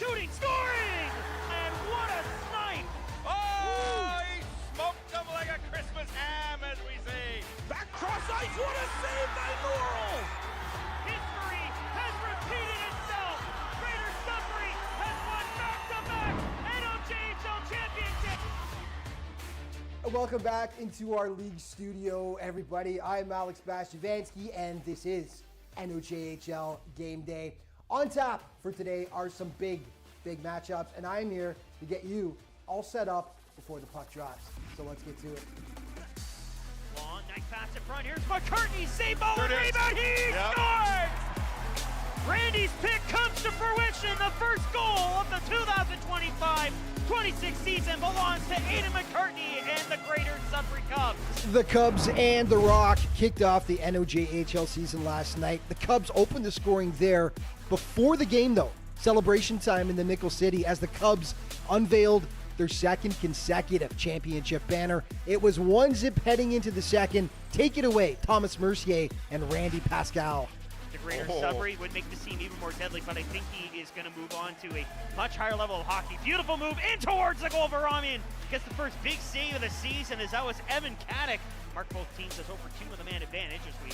shooting, scoring! And what a snipe! Oh, he smoked him like a Christmas ham, as we say. Back cross ice, what a save by Laurel! History has repeated itself! Greater Sudbury has won back-to-back NOJHL championships! Welcome back into our league studio, everybody. I'm Alex Bastivansky, and this is NOJHL Game Day. On tap for today are some big matchups, and I'm here to get you all set up before the puck drops. So let's get to it. Long, nice pass in front. Here's McCartney. Save ball and rebound. He scores! Randy's pick comes to fruition. The first goal of the 2025-26 season belongs to Aidan McCartney and the Greater Sudbury Cubs. The Cubs and the Rock kicked off the NOJHL season last night. The Cubs opened the scoring there before the game, though. Celebration time in the Nickel City as the Cubs unveiled their second consecutive championship banner. It was 1-0 heading into the second. Take it away, Thomas Mercier and Randy Pascal. The Greater Sudbury would make this team even more deadly, but I think he is going to move on to a much higher level of hockey. Beautiful move in towards the goal for Ramian. Gets the first big save of the season as that was Evan Caddick. Mark both teams as over two with a man advantage as we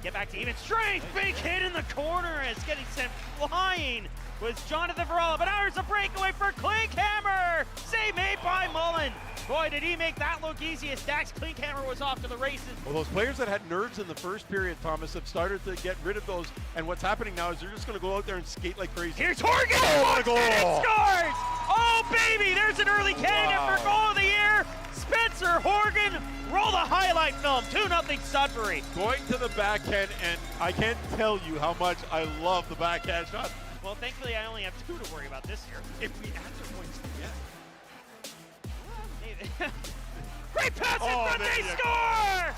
get back to even strength. Big hit in the corner as getting sent flying was Jonathan Varela, but ours a breakaway for Klinkhammer. Save made by Mullen. Boy, did he make that look easy as Dax Klinkhammer was off to the races. Well, those players that had nerves in the first period, Thomas, have started to get rid of those. And what's happening now is they're just going to go out there and skate like crazy. Here's Horgan. What a goal! And it scores! Oh, baby, there's an early candidate for goal of the year. Spencer Horgan, roll the highlight film. 2-0 Sudbury. Going to the backhand, and I can't tell you how much I love the backhand shot. Well, thankfully, I only have two to worry about this year. If we answer points, yeah. Great pass in front, they score! Nice.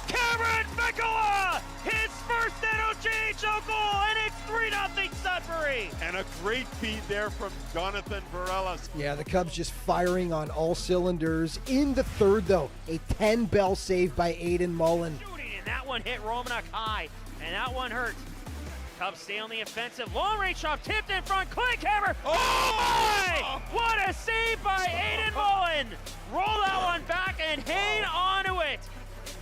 Cameron Mikola, his first NOJHL goal, and it's 3-0 Sudbury. And a great feed there from Jonathan Varela. Yeah, the Cubs just firing on all cylinders. In the third, though, a 10-bell save by Aidan Mullen. Shooting, and that one hit Romanuk high, and that one hurt. Cubs stay on the offensive. Long range shot tipped in front. Klinkhammer. Oh my! What a save by Aidan Mullen. Roll that one back and hang onto it.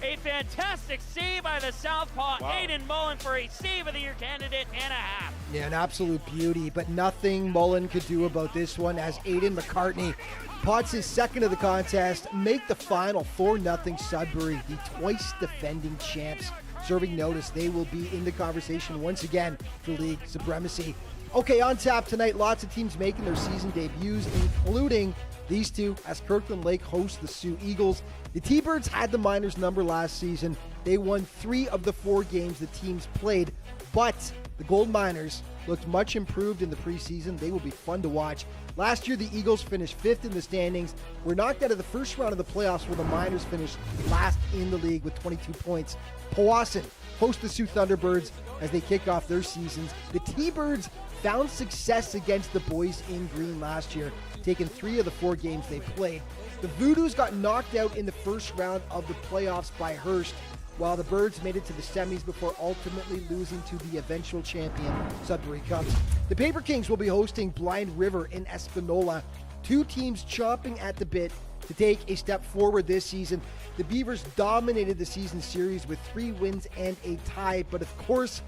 A fantastic save by the southpaw, Aidan Mullen, for a save of the year candidate and a half. Yeah, an absolute beauty, but nothing Mullen could do about this one as Aidan McCartney pots his second of the contest, make the final 4-0 Sudbury, the twice defending champs. Serving notice, they will be in the conversation once again for league supremacy. Okay, on tap tonight, lots of teams making their season debuts, including these two as Kirkland Lake hosts the Sioux Eagles. The T-Birds had the Miners number last season. They won 3 of the 4 games the teams played, but the Gold Miners looked much improved in the preseason. They will be fun to watch. Last year, the Eagles finished 5th in the standings. Were knocked out of the first round of the playoffs where the Miners finished last in the league with 22 points. Powassan host the Soo Thunderbirds as they kick off their seasons. The T-Birds found success against the boys in green last year, taking 3 of the 4 games they played. The Voodoos got knocked out in the first round of the playoffs by Hearst, while the Birds made it to the semis before ultimately losing to the eventual champion Sudbury Cubs. The Paper Kings will be hosting Blind River in Espanola. 2 teams chomping at the bit to take a step forward this season. The Beavers dominated the season series with 3 wins and a tie, but of course,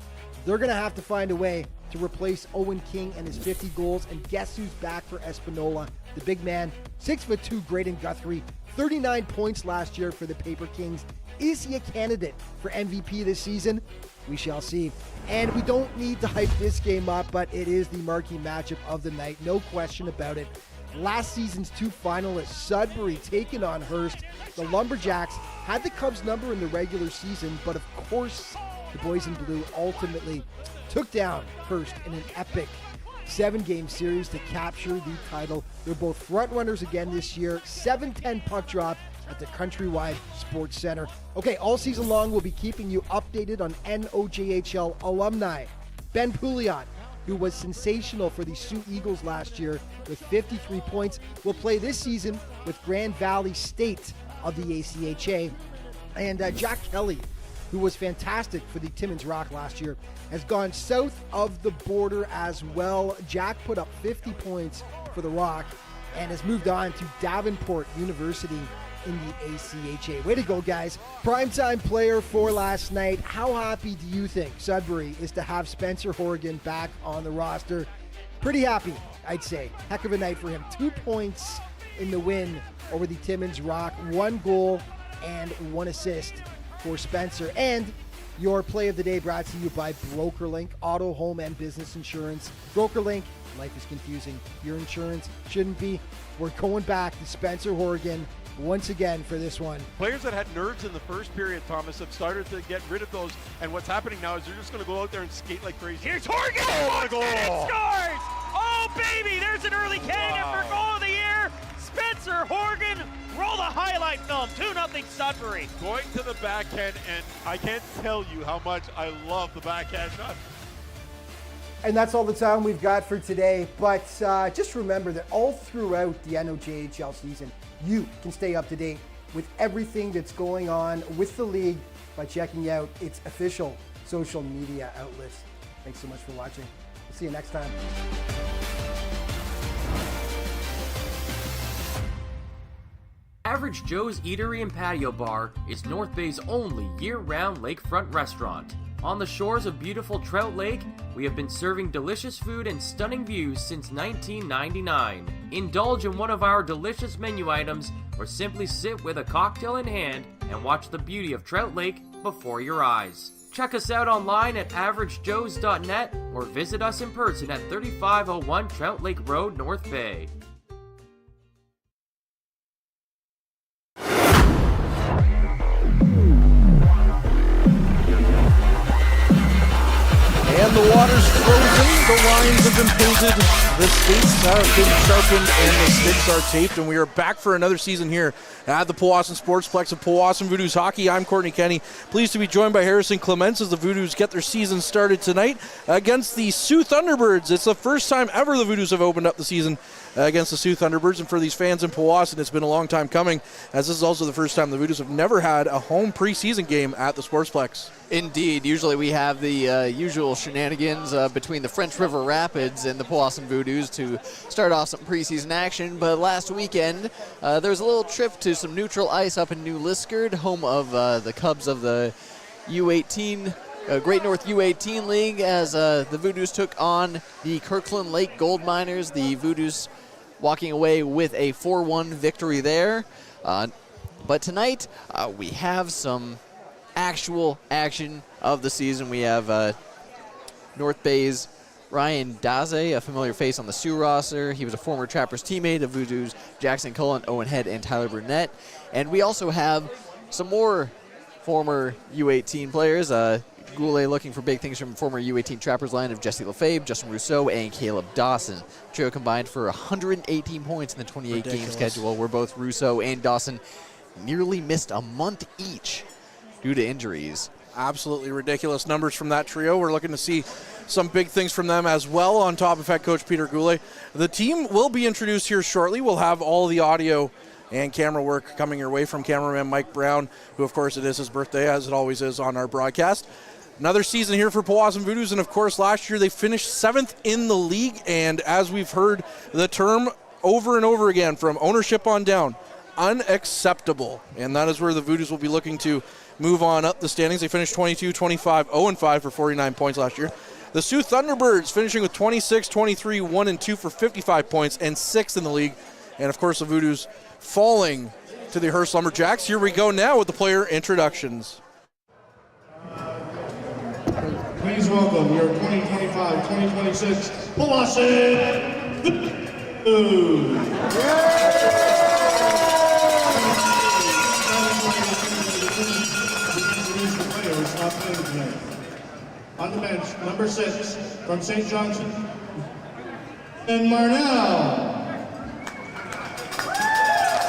they're going to have to find a way to replace Owen King and his 50 goals, and guess who's back for Espanola? The big man, 6'2", Graydon Guthrie, 39 points last year for the Paper Kings. Is he a candidate for MVP this season? We shall see. And we don't need to hype this game up, but it is the marquee matchup of the night, no question about it. Last season's 2 finalists, Sudbury taking on Hearst. The Lumberjacks had the Cubs number in the regular season, but of course, the boys in blue ultimately took down Hearst in an epic 7-game series to capture the title. They're both front runners again this year. 7-10 puck drop at the Countrywide Sports Center. Okay, all season long, we'll be keeping you updated on NOJHL alumni. Ben Pouliot, who was sensational for the Sioux Eagles last year with 53 points, will play this season with Grand Valley State of the ACHA. And Jack Kelly, who was fantastic for the Timmins Rock last year, has gone south of the border as well. Jack put up 50 points for the Rock and has moved on to Davenport University in the ACHA. Way to go, guys. Primetime player for last night. How happy do you think Sudbury is to have Spencer Horgan back on the roster? Pretty happy, I'd say. Heck of a night for him. 2 points in the win over the Timmins Rock. 1 goal and 1 assist for Spencer. And your play of the day brought to you by BrokerLink, auto, home, and business insurance. BrokerLink, life is confusing. Your insurance shouldn't be. We're going back to Spencer Horgan once again for this one. Players that had nerves in the first period, Thomas, have started to get rid of those. And what's happening now is they're just going to go out there and skate like crazy. Here's Horgan! Oh, And it scores! Oh, baby! There's an early candidate for goal of the year. Spencer Horgan, roll the highlight film. 2-0 Sudbury. Going to the backhand, and I can't tell you how much I love the backhand shot. And that's all the time we've got for today. But just remember that all throughout the NOJHL season, you can stay up to date with everything that's going on with the league by checking out its official social media outlets. Thanks so much for watching. We'll see you next time. Average Joe's Eatery and Patio Bar is North Bay's only year-round lakefront restaurant. On the shores of beautiful Trout Lake, we have been serving delicious food and stunning views since 1999. Indulge in one of our delicious menu items or simply sit with a cocktail in hand and watch the beauty of Trout Lake before your eyes. Check us out online at averagejoes.net or visit us in person at 3501 Trout Lake Road, North Bay. And the water's frozen, the lines have been painted, the skates have been sharpened, and the sticks are taped, and we are back for another season here at the Powassan Sportsplex of Powassan Voodoos Hockey. I'm Courtney Kenny, pleased to be joined by Harrison Clements as the Voodoos get their season started tonight against the Soo Thunderbirds. It's the first time ever the Voodoos have opened up the season against the Soo Thunderbirds, and for these fans in Powassan, it's been a long time coming, as this is also the first time the Voodoos have never had a home preseason game at the Sportsplex. Indeed. Usually we have the usual shenanigans between the French River Rapids and the Powassan Voodoos to start off some preseason action, but last weekend there was a little trip to some neutral ice up in New Liskeard, home of the Cubs of the U18 Great North U18 League, as the Voodoos took on the Kirkland Lake Gold Miners. The Voodoos walking away with a 4-1 victory there. But tonight we have some actual action of the season. We have North Bay's Ryan Daze, a familiar face on the Sioux roster. He was a former Trappers teammate of Voodoos Jackson Cullen, Owen Head, and Tyler Burnett. And we also have some more former U18 players. Goulet looking for big things from former U18 Trappers line of Jesse Lefebvre, Justin Rousseau, and Caleb Dawson. Trio combined for 118 points in the 28-game schedule, where both Rousseau and Dawson nearly missed a month each due to injuries. Absolutely ridiculous numbers from that trio. We're looking to see some big things from them as well, on top of head coach Peter Goulet. The team will be introduced here shortly. We'll have all the audio and camera work coming your way from cameraman Mike Brown, who, of course, it is his birthday, as it always is on our broadcast. Another season here for Powassan Voodoos, and of course last year they finished 7th in the league, and as we've heard the term over and over again from ownership on down, unacceptable. And that is where the Voodoos will be looking to move on up the standings. They finished 22-25, 0-5 for 49 points last year. The Soo Thunderbirds finishing with 26-23, 1-2 for 55 points, and 6th in the league. And of course the Voodoos falling to the Hearst Lumberjacks. Here we go now with the player introductions. Please welcome your 2025-2026 Powassan Voodoos. On the bench, number 6 from St. Johnson, and Marnell.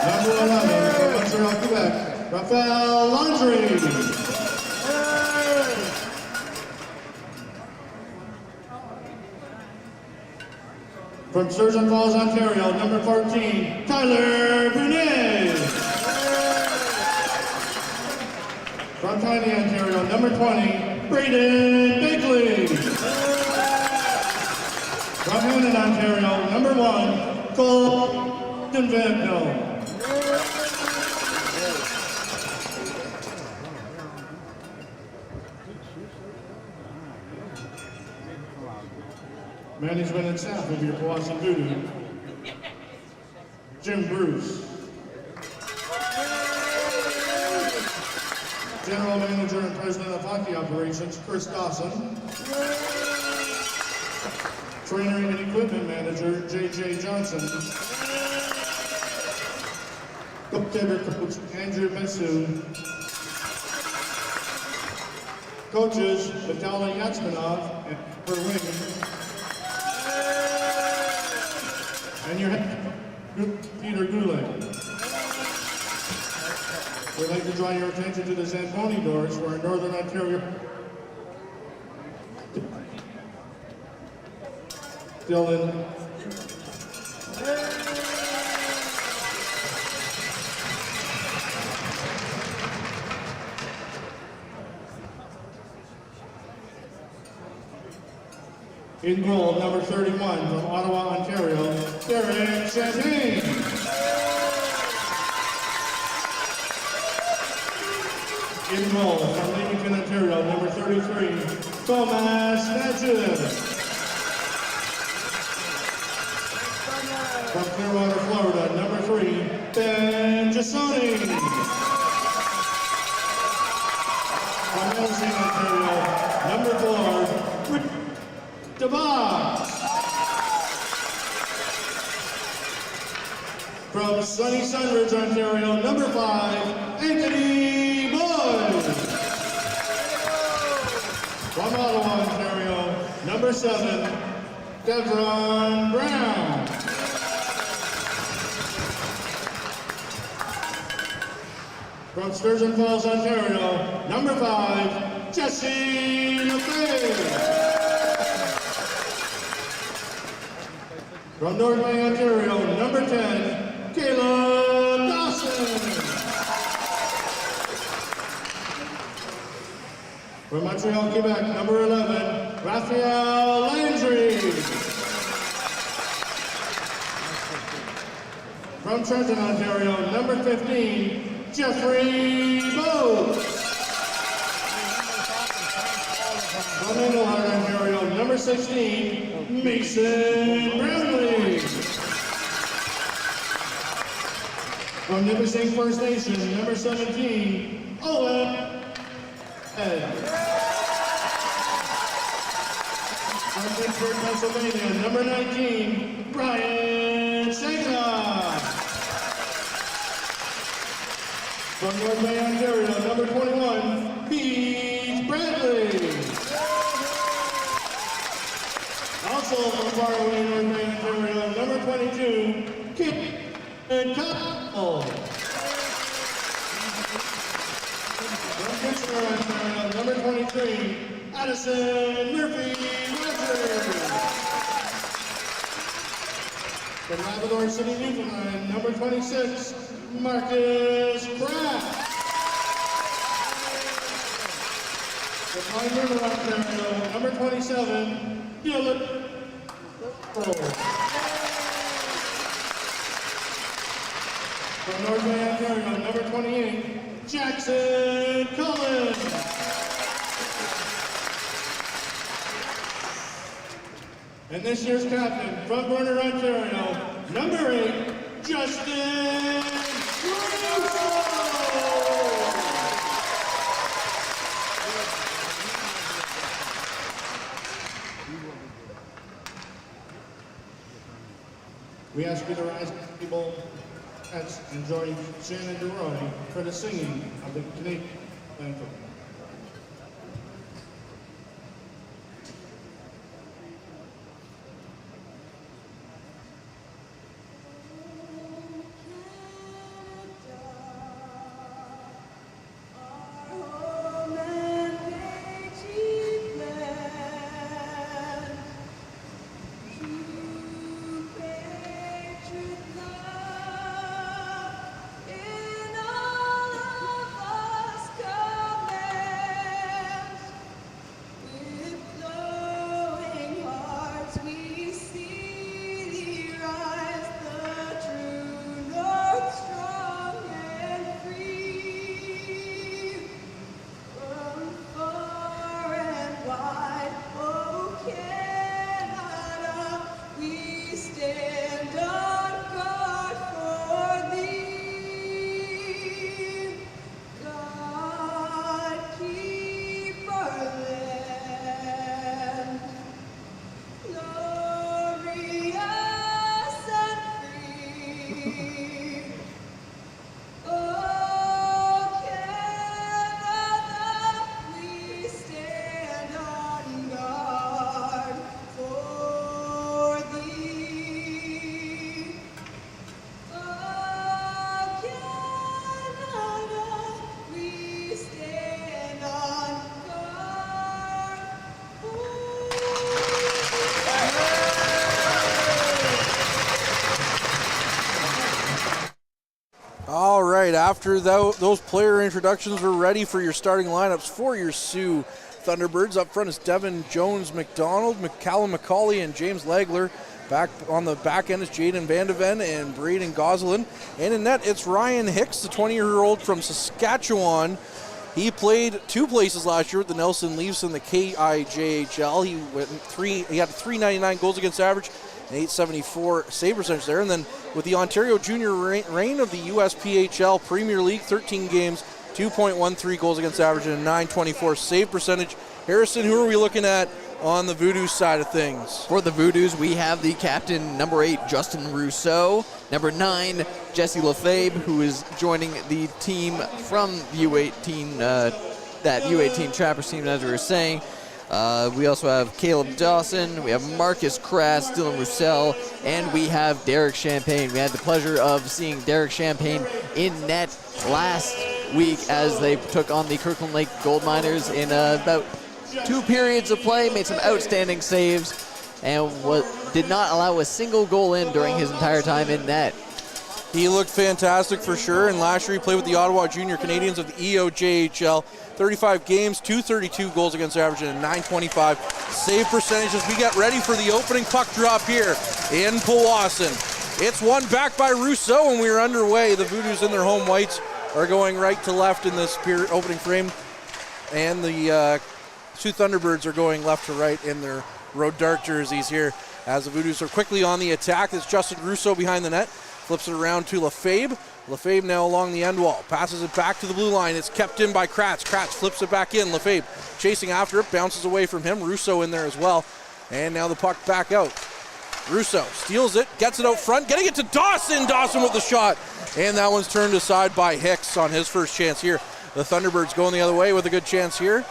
Number 11 from Montreal, Quebec, Raphael Landry. From Sturgeon Falls, Ontario, number 14, Tyler Brunet. From Tiny, Ontario, number 20, Braden Bigley. From Hannon, Ontario, number 1, Cole Denvento. Management and staff of your Powassan Voodoos. Jim Bruce. General Manager and President of Hockey Operations, Chris Dawson. Trainer and Equipment Manager, J.J. Johnson. Goaltender Coach, Andrew Metsu. Coaches, Vitaly Yatsmanov and her wing. And your head, Peter Goulet. We'd like to draw your attention to the Zamboni doors for our Northern Ontario. Dylan. In goal, number 31 from Ottawa, Ontario, Derek Champagne. In goal, from Leamington, Ontario, number 33, Thomas Natchez. From Clearwater, Florida, number 3, Ben Giassoni. From Nelson, Ontario, number 4, Rick DeVos. From sunny Sunridge, Ontario, number 5, Anthony Boyd. From Ottawa, Ontario, number 7, Devron Brown. From Sturgeon Falls, Ontario, number 5, Jesse LeFay. From North Bay, Ontario, number 10, Caleb Dawson. From Montreal, Quebec, number 11, Raphael Landry. From Trenton, Ontario, number 15, Jeffrey Boat. From Englehart, Ontario, number 16, Mason Brownlee. From Nipissing First Nation, number 17, Owen Ed. From Pittsburgh, Pennsylvania, number 19, Brian Segna. From North Bay, Ontario, number 21, Pete Bradley. Also from far away North Bay, Ontario, number 22, Kit and Cottle. From Kitchener, Ontario, number 23, Addison Murphy Rogers. From Labrador City, Newfoundland, number 26, Marcus Pratt. From Pine River, Ontario, number 27, Dylan. From North Bay, Ontario, number 28, Jackson Cullen. And this year's captain, from Burner, Ontario, number 8, Justin Russo. We ask you to rise, people, and join Shannon DeRoy for the singing of the Canadian anthem. after those player introductions, we're ready for your starting lineups for your Soo Thunderbirds. Up front is Devin Jones-McDonald, Callum McCauley, and James Legler. Back on the back end is Jaden Vandeven and Braden Gosselin. And in net, it's Ryan Hicks, the 20-year-old from Saskatchewan. He played 2 places last year with the Nelson Leafs in the KIJHL. He had 399 goals against average and 874 save percentage there. And then with the Ontario Junior reign of the USPHL Premier League, 13 games, 2.13 goals against average and a 924 save percentage. Harrison, who are we looking at on the Voodoos side of things? For the Voodoos, we have the captain, number 8, Justin Rousseau. Number 9, Jesse Lefebvre, who is joining the team from U18, that U18 Trappers team, as we were saying. We also have Caleb Dawson, we have Marcus Krass, Dylan Roussel, and we have Derek Champagne. We had the pleasure of seeing Derek Champagne in net last week as they took on the Kirkland Lake Gold Miners in about 2 periods of play, made some outstanding saves, and did not allow a single goal in during his entire time in net. He looked fantastic for sure, and last year he played with the Ottawa Junior Canadians of the EOJHL. 35 games, 232 goals against average, and a 925 save percentage as we get ready for the opening puck drop here in Powassan. It's won back by Rousseau, and we're underway. The Voodoos in their home whites are going right to left in this opening frame, and the Soo Thunderbirds are going left to right in their road dark jerseys here as the Voodoos are quickly on the attack. It's Justin Rousseau behind the net, flips it around to Lefebvre. Lefebvre now along the end wall, passes it back to the blue line. It's kept in by Kratz. Kratz flips it back in. Lefebvre chasing after it, bounces away from him. Rousseau in there as well. And now the puck back out. Rousseau steals it, gets it out front, getting it to Dawson. Dawson with the shot. And that one's turned aside by Hicks on his first chance here. The Thunderbirds going the other way with a good chance here.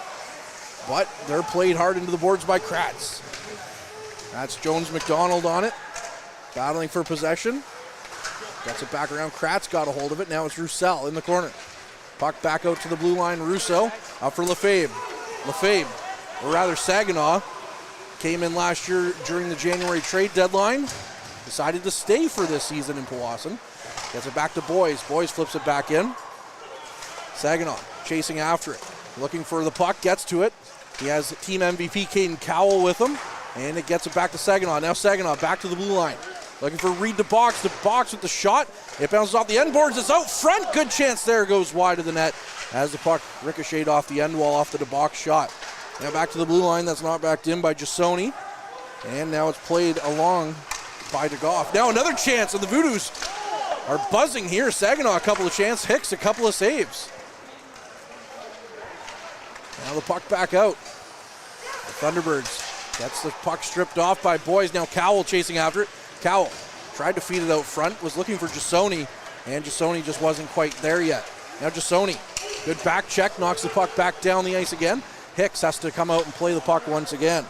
But they're played hard into the boards by Kratz. That's Jones-McDonald on it, battling for possession. Gets it back around. Kratz got a hold of it. Now it's Roussel in the corner. Puck back out to the blue line. Rousseau out for Lefebvre. Lefebvre, or rather Saginaw, came in last year during the January trade deadline. Decided to stay for this season in Powassan. Gets it back to Boys. Boys flips it back in. Saginaw chasing after it. Looking for the puck. Gets to it. He has team MVP Caden Cowell with him. And it gets it back to Saginaw. Now Saginaw back to the blue line. Looking for Reed to box with the shot. It bounces off the end boards. It's out front. Good chance there. Goes wide of the net as the puck ricocheted off the end wall off the box shot. Now back to the blue line. That's not backed in by Jasoni. And now it's played along by DeGoff. Now another chance, and the Voodoos are buzzing here. Saginaw a couple of chances. Hicks a couple of saves. Now the puck back out. The Thunderbirds gets the puck stripped off by Boys. Now Cowell chasing after it. Cowell tried to feed it out front, was looking for Jasoni, and Jasoni just wasn't quite there yet. Now Jasoni, good back check, knocks the puck back down the ice again. Hicks has to come out and play the puck once again.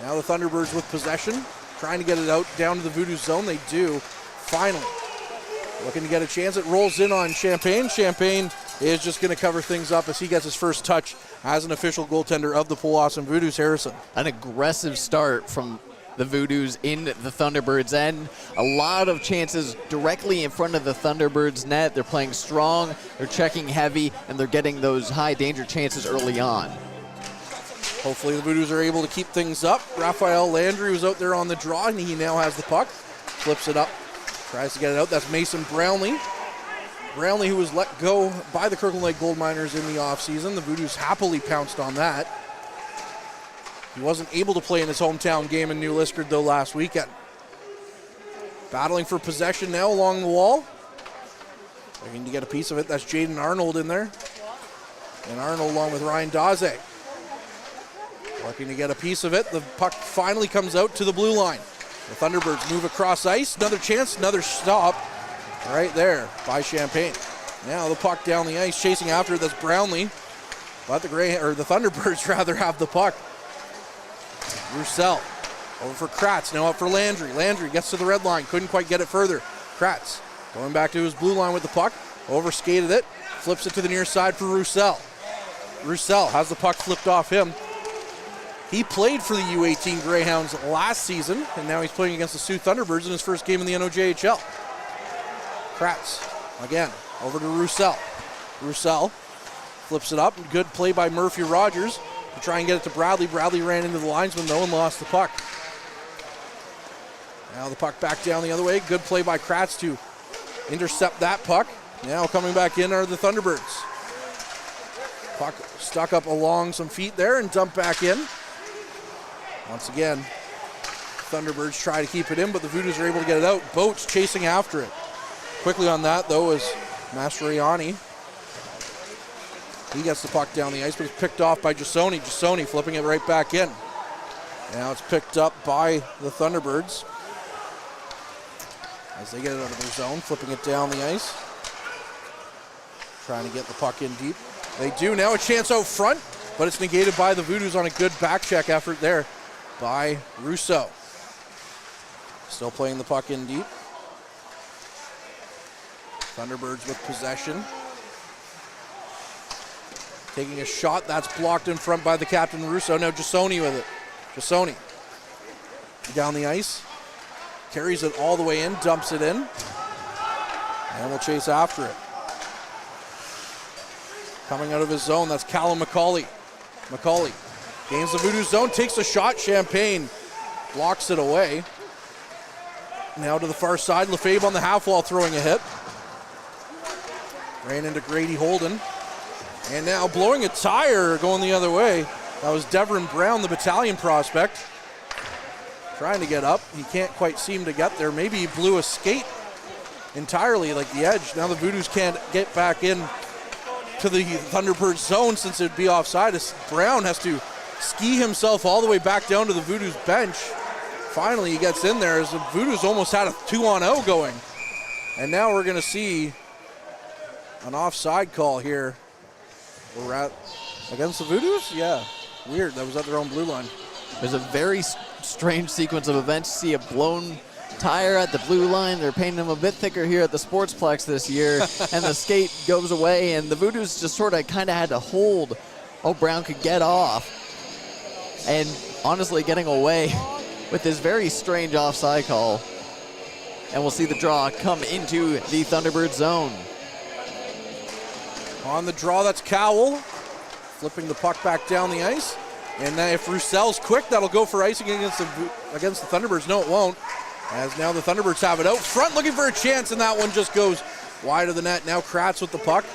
Now the Thunderbirds with possession, trying to get it out down to the Voodoos zone. They do, finally. Looking to get a chance. It rolls in on Champagne. Champagne is just going to cover things up as he gets his first touch as an official goaltender of the Powassan Voodoos. Harrison. An aggressive start from the Voodoos in the Thunderbirds end. A lot of chances directly in front of the Thunderbirds net. They're playing strong, they're checking heavy, and they're getting those high danger chances early on. Hopefully the Voodoos are able to keep things up. Raphael Landry was out there on the draw, and he now has the puck. Flips it up, tries to get it out. That's Mason Brownlee. Brownlee, who was let go by the Kirkland Lake Gold Miners in the offseason. The Voodoos happily pounced on that. He wasn't able to play in his hometown game in New Liskeard, though, last weekend. Battling for possession now along the wall. Looking to get a piece of it. That's Jaden Arnold in there. And Arnold along with Ryan Daze. Looking to get a piece of it. The puck finally comes out to the blue line. The Thunderbirds move across ice. Another chance, another stop right there by Champagne. Now the puck down the ice, chasing after it. That's Brownlee. But the Thunderbirds rather have the puck. Roussel over for Kratz, now up for Landry. Landry gets to the red line, couldn't quite get it further. Kratz going back to his blue line with the puck, overskated it, flips it to the near side for Roussel. Roussel has the puck flipped off him. He played for the U18 Greyhounds last season, and now he's playing against the Soo Thunderbirds in his first game in the NOJHL. Kratz Again, over to Roussel. Roussel flips it up. Good play by Murphy Rogers to try and get it to Bradley. Bradley ran into the linesman though and lost the puck. Now the puck back down the other way. Good play by Kratz to intercept that puck. Now coming back in are the Thunderbirds. Puck stuck up along some feet there and dumped back in. Once again, Thunderbirds try to keep it in, but the Voodoos are able to get it out. Boats chasing after it. Quickly on that, though, is Mastroianni. He gets the puck down the ice, but it's picked off by Jasoni. Jasoni flipping it right back in. Now it's picked up by the Thunderbirds as they get it out of their zone, flipping it down the ice. Trying to get the puck in deep. They do. Now a chance out front, but it's negated by the Voodoos on a good back check effort there by Rousseau. Still playing the puck in deep. Thunderbirds with possession. Taking a shot, that's blocked in front by the captain Russo. Now Jasoni with it. Jasoni down the ice. Carries it all the way in, dumps it in. And we'll chase after it. Coming out of his zone, that's Callum McCauley. McCauley gains the Voodoo zone, takes a shot. Champagne blocks it away. Now to the far side, Lefebvre on the half wall throwing a hit. Ran into Grady Holden. And now blowing a tire going the other way. That was Devon Brown, the battalion prospect. Trying to get up. He can't quite seem to get there. Maybe he blew a skate entirely like the edge. Now the Voodoos can't get back in to the Thunderbird zone since it'd be offside. Brown has to ski himself all the way back down to the Voodoos bench. Finally he gets in there as the Voodoos almost had a 2-on-0 going. And now we're going to see an offside call here. We're at against the Voodoos? Yeah, weird. That was at their own blue line. There's a very strange sequence of events. See a blown tire at the blue line. They're painting them a bit thicker here at the Sportsplex this year. And the skate goes away, and the Voodoos just sort of kind of had to hold. Oh, Brown could get off. And honestly, getting away with this very strange offside call. And we'll see the draw come into the Thunderbird zone. On the draw, that's Cowell. Flipping the puck back down the ice. And then if Roussel's quick, that'll go for icing against the Thunderbirds. No, it won't. As now the Thunderbirds have it out front, looking for a chance, and that one just goes wide of the net. Now Kratz with the puck.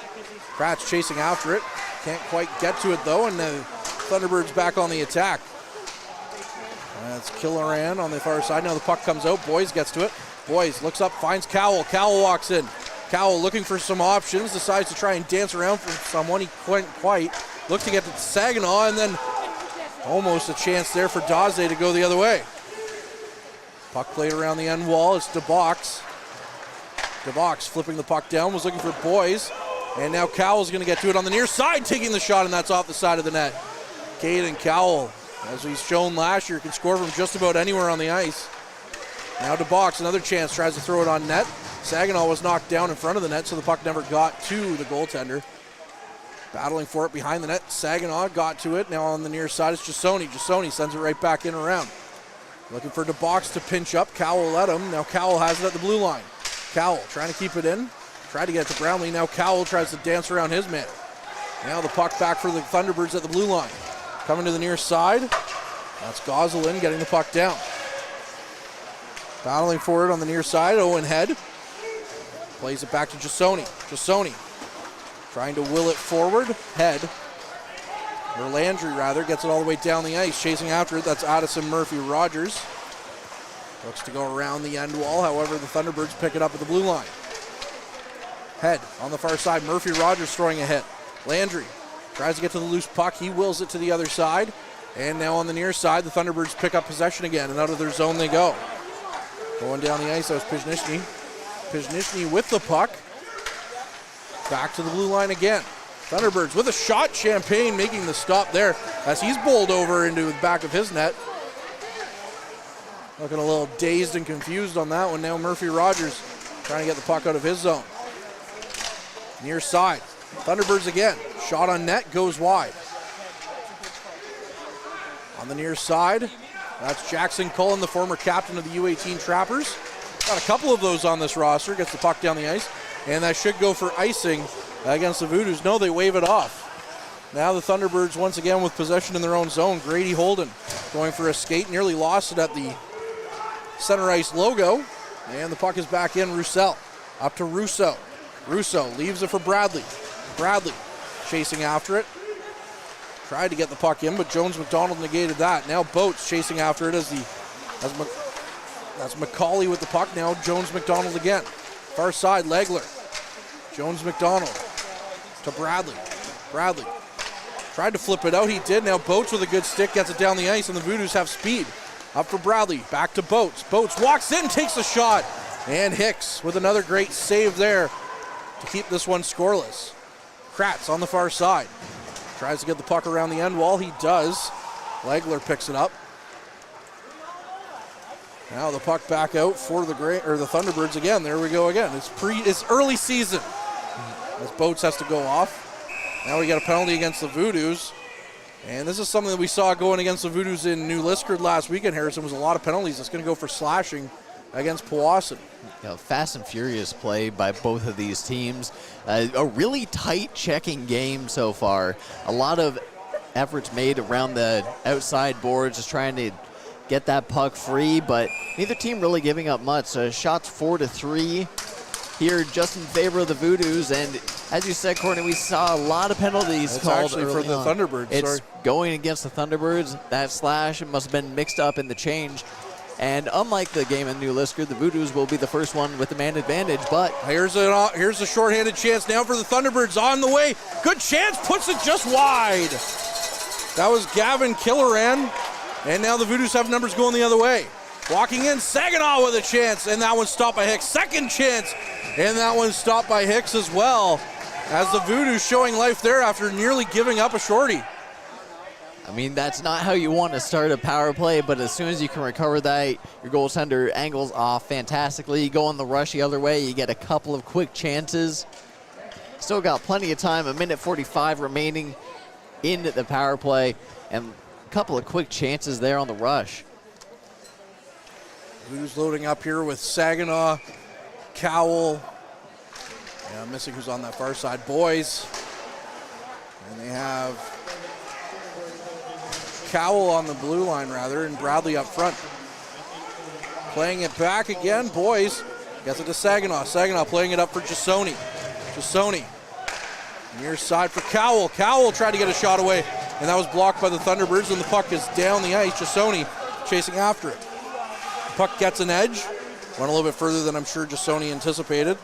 Kratz chasing after it. Can't quite get to it, though, and the Thunderbirds back on the attack. That's Killoran on the far side. Now the puck comes out. Boys gets to it. Boys looks up, finds Cowell. Cowell walks in. Cowell looking for some options, decides to try and dance around for someone. He couldn't quite. Looked to get to Saginaw, and then almost a chance there for Daze to go the other way. Puck played around the end wall. It's DeBox. DeBox flipping the puck down, was looking for Boys. And now Cowell's going to get to it on the near side, taking the shot, and that's off the side of the net. Caden Cowell, as he's shown last year, can score from just about anywhere on the ice. Now DeBox, another chance, tries to throw it on net. Saginaw was knocked down in front of the net, so the puck never got to the goaltender. Battling for it behind the net. Saginaw got to it. Now on the near side, it's Jasoni. Jasoni sends it right back in around. Looking for DeBox to pinch up. Cowell let him. Now Cowell has it at the blue line. Cowell trying to keep it in. Tried to get it to Brownlee. Now Cowell tries to dance around his man. Now the puck back for the Thunderbirds at the blue line. Coming to the near side. That's Gosselin getting the puck down. Battling for it on the near side. Owen Head. Plays it back to Jasoni. Jasoni trying to will it forward. Head. Or Landry, rather, gets it all the way down the ice. Chasing after it, that's Addison Murphy Rogers. Looks to go around the end wall. However, the Thunderbirds pick it up at the blue line. Head on the far side. Murphy Rogers throwing a hit. Landry tries to get to the loose puck. He wills it to the other side. And now on the near side, the Thunderbirds pick up possession again, and out of their zone they go. Going down the ice, that was Pizhnishny. Pizhnishny with the puck. Back to the blue line again. Thunderbirds with a shot. Champagne making the stop there as he's bowled over into the back of his net. Looking a little dazed and confused on that one. Now Murphy Rogers trying to get the puck out of his zone. Near side. Thunderbirds again. Shot on net, goes wide. On the near side, that's Jackson Cullen, the former captain of the U18 Trappers. Got a couple of those on this roster. Gets the puck down the ice. and that should go for icing against the Voodoos. No, they wave it off. Now the Thunderbirds once again with possession in their own zone. Grady Holden going for a skate, nearly lost it at the center ice logo, and the puck is back in. Roussel up to Russo. Russo leaves it for Bradley. Bradley chasing after it. Tried to get the puck in, but Jones McDonald negated that. Now Boats chasing after it that's McCauley with the puck. Now Jones McDonald again. Far side, Legler. Jones McDonald to Bradley. Bradley tried to flip it out. He did. Now Boats with a good stick gets it down the ice, and the Voodoos have speed. Up for Bradley. Back to Boats. Boats walks in, takes a shot. And Hicks with another great save there to keep this one scoreless. Kratz on the far side. Tries to get the puck around the end wall. He does. Legler picks it up. Now the puck back out for the Thunderbirds again. There we go again. It's early season. As Boats has to go off. Now we got a penalty against the Voodoos. And this is something that we saw going against the Voodoos in New Liskard last weekend. Harrison was a lot of penalties. It's going to go for slashing against Powassan. Fast and furious play by both of these teams. A really tight checking game so far. A lot of efforts made around the outside boards, just trying to get that puck free, but neither team really giving up much. Shots 4-3 here just in favor of the Voodoos, and as you said, Courtney, we saw a lot of penalties called actually for the Thunderbirds. It's going against the Thunderbirds. That slash must have been mixed up in the change. And unlike the game in New Liskard, the Voodoos will be the first one with the man advantage. But here's a shorthanded chance now for the Thunderbirds on the way. Good chance, puts it just wide. That was Gavin Killeran, and now the Voodoos have numbers going the other way. Walking in, Saginaw with a chance, and that one's stopped by Hicks. Second chance, and that one's stopped by Hicks as well. As the Voodoos showing life there after nearly giving up a shorty. I mean, that's not how you want to start a power play, but as soon as you can recover that, your goaltender angles off fantastically. You go on the rush the other way, you get a couple of quick chances. Still got plenty of time, 1:45 remaining in the power play, and a couple of quick chances there on the rush. Voodoos loading up here with Saginaw, Cowell, I'm missing who's on that far side, Boys, and they have Cowell on the blue line rather, and Bradley up front. Playing it back again, Boys gets it to Saginaw. Saginaw playing it up for Jasoni. Jasoni, near side for Cowell. Cowell tried to get a shot away, and that was blocked by the Thunderbirds, and the puck is down the ice. Jasoni chasing after it. Puck gets an edge, went a little bit further than I'm sure Jasoni anticipated.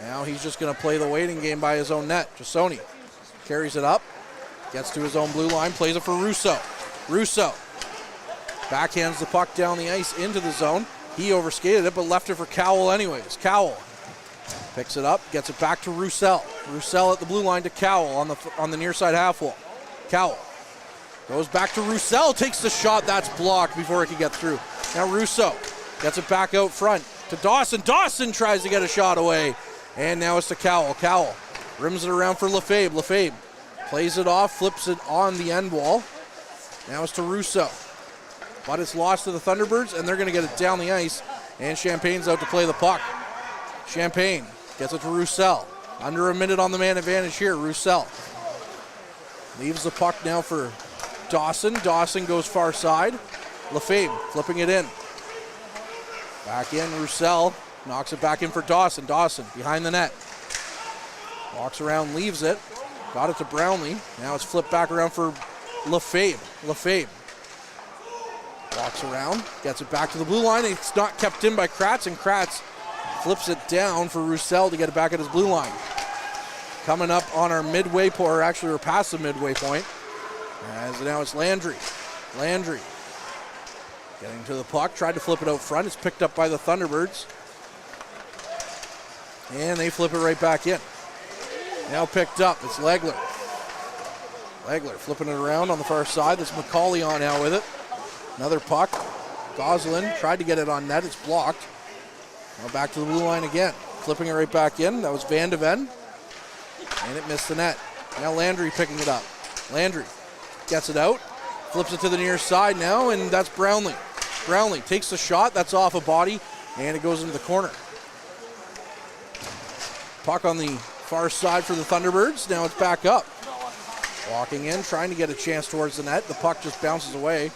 Now he's just going to play the waiting game by his own net. Jasoni carries it up, gets to his own blue line, plays it for Russo. Russo backhands the puck down the ice into the zone. He overskated it, but left it for Cowell anyways. Cowell picks it up, gets it back to Roussel. Roussel at the blue line to Cowell on the near side half wall. Cowell goes back to Roussel, takes the shot, that's blocked before it can get through. Now Russo gets it back out front to Dawson. Dawson tries to get a shot away, and now it's to Cowell. Cowell rims it around for Lefebvre. Lefebvre plays it off, flips it on the end wall. Now it's to Russo. But it's lost to the Thunderbirds, and they're going to get it down the ice, and Champagne's out to play the puck. Champagne gets it to Roussel. Under a minute on the man advantage here. Roussel leaves the puck now for Dawson. Dawson goes far side. Lefebvre flipping it in. Back in, Roussel knocks it back in for Dawson. Dawson behind the net. Walks around, leaves it. Got it to Brownlee. Now it's flipped back around for Lefebvre. Lefebvre walks around, gets it back to the blue line. It's not kept in by Kratz, and Kratz flips it down for Roussel to get it back at his blue line. Coming up on our midway point, or actually we're past the midway point. As now it's Landry. Landry getting to the puck, tried to flip it out front. It's picked up by the Thunderbirds. And they flip it right back in. Now picked up, it's Legler. Legler flipping it around on the far side. That's McCauley on now with it. Another puck. Goslin tried to get it on net, it's blocked. Now back to the blue line again. Flipping it right back in, that was Van de Ven. And it missed the net. Now Landry picking it up. Landry gets it out, flips it to the near side now, and that's Brownlee. Brownlee takes the shot, that's off a body, and it goes into the corner. Puck on the far side for the Thunderbirds. Now it's back up. Walking in, trying to get a chance towards the net. The puck just bounces away,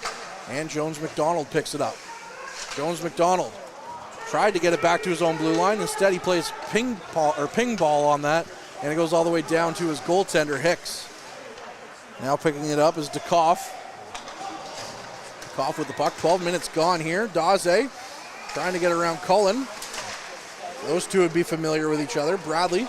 and Jones McDonald picks it up. Jones McDonald tried to get it back to his own blue line. Instead, he plays ping ball on that, and it goes all the way down to his goaltender, Hicks. Now picking it up is Dukoff. Dukoff with the puck. 12 minutes gone here. Daze trying to get around Cullen. Those two would be familiar with each other. Bradley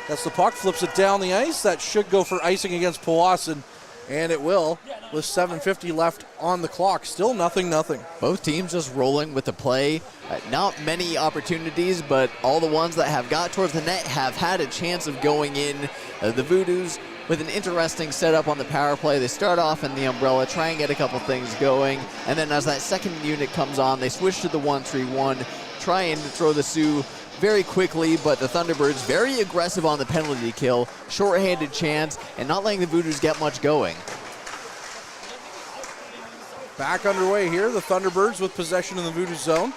gets the puck, flips it down the ice. That should go for icing against Powassan, and it will, with 7:50 left on the clock. Still 0-0. Both teams just rolling with the play. Not many opportunities, but all the ones that have got towards the net have had a chance of going in. The Voodoos with an interesting setup on the power play. They start off in the umbrella, try and get a couple things going, and then as that second unit comes on, they switch to the 1-3-1, trying to throw the Sioux very quickly, but the Thunderbirds very aggressive on the penalty kill, shorthanded chance, and not letting the Voodoos get much going. Back underway here, the Thunderbirds with possession in the Voodoo zone.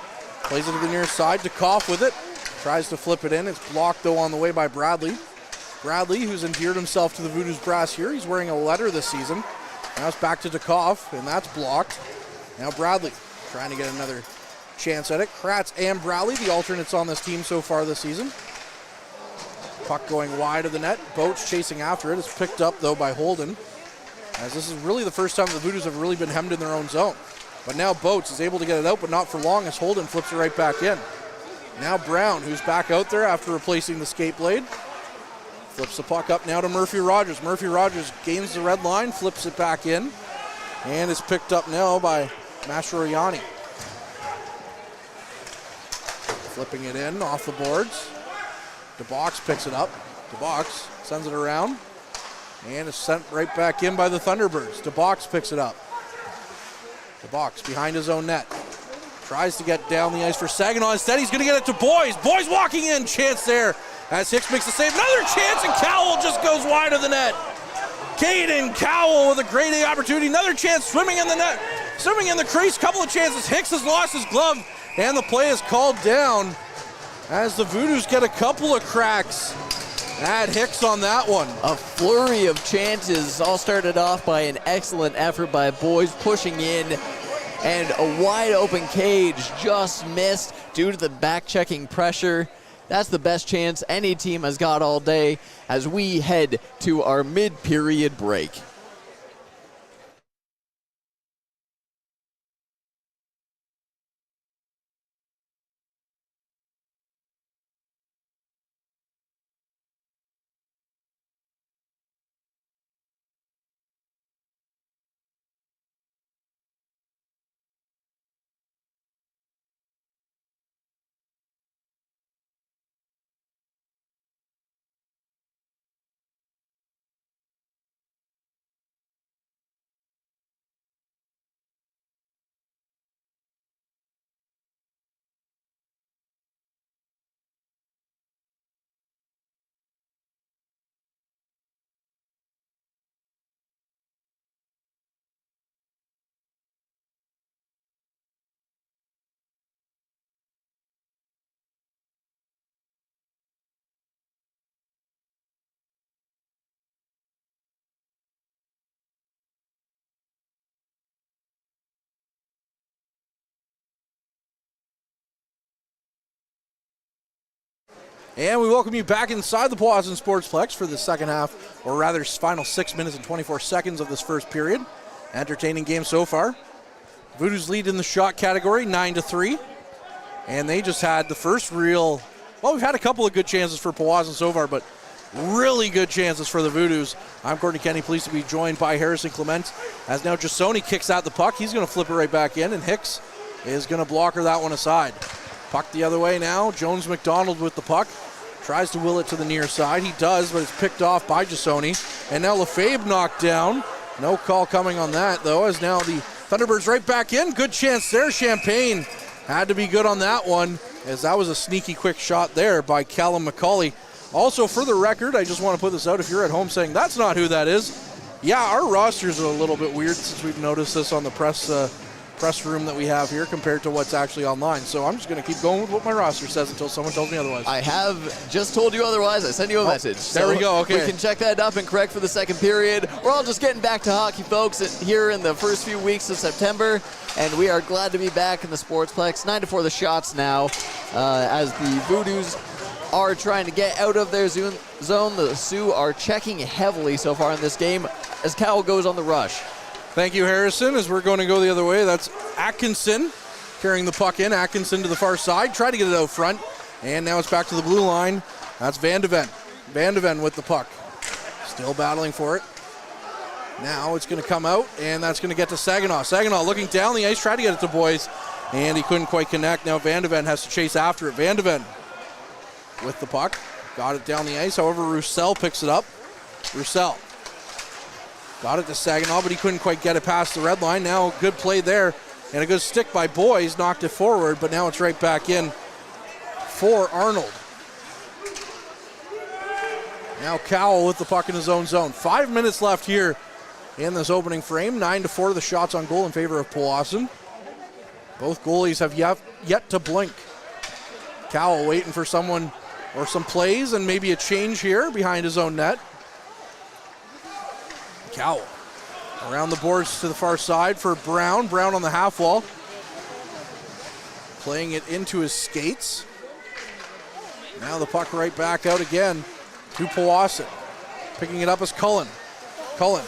Plays it to the near side, Dukoff with it. Tries to flip it in. It's blocked, though, on the way by Bradley. Bradley, who's endeared himself to the Voodoo's brass here. He's wearing a letter this season. Now it's back to Dukoff, and that's blocked. Now Bradley trying to get another chance at it. Kratz and Bradley, the alternates on this team so far this season. Puck going wide of the net. Boats chasing after it. It's picked up, though, by Holden, as this is really the first time the Voodoos have really been hemmed in their own zone. But now Boats is able to get it out, but not for long, as Holden flips it right back in. Now Brown, who's back out there after replacing the skate blade. Flips the puck up now to Murphy Rogers. Murphy Rogers gains the red line, flips it back in, and is picked up now by Mastroianni. Flipping it in off the boards. DeBox picks it up. DeBox sends it around, and is sent right back in by the Thunderbirds. DeBox picks it up. DeBox behind his own net. Tries to get down the ice for Saginaw. Instead, he's going to get it to Boys. Boys walking in. Chance there as Hicks makes the save. Another chance, and Cowell just goes wide of the net. Caden Cowell with a great A opportunity. Another chance, swimming in the net. Swimming in the crease. Couple of chances. Hicks has lost his glove, and the play is called down as the Voodoos get a couple of cracks at Hicks on that one. A flurry of chances, all started off by an excellent effort by Boys pushing in, and a wide open cage just missed due to the back-checking pressure. That's the best chance any team has got all day as we head to our mid-period break. And we welcome you back inside the Powassan Sportsplex for the second half, or rather final 6 minutes and 24 seconds of this first period. Entertaining game so far. Voodoos lead in the shot category, 9-3. And they just had the first real, well, we've had a couple of good chances for Powassan so far, but really good chances for the Voodoos. I'm Courtney Kenny, pleased to be joined by Harrison Clement, as now Jasoni kicks out the puck. He's going to flip it right back in, and Hicks is going to blocker that one aside. Puck the other way now. Jones McDonald with the puck. Tries to will it to the near side. He does, but it's picked off by Jasoni. And now Lefebvre knocked down. No call coming on that, though, as now the Thunderbirds right back in. Good chance there. Champagne had to be good on that one, as that was a sneaky quick shot there by Callum McCauley. Also, for the record, I just want to put this out. If you're at home saying, that's not who that is. Yeah, our rosters are a little bit weird since we've noticed this on the press press room that we have here compared to what's actually online. So I'm just going to keep going with what my roster says until someone tells me otherwise. I have just told you otherwise. I sent you a message. There we go. Okay. We can check that up and correct for the second period. We're all just getting back to hockey, folks, here in the first few weeks of September. And we are glad to be back in the Sportsplex. 9-4 the shots now as the Voodoos are trying to get out of their zone. The Sioux are checking heavily so far in this game as Cowell goes on the rush. Thank you, Harrison. As we're going to go the other way, that's Atkinson carrying the puck in. Atkinson to the far side, try to get it out front. And now it's back to the blue line. That's Van de Ven. Van de Ven with the puck. Still battling for it. Now it's going to come out, and that's going to get to Saginaw. Saginaw looking down the ice, tried to get it to Boys, and he couldn't quite connect. Now Van de Ven has to chase after it. Van de Ven with the puck. Got it down the ice. However, Roussel picks it up. Roussel got it to Saginaw, but he couldn't quite get it past the red line. Now good play there, and a good stick by Boys. Knocked it forward, but now it's right back in for Arnold. Now Cowell with the puck in his own zone. 5 minutes left here in this opening frame. 9-4 the shots on goal in favor of Powassan. Both goalies have yet to blink. Cowell waiting for someone or some plays and maybe a change here behind his own net. Cowell around the boards to the far side for Brown. Brown on the half wall. Playing it into his skates. Now the puck right back out again to Powassan. Picking it up is Cullen. Cullen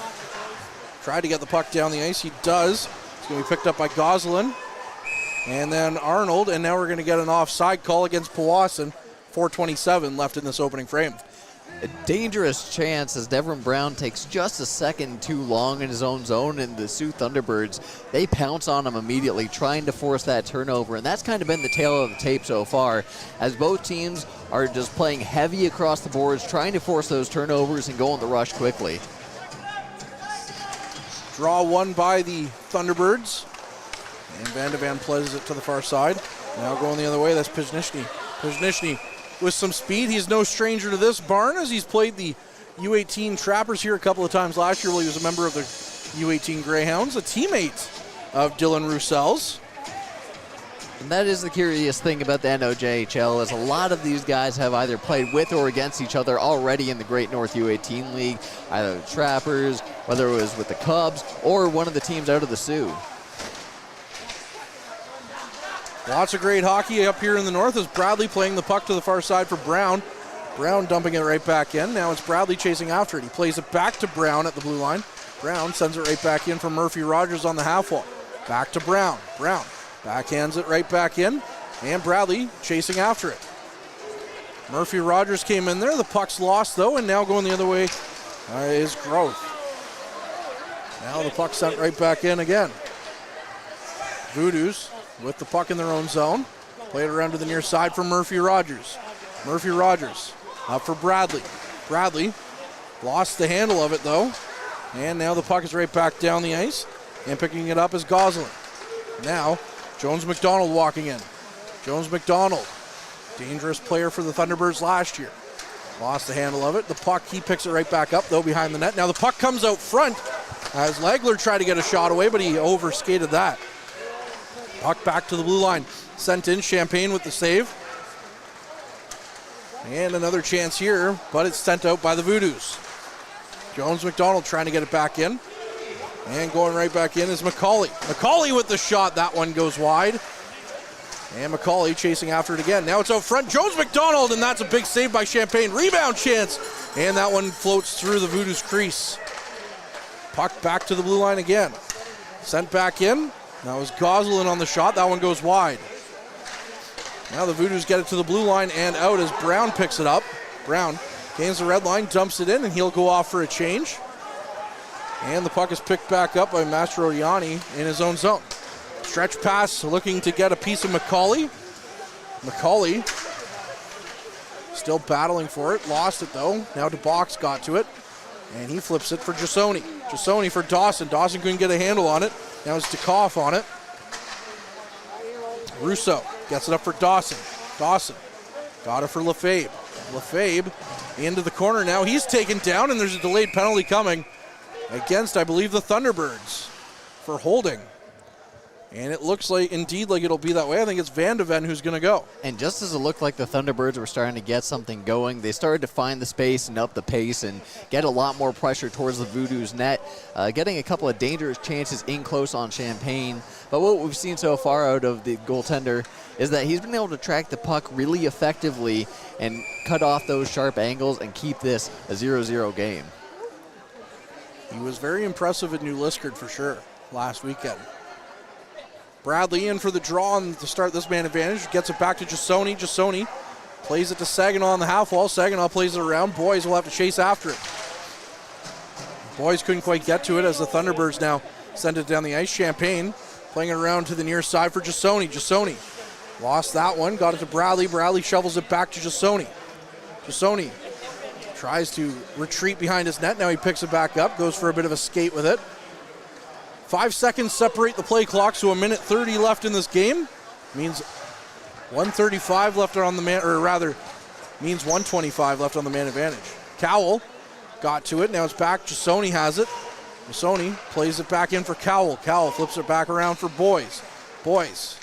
tried to get the puck down the ice. He does. It's going to be picked up by Goslin. And then Arnold. And now we're going to get an offside call against Powassan. 4:27 left in this opening frame. A dangerous chance as Devin Brown takes just a second too long in his own zone, and the Soo Thunderbirds, they pounce on him immediately, trying to force that turnover, and that's kind of been the tale of the tape so far, as both teams are just playing heavy across the boards, trying to force those turnovers and go on the rush quickly. Draw one by the Thunderbirds, and Van de Ven plays it to the far side. Now going the other way, that's Pizhnishny. Pizhnishny with some speed. He's no stranger to this barn, as he's played the U18 Trappers here a couple of times last year while he was a member of the U18 Greyhounds, a teammate of Dylan Roussel's. And that is the curious thing about the NOJHL, is a lot of these guys have either played with or against each other already in the Great North U18 League, either the Trappers, whether it was with the Cubs, or one of the teams out of the Sioux. Lots of great hockey up here in the north as Bradley playing the puck to the far side for Brown. Brown dumping it right back in. Now it's Bradley chasing after it. He plays it back to Brown at the blue line. Brown sends it right back in for Murphy Rogers on the half wall. Back to Brown. Brown backhands it right back in. And Bradley chasing after it. Murphy Rogers came in there. The puck's lost though, and now going the other way is Growth. Now the puck sent right back in again. Voodoos with the puck in their own zone. Play it around to the near side for Murphy Rogers. Murphy Rogers up for Bradley. Bradley lost the handle of it though. And now the puck is right back down the ice. And picking it up is Goslin. Now Jones McDonald walking in. Jones McDonald, dangerous player for the Thunderbirds last year. Lost the handle of it. The puck, he picks it right back up though behind the net. Now the puck comes out front as Legler tried to get a shot away, but he overskated that. Puck back to the blue line. Sent in. Champagne with the save. And another chance here, but it's sent out by the Voodoos. Jones McDonald trying to get it back in. And going right back in is McCauley. McCauley with the shot. That one goes wide. And McCauley chasing after it again. Now it's out front. Jones McDonald, and that's a big save by Champagne. Rebound chance. And that one floats through the Voodoos crease. Puck back to the blue line again. Sent back in. That was Goslin on the shot. That one goes wide. Now the Voodoos get it to the blue line and out as Brown picks it up. Brown gains the red line, dumps it in, and he'll go off for a change. And the puck is picked back up by Mastroianni in his own zone. Stretch pass looking to get a piece of McCauley. McCauley still battling for it. Lost it though. Now DeBox got to it. And he flips it for Jasoni. Jasoni for Dawson. Dawson couldn't get a handle on it. Now it's Dikoff on it. Russo gets it up for Dawson. Dawson got it for Lefebvre. Lefebvre into the corner now. He's taken down, and there's a delayed penalty coming against, I believe, the Thunderbirds for holding. And it looks like, indeed, like it'll be that way. I think it's Van de Ven who's going to go. And just as it looked like the Thunderbirds were starting to get something going, they started to find the space and up the pace and get a lot more pressure towards the Voodoos net, getting a couple of dangerous chances in close on Champagne. But what we've seen so far out of the goaltender is that he's been able to track the puck really effectively and cut off those sharp angles and keep this a 0-0 game. He was very impressive at New Liskard for sure last weekend. Bradley in for the draw to start this man advantage. Gets it back to Jasoni. Jasoni plays it to Saginaw on the half wall. Saginaw plays it around. Boys will have to chase after it. Boys couldn't quite get to it as the Thunderbirds now send it down the ice. Champagne playing it around to the near side for Jasoni. Jasoni lost that one. Got it to Bradley. Bradley shovels it back to Jasoni. Jasoni tries to retreat behind his net. Now he picks it back up. Goes for a bit of a skate with it. 5 seconds separate the play clock, so a minute 30 left in this game. Means 135 left on the man, or rather, means 125 left on the man advantage. Cowell got to it. Now it's back. Jasoni has it. Jasoni plays it back in for Cowell. Cowell flips it back around for Boys. Boys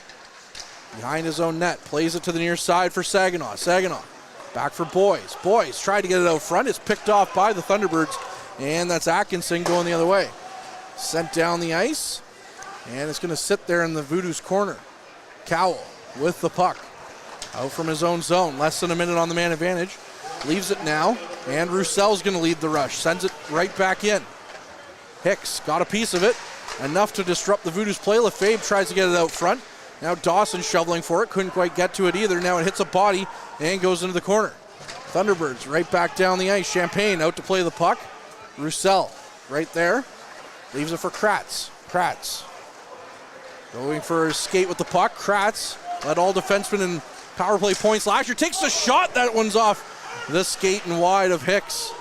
behind his own net. Plays it to the near side for Saginaw. Saginaw back for Boys. Boys tried to get it out front. It's picked off by the Thunderbirds, and that's Atkinson going the other way. Sent down the ice, and it's going to sit there in the Voodoos corner. Cowell with the puck. Out from his own zone. Less than a minute on the man advantage. Leaves it now, and Roussel's going to lead the rush. Sends it right back in. Hicks got a piece of it. Enough to disrupt the Voodoos play. Lefebvre tries to get it out front. Now Dawson shoveling for it. Couldn't quite get to it either. Now it hits a body and goes into the corner. Thunderbirds right back down the ice. Champagne out to play the puck. Roussel right there. Leaves it for Kratz. Kratz going for a skate with the puck. Kratz led all defensemen in power play points last year. Takes a shot. That one's off the skate and wide of Hicks.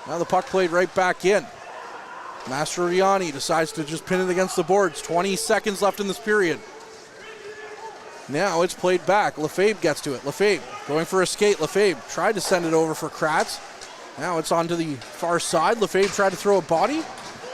Now the puck played right back in. Mastroianni decides to just pin it against the boards. 20 seconds left in this period. Now it's played back. Lefebvre gets to it. Lefebvre going for a skate. Lefebvre tried to send it over for Kratz. Now it's on to the far side. Lefebvre tried to throw a body.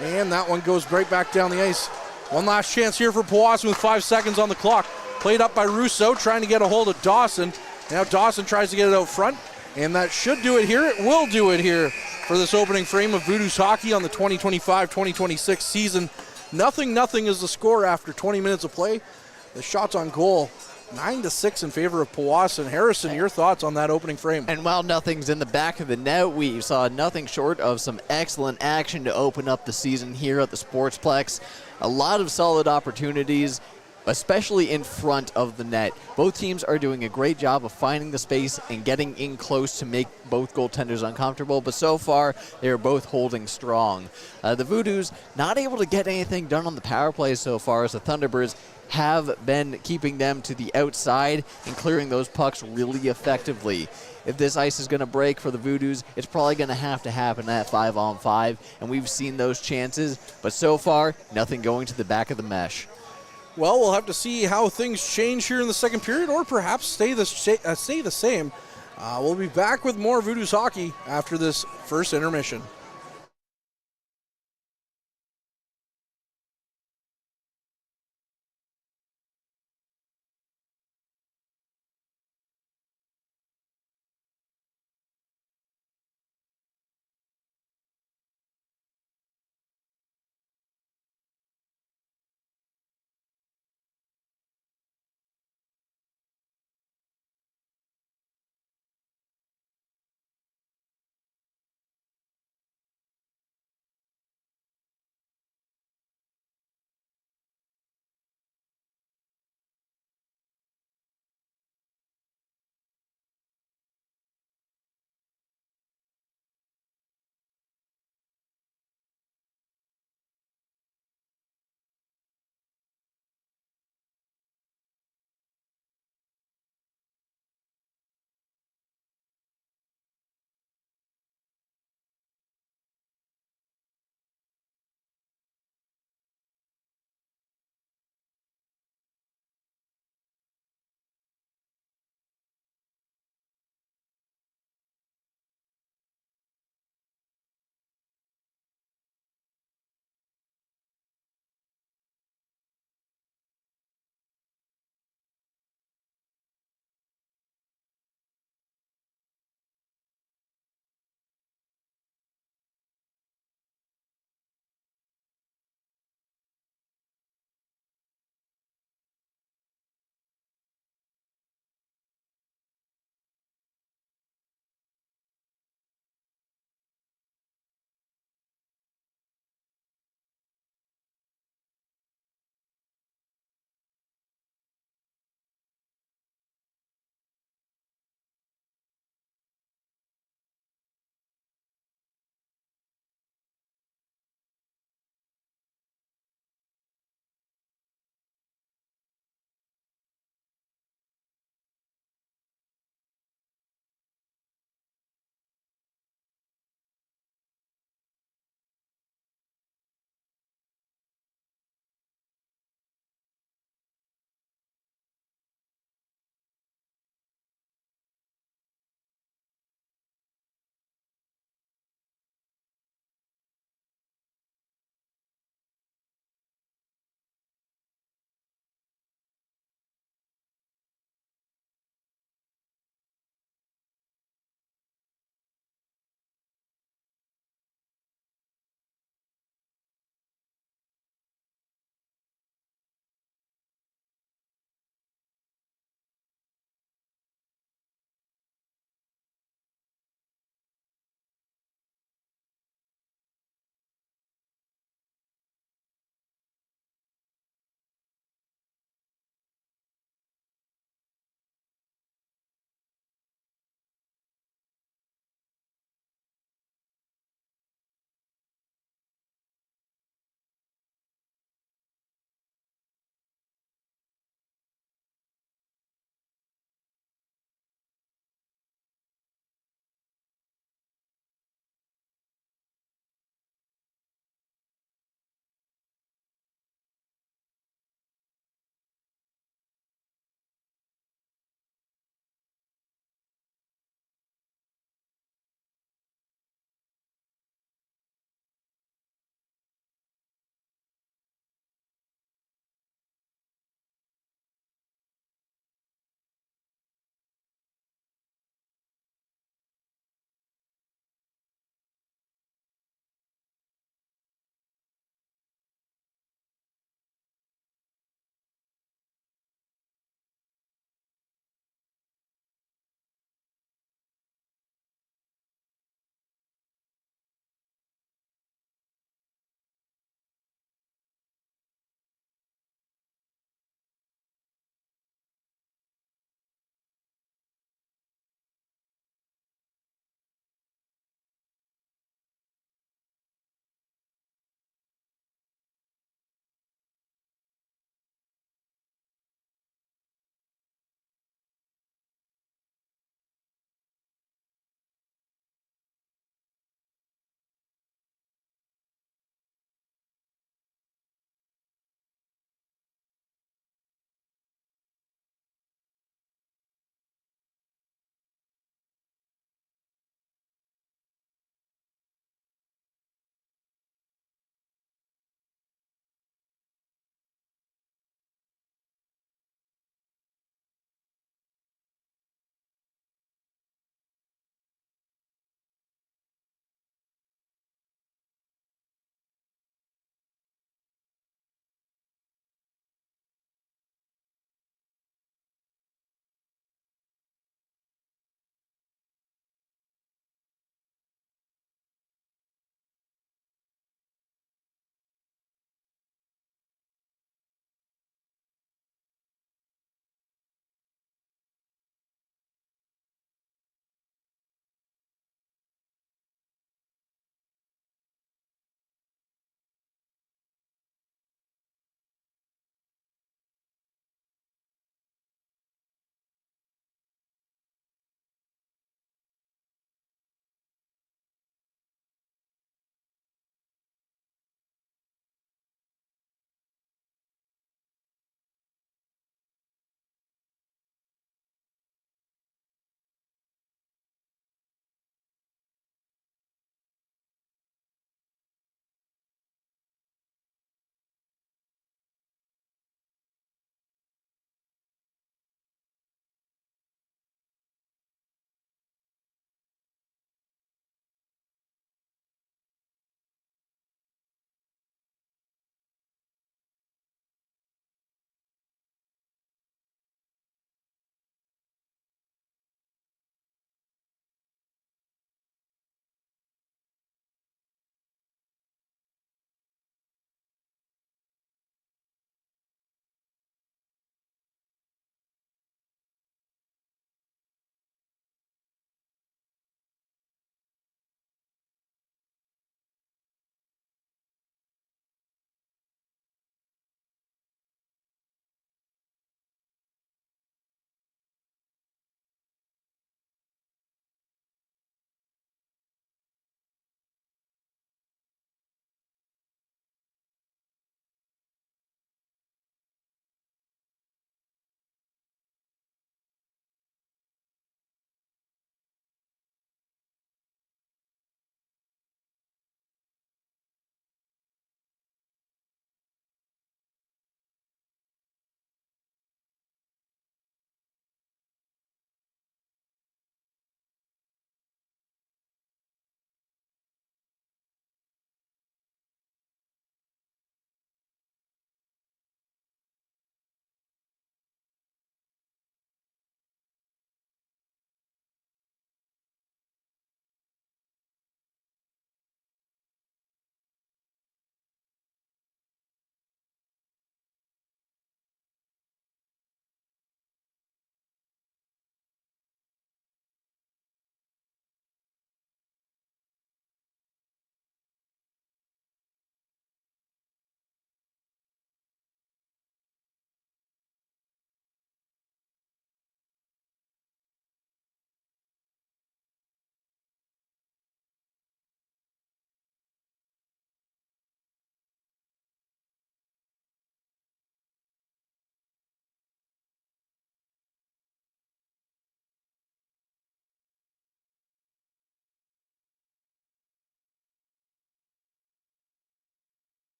And that one goes right back down the ice. One last chance here for Powassan with 5 seconds on the clock. Played up by Russo, trying to get a hold of Dawson. Now Dawson tries to get it out front, and that should do it here. It will do it here for this opening frame of Voodoos hockey on the 2025-2026 season. 0-0 is the score after 20 minutes of play. The shots on goal, 9-6 in favor of Powassan. Harrison, your thoughts on that opening frame? And while nothing's in the back of the net, we saw nothing short of some excellent action to open up the season here at the Sportsplex. A lot of solid opportunities, especially in front of the net. Both teams are doing a great job of finding the space and getting in close to make both goaltenders uncomfortable, but so far they are both holding strong. The Voodoos not able to get anything done on the power play so far, as the Thunderbirds have been keeping them to the outside and clearing those pucks really effectively. If this ice is going to break for the Voodoos, it's probably going to happen at 5-on-5, and we've seen those chances, but so far, nothing going to the back of the mesh. Well, we'll have to see how things change here in the second period, or perhaps stay the same. We'll be back with more Voodoos hockey after this first intermission.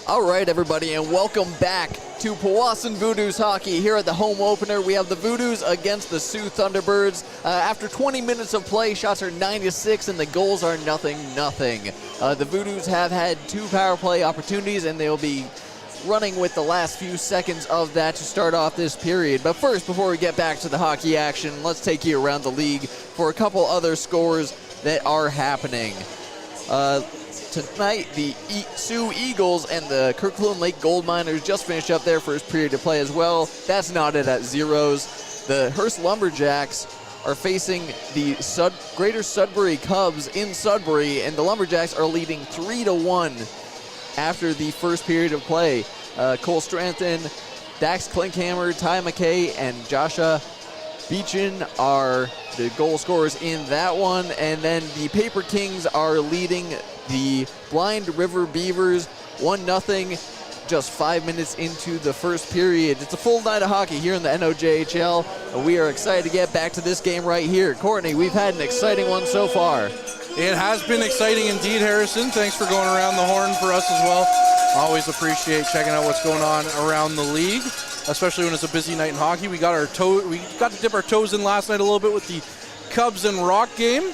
All right, everybody, and welcome back to Powassan Voodoos hockey. Here at the home opener, we have the Voodoos against the Soo Thunderbirds. After 20 minutes of play, shots are 9-6, and the goals are 0-0. The Voodoos have had 2 power play opportunities, and they'll be running with the last few seconds of that to start off this period. But first, before we get back to the hockey action, let's take you around the league for a couple other scores that are happening. Tonight, the Sioux Eagles and the Kirkland Lake Gold Miners just finished up their first period of play as well. That's knotted at zeros. The Hearst Lumberjacks are facing the Greater Sudbury Cubs in Sudbury, and the Lumberjacks are leading 3-1 after the first period of play. Cole Stranton, Dax Klinkhammer, Ty McKay, and Joshua Beechin are the goal scorers in that one. And then the Paper Kings are leading the Blind River Beavers 1-0 just 5 minutes into the first period. It's a full night of hockey here in the NOJHL, and we are excited to get back to this game right here. Courtney, we've had an exciting one so far. It has been exciting indeed, Harrison. Thanks for going around the horn for us as well. Always appreciate checking out what's going on around the league, especially when it's a busy night in hockey. We got to dip our toes in last night a little bit with the Cubs and Rock game.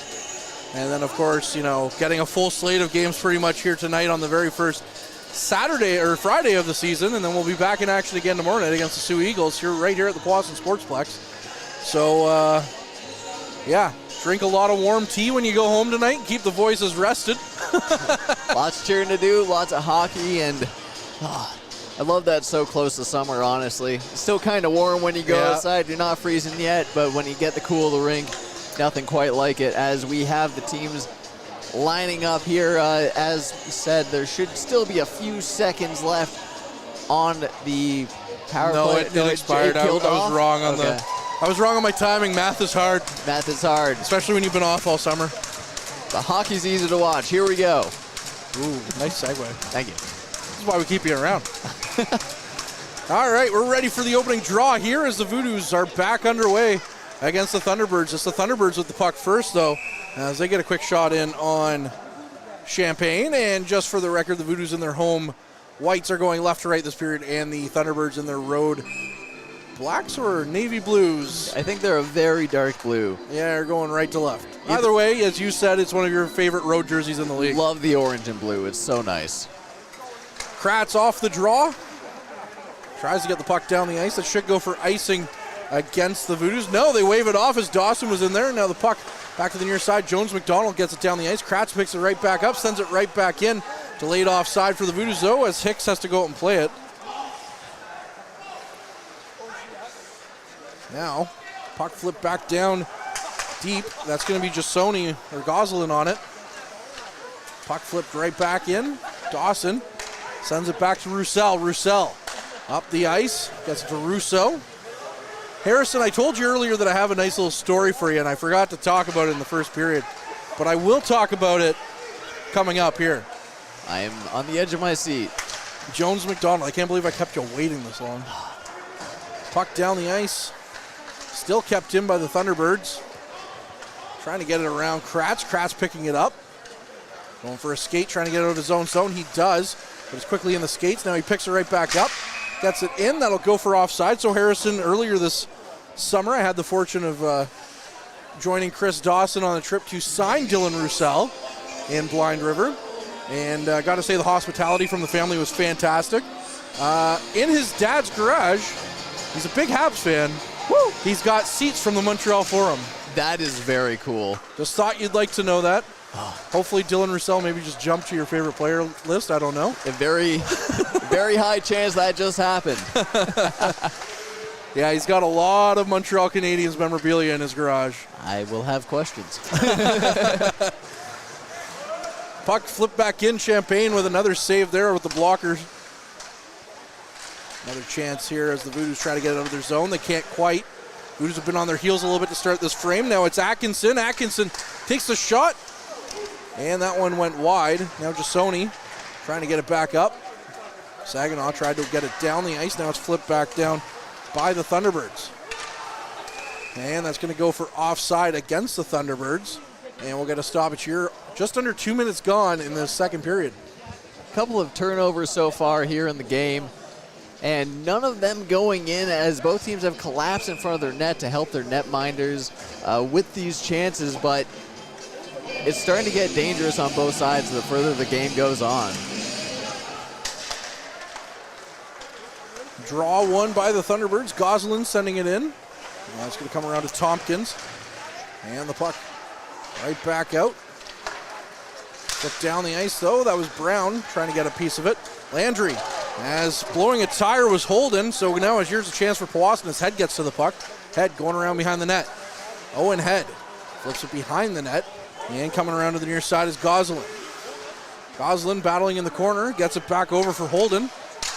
And then, of course, getting a full slate of games pretty much here tonight on the very first Friday of the season. And then we'll be back in action again tomorrow night against the Sioux Eagles right here at the Powassan Sportsplex. So, drink a lot of warm tea when you go home tonight. Keep the voices rested. Lots of cheering to do, lots of hockey, and I love that so close to summer, honestly. It's still kind of warm when you go outside. You're not freezing yet, but when you get the cool of the rink, nothing quite like it. As we have the teams lining up here, as said, there should still be a few seconds left on the power play. No, it expired. I was wrong on I was wrong on my timing. Math is hard. Math is hard. Especially when you've been off all summer. The hockey's easy to watch. Here we go. Ooh, nice segue. Thank you. This is why we keep you around. All right, we're ready for the opening draw here as the Voodoos are back underway against the Thunderbirds. It's the Thunderbirds with the puck first, though, as they get a quick shot in on Champagne. And just for the record, the Voodoos in their home whites are going left to right this period, and the Thunderbirds in their road blacks or navy blues. I think they're a very dark blue. Yeah, they're going right to left. Either way, as you said, it's one of your favorite road jerseys in the league. Love the orange and blue. It's so nice. Kratz off the draw. Tries to get the puck down the ice. That should go for icing against the Voodoos. No, they wave it off as Dawson was in there. Now the puck back to the near side. Jones McDonald gets it down the ice. Kratz picks it right back up, sends it right back in. Delayed offside for the Voodoos, though, as Hicks has to go out and play it. Now, puck flipped back down deep. That's going to be Jasoni or Goslin on it. Puck flipped right back in. Dawson sends it back to Roussel. Roussel up the ice, gets it to Rousseau. Harrison, I told you earlier that I have a nice little story for you, and I forgot to talk about it in the first period. But I will talk about it coming up here. I am on the edge of my seat. Jones McDonald, I can't believe I kept you waiting this long. Puck down the ice. Still kept in by the Thunderbirds. Trying to get it around Kratz. Kratz picking it up. Going for a skate, trying to get it out of his own zone. He does, but it's quickly in the skates. Now he picks it right back up. Gets it in. That'll go for offside. So Harrison, earlier this summer, I had the fortune of joining Chris Dawson on a trip to sign Dylan Roussel in Blind River. And got to say the hospitality from the family was fantastic. In his dad's garage, he's a big Habs fan. Woo! He's got seats from the Montreal Forum. That is very cool. Just thought you'd like to know that. Hopefully Dylan Roussel maybe just jumped to your favorite player list. I don't know. A very, very high chance that just happened. Yeah, he's got a lot of Montreal Canadiens memorabilia in his garage. I will have questions. Puck flipped back in. Champagne with another save there with the blockers. Another chance here as the Voodoos try to get it out of their zone. They can't quite. Voodoos have been on their heels a little bit to start this frame. Now it's Atkinson. Atkinson takes the shot. And that one went wide. Now Jasoni trying to get it back up. Saginaw tried to get it down the ice. Now it's flipped back down by the Thunderbirds. And that's going to go for offside against the Thunderbirds. And we'll get a stoppage here. Just under 2 minutes gone in the second period. couple of turnovers so far here in the game, and none of them going in, as both teams have collapsed in front of their net to help their netminders with these chances, but it's starting to get dangerous on both sides the further the game goes on. Draw one by the Thunderbirds. Goslin sending it in. Now it's going to come around to Tompkins. And the puck right back out. Look down the ice, though. That was Brown trying to get a piece of it. Landry, as blowing a tire was Holden, so now here's a chance for Powassan as Head gets to the puck. Head going around behind the net. Owen Head flips it behind the net. And coming around to the near side is Goslin. Goslin battling in the corner, gets it back over for Holden.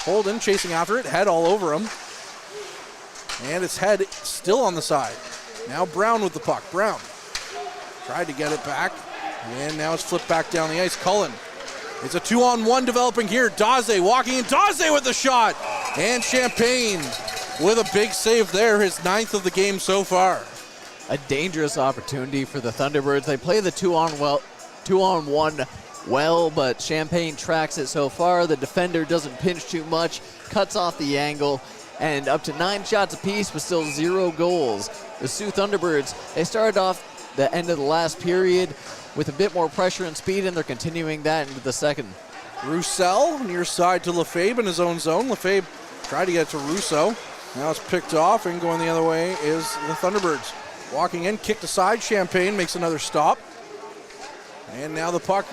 Holden chasing after it, Head all over him. And it's Head still on the side. Now Brown with the puck. Brown tried to get it back. And now it's flipped back down the ice. Cullen. It's a 2-on-1 developing here. Daze walking in. Daze with the shot. And Champagne with a big save there. His 9th of the game so far. A dangerous opportunity for the Thunderbirds. They play the 2-on-1 well, but Champagne tracks it so far. The defender doesn't pinch too much, cuts off the angle, and up to 9 shots apiece, but still 0 goals. The Soo Thunderbirds, they started off the end of the last period with a bit more pressure and speed, and they're continuing that into the second. Roussel near side to Lefebvre in his own zone. Lefebvre tried to get to Rousseau. Now it's picked off, and going the other way is the Thunderbirds. Walking in, kicked aside. Champagne makes another stop. And now the puck,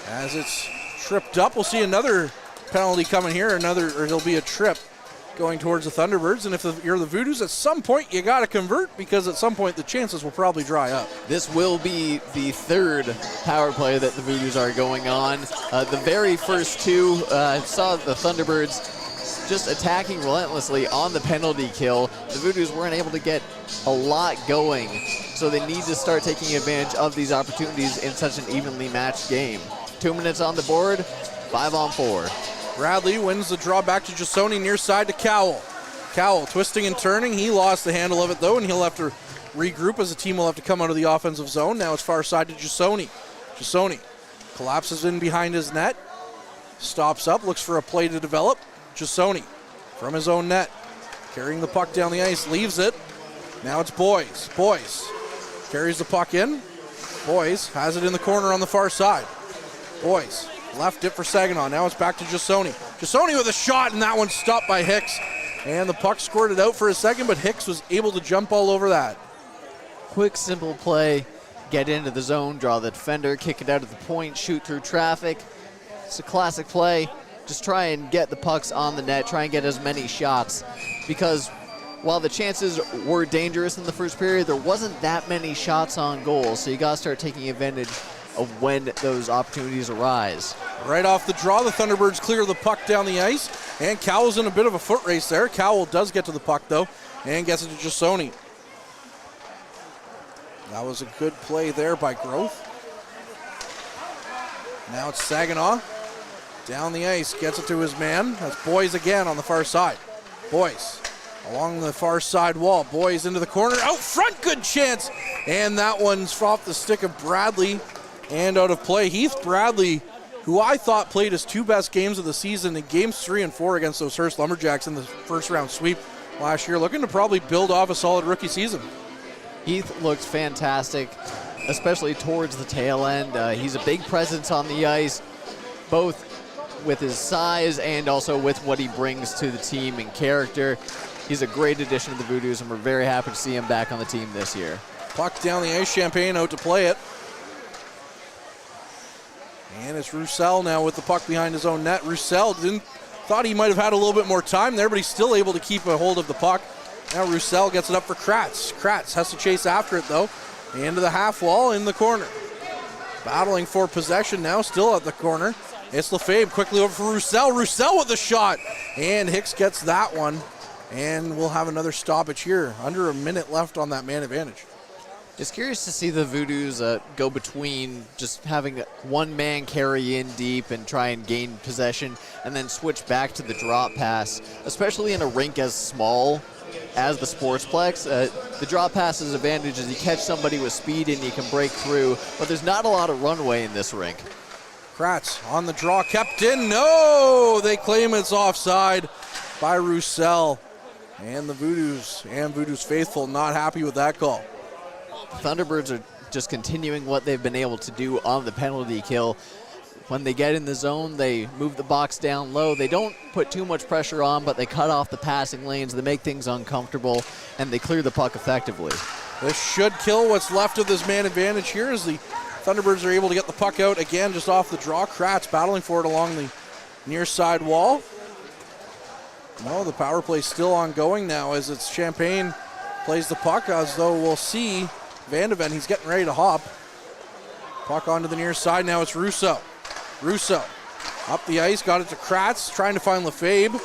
as it's tripped up, we'll see another penalty coming here. Or there'll be a trip going towards the Thunderbirds. And if you're the Voodoos, at some point you got to convert, because at some point the chances will probably dry up. This will be the 3rd power play that the Voodoos are going on. The very first 2 saw the Thunderbirds just attacking relentlessly on the penalty kill. The Voodoos weren't able to get a lot going, so they need to start taking advantage of these opportunities in such an evenly matched game. 2 minutes on the board, 5-on-4. Bradley wins the draw back to Jasoni near side to Cowell. Cowell twisting and turning. He lost the handle of it, though, and he'll have to regroup as the team will have to come out of the offensive zone. Now it's far side to Jasoni. Jasoni collapses in behind his net. Stops up, looks for a play to develop. Jasoni from his own net. Carrying the puck down the ice, leaves it. Now it's Boys. Boys carries the puck in. Boys has it in the corner on the far side. Boys left it for Saginaw. Now it's back to Jasoni. Jasoni with a shot, and that one's stopped by Hicks. And the puck squirted out for a second, but Hicks was able to jump all over that. Quick, simple play. Get into the zone, draw the defender, kick it out at the point, shoot through traffic. It's a classic play. Just try and get the pucks on the net, try and get as many shots, because while the chances were dangerous in the first period, there wasn't that many shots on goal, so you got to start taking advantage of when those opportunities arise. Right off the draw, the Thunderbirds clear the puck down the ice, and Cowell's in a bit of a foot race there. Cowell does get to the puck, though, and gets it to Jasoni. That was a good play there by Growth. Now it's Saginaw. Down the ice, gets it to his man. That's Boys again on the far side. Boys along the far side wall. Boys into the corner. Out front, good chance. And that one's off the stick of Bradley and out of play. Heath Bradley, who I thought played his 2 best games of the season in games 3 and 4 against those Hearst Lumberjacks in the first round sweep last year, looking to probably build off a solid rookie season. Heath looks fantastic, especially towards the tail end. He's a big presence on the ice, both with his size and also with what he brings to the team in character. He's a great addition to the Voodoos, and we're very happy to see him back on the team this year. Puck down the ice, Champagne out to play it. And it's Roussel now with the puck behind his own net. Roussel thought he might have had a little bit more time there, but he's still able to keep a hold of the puck. Now Roussel gets it up for Kratz. Kratz has to chase after it, though. Into the half wall in the corner. Battling for possession now, still at the corner. It's Lefebvre quickly over for Roussel. Roussel with the shot. And Hicks gets that one. And we'll have another stoppage here. Under a minute left on that man advantage. It's curious to see the Voodoos go between just having one man carry in deep and try and gain possession, and then switch back to the drop pass, especially in a rink as small as the Sportsplex. The drop pass's advantage is you catch somebody with speed and you can break through, but there's not a lot of runway in this rink. Kratz on the draw, kept in. No! They claim it's offside by Roussel. And the Voodoos and Voodoos faithful not happy with that call. Thunderbirds are just continuing what they've been able to do on the penalty kill. When they get in the zone, they move the box down low. They don't put too much pressure on, but they cut off the passing lanes. They make things uncomfortable, and they clear the puck effectively. This should kill what's left of this man advantage here as the Thunderbirds are able to get the puck out again just off the draw. Kratz battling for it along the near side wall. No, the power play still ongoing now as it's Champagne plays the puck, as though we'll see Van de Ven. He's getting ready to hop. Puck onto the near side. Now it's Russo. Russo up the ice, got it to Kratz, trying to find Lefebvre.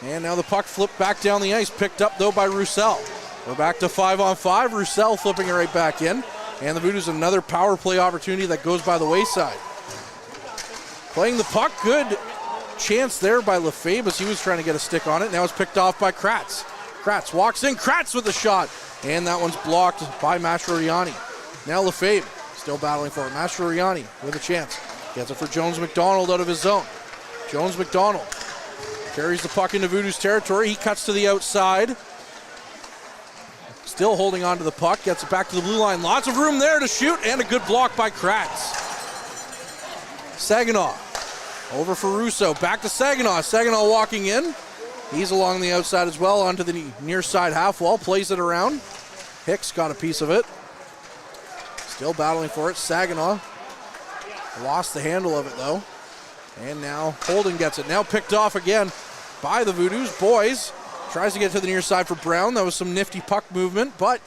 And now the puck flipped back down the ice, picked up though by Roussel. We're back to 5-on-5. Roussel flipping it right back in. And the Voodoos another power play opportunity that goes by the wayside. Playing the puck, good chance there by Lefebvre as he was trying to get a stick on it. Now it's picked off by Kratz. Kratz walks in, Kratz with the shot. And that one's blocked by Mastroianni. Now Lefebvre still battling for it. Mastroianni with a chance. Gets it for Jones McDonald out of his zone. Jones McDonald carries the puck into Voodoos territory. He cuts to the outside. Still holding on to the puck. Gets it back to the blue line. Lots of room there to shoot, and a good block by Kratz. Saginaw over for Russo. Back to Saginaw. Saginaw walking in. He's along the outside as well, onto the near side half wall. Plays it around. Hicks got a piece of it. Still battling for it. Saginaw lost the handle of it though. And now Holden gets it. Now picked off again by the Voodoos. Boys tries to get to the near side for Brown. That was some nifty puck movement, but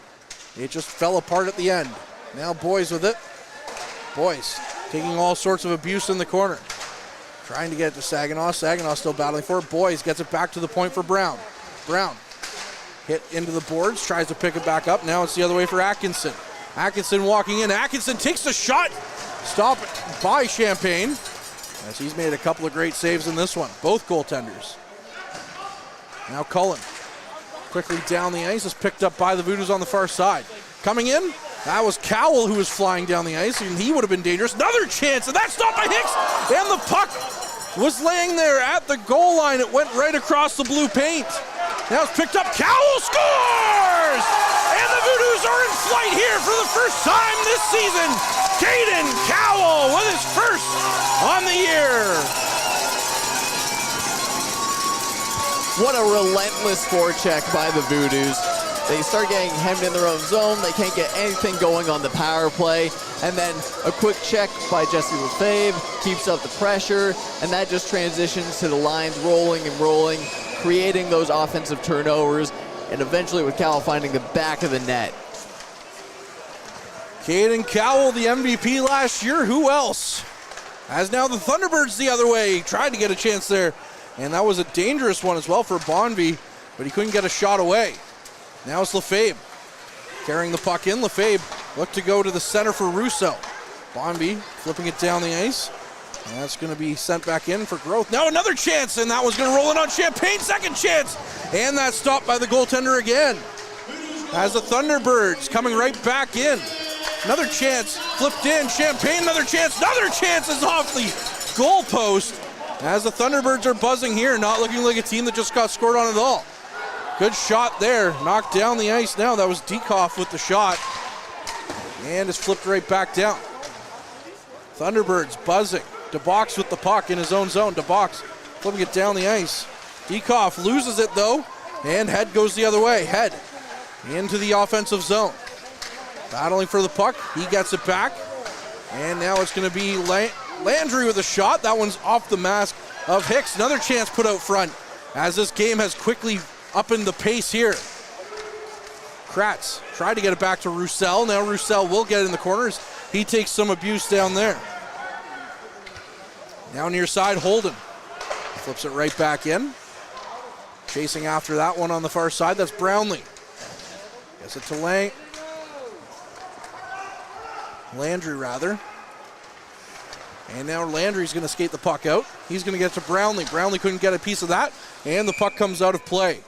it just fell apart at the end. Now Boys with it. Boys taking all sorts of abuse in the corner. Trying to get it to Saginaw. Saginaw still battling for it. Boys gets it back to the point for Brown. Brown hit into the boards, tries to pick it back up. Now it's the other way for Atkinson. Atkinson walking in. Atkinson takes the shot. Stop by Champagne, as he's made a couple of great saves in this one. Both goaltenders. Now Cullen quickly down the ice, is picked up by the Voodoos on the far side. Coming in, that was Cowell who was flying down the ice, and he would have been dangerous. Another chance, and that's stopped by Hicks, and the puck was laying there at the goal line. It went right across the blue paint. Now it's picked up. Cowell scores! And the Voodoos are in flight here for the first time this season. Caden Cowell with his first on the year. What a relentless forecheck by the Voodoos. They start getting hemmed in their own zone. They can't get anything going on the power play. And then a quick check by Jesse Lefebvre keeps up the pressure, and that just transitions to the lines rolling and rolling, creating those offensive turnovers, and eventually with Cowell finding the back of the net. Caden Cowell, the MVP last year. Who else? As now the Thunderbirds the other way. He tried to get a chance there, and that was a dangerous one as well for Bonvie, but he couldn't get a shot away. Now it's Lefebvre carrying the puck in. Lefebvre looked to go to the center for Russo. Bonvie flipping it down the ice. And that's going to be sent back in for growth. Now another chance, and that was going to roll in on Champagne. Second chance, and that's stopped by the goaltender again. As the Thunderbirds coming right back in. Another chance, flipped in. Champagne, another chance is off the goal post. As the Thunderbirds are buzzing here, not looking like a team that just got scored on at all. Good shot there, knocked down the ice now. That was Diekoff with the shot. And it's flipped right back down. Thunderbirds buzzing. DeBox with the puck in his own zone. DeBox flipping it down the ice. Diekoff loses it though, and Head goes the other way. Head into the offensive zone. Battling for the puck, he gets it back. And now it's going to be Landry with a shot. That one's off the mask of Hicks. Another chance put out front, as this game has quickly up in the pace here. Kratz tried to get it back to Roussel. Now Roussel will get it in the corners. He takes some abuse down there. Now near side, Holden flips it right back in. Chasing after that one on the far side, that's Brownlee. Gets it to Landry rather. And now Landry's going to skate the puck out. He's going to get it to Brownlee. Brownlee couldn't get a piece of that, and the puck comes out of play.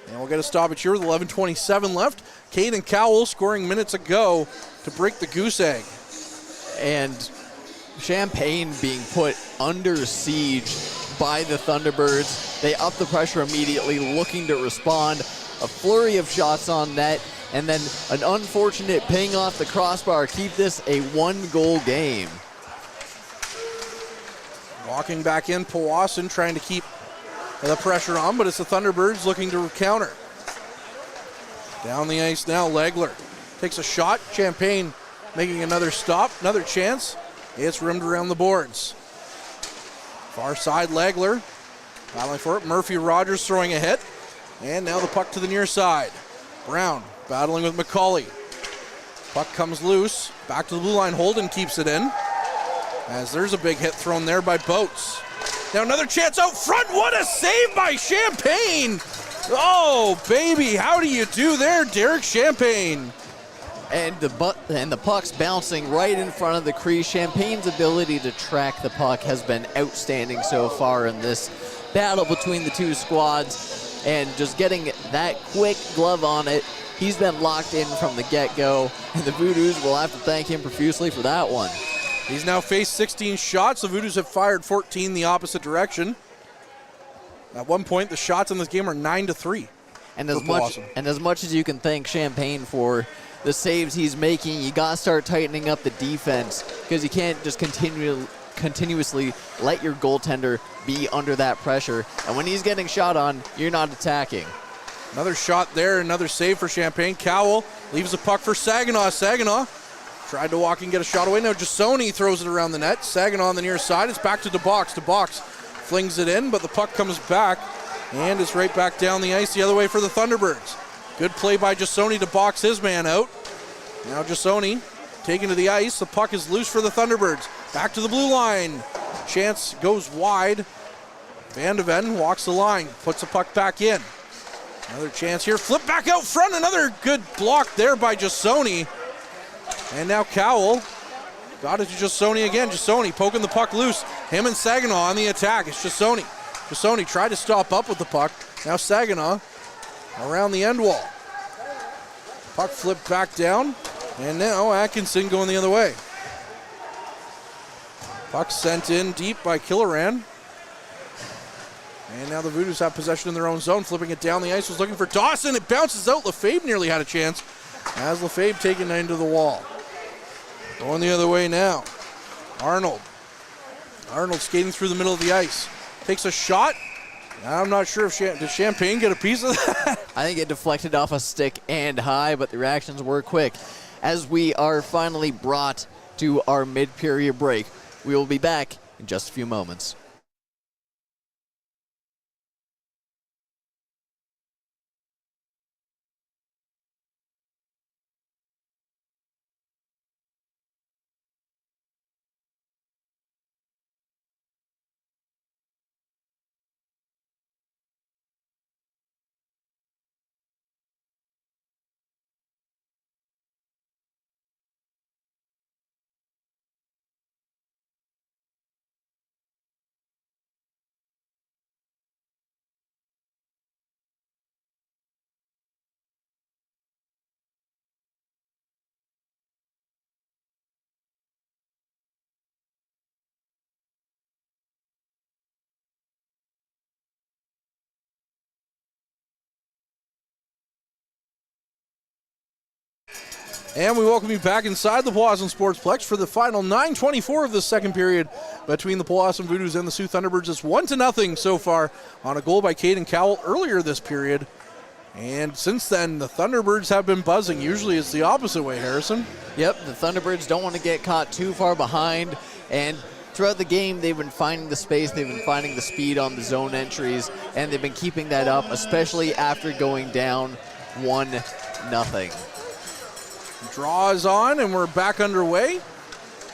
And we'll get a stoppage here with 11:27 left. Caden Cowell scoring minutes ago to break the goose egg. And Champaign being put under siege by the Thunderbirds. They up the pressure immediately, looking to respond. A flurry of shots on net, and then an unfortunate ping off the crossbar. Keep this a 1-goal game. Walking back in, Powassan trying to keep the pressure on, but it's the Thunderbirds looking to counter. Down the ice now, Legler takes a shot. Champaign making another stop, another chance. It's rimmed around the boards. Far side, Legler battling for it. Murphy Rogers throwing a hit. And now the puck to the near side. Brown battling with McCauley. Puck comes loose. Back to the blue line. Holden keeps it in. As there's a big hit thrown there by Boats. Now another chance out front. What a save by Champaign. Oh, baby. How do you do there, Derek Champaign? And the puck's bouncing right in front of the crease. Champagne's ability to track the puck has been outstanding so far in this battle between the two squads. And just getting that quick glove on it, he's been locked in from the get-go. And the Voodoos will have to thank him profusely for that one. He's now faced 16 shots. The Voodoos have fired 14 the opposite direction. At one point, the shots in this game are 9-3. And as much as you can thank Champaign for the saves he's making, you got to start tightening up the defense, because you can't just continuously let your goaltender be under that pressure. And when he's getting shot on, you're not attacking. Another shot there, another save for Champaign. Cowell leaves the puck for Saginaw. Saginaw tried to walk and get a shot away. Now Jasoni throws it around the net. Saginaw on the near side. It's back to DeBox. DeBox flings it in, but the puck comes back, and it's right back down the ice the other way for the Thunderbirds. Good play by Jasoni to box his man out. Now Jasoni taken to the ice. The puck is loose for the Thunderbirds. Back to the blue line. Chance goes wide. Van de Ven walks the line, puts the puck back in. Another chance here. Flip back out front. Another good block there by Jasoni. And now Cowell got it to Jasoni again. Jasoni poking the puck loose. Him and Saginaw on the attack. It's Jasoni. Jasoni tried to stop up with the puck. Now Saginaw around the end wall. Puck flipped back down, and now Atkinson going the other way. Puck sent in deep by Killeran. And now the Voodoos have possession in their own zone, flipping it down the ice, was looking for Dawson. It bounces out. Lefebvre nearly had a chance, as Lefebvre taken into the wall. Going the other way now. Arnold skating through the middle of the ice. Takes a shot. I'm not sure if did Champaign get a piece of that? I think it deflected off a stick and high, but the reactions were quick. As we are finally brought to our mid-period break, we will be back in just a few moments. And we welcome you back inside the Powassan Sportsplex for the final 9:24 of the second period between the Powassan Voodoos and the Soo Thunderbirds. It's 1-0 so far on a goal by Caden Cowell earlier this period. And since then, the Thunderbirds have been buzzing. Usually it's the opposite way, Harrison. Yep, the Thunderbirds don't want to get caught too far behind, and throughout the game, they've been finding the space, they've been finding the speed on the zone entries, and they've been keeping that up, especially after going down 1-0. Draw is on, and we're back underway.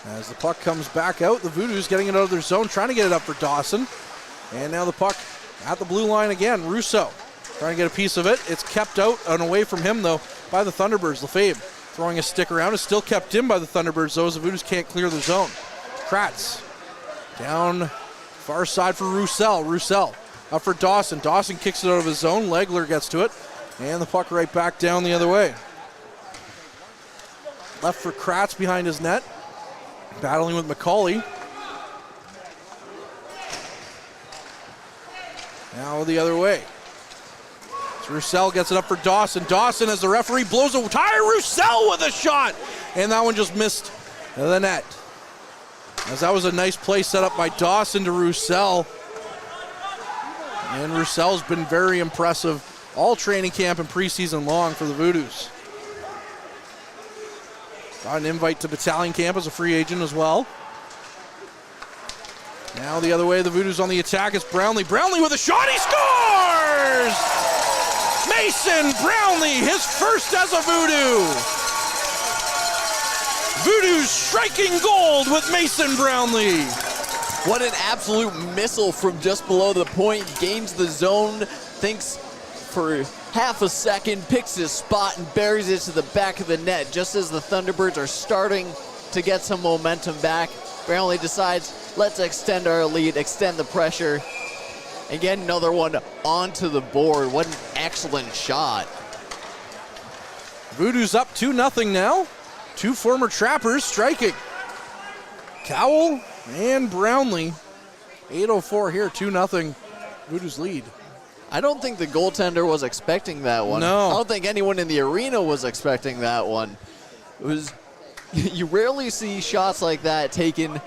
As the puck comes back out, the Voodoos getting it out of their zone, trying to get it up for Dawson. And now the puck at the blue line again. Rousseau trying to get a piece of it. It's kept out and away from him, though, by the Thunderbirds. Lefebvre throwing a stick around. It's still kept in by the Thunderbirds, though, as the Voodoos can't clear the zone. Kratz down far side for Roussel. Roussel up for Dawson. Dawson kicks it out of his zone. Legler gets to it. And the puck right back down the other way. Left for Kratz behind his net. Battling with McCauley. Now the other way. Roussel gets it up for Dawson. Dawson, as the referee blows a tire, Roussel with a shot. And that one just missed the net. As that was a nice play set up by Dawson to Roussel. And Roussel's been very impressive all training camp and preseason long for the Voodoos. Got an invite to battalion camp as a free agent as well. Now the other way, the Voodoos on the attack is Brownlee. Brownlee with a shot, he scores! Mason Brownlee, his first as a Voodoo. Voodoos striking gold with Mason Brownlee. What an absolute missile from just below the point. Gains the zone, thinks for half a second, picks his spot and buries it to the back of the net. Just as the Thunderbirds are starting to get some momentum back, Brownlee decides, let's extend our lead, extend the pressure, and get another one onto the board. What an excellent shot. Voodoos up 2-0 now. Two former Trappers striking. Cowell and Brownlee. 8:04 here, 2-0 Voodoos lead. I don't think the goaltender was expecting that one. No. I don't think anyone in the arena was expecting that one. It was, you rarely see shots like that taken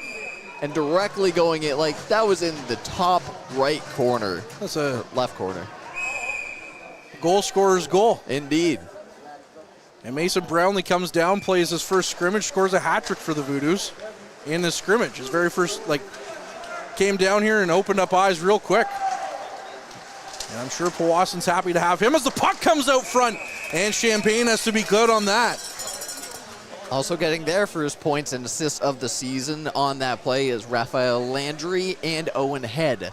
and directly going in. Like, that was in the top right corner. That's a left corner. Goal scorer's goal. Indeed. And Mason Brownlee comes down, plays his first scrimmage, scores a hat trick for the Voodoos in this scrimmage. His very first, came down here and opened up eyes real quick. And I'm sure Powassan's happy to have him as the puck comes out front, and Champagne has to be good on that. Also getting their first points and assists of the season on that play is Raphael Landry and Owen Head.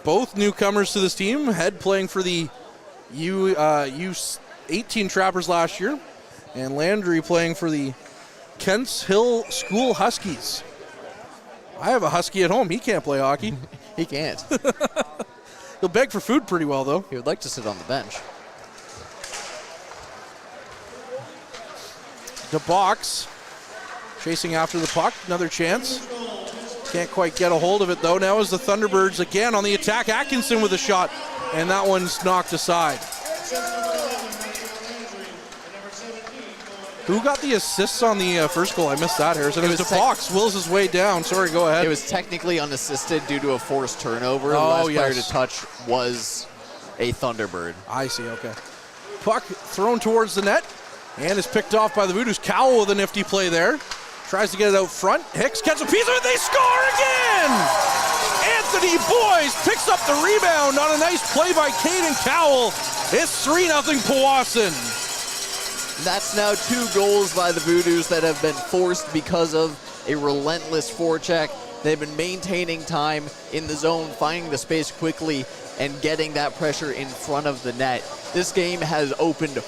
Both newcomers to this team. Head playing for the U18 Trappers last year, and Landry playing for the Kents Hill School Huskies. I have a Husky at home. He can't play hockey. He can't. He'll beg for food pretty well, though. He would like to sit on the bench. The box chasing after the puck. Another chance. Can't quite get a hold of it, though. Now is the Thunderbirds again on the attack. Atkinson with a shot, and that one's knocked aside. Who got the assists on the first goal? I missed that, Harrison. It was DeFox. Wills his way down. Sorry, go ahead. It was technically unassisted due to a forced turnover. The Oh, last player yes. to touch was a Thunderbird. I see, okay. Puck thrown towards the net and is picked off by the Voodoos. Cowell with a nifty play there. Tries to get it out front. Hicks gets a piece of it. They score again! Anthony Boyes picks up the rebound on a nice play by Caden Cowell. It's 3-0 Powassan. That's now 2 goals by the Voodoos that have been forced because of a relentless forecheck. They've been maintaining time in the zone, finding the space quickly, and getting that pressure in front of the net. This game has opened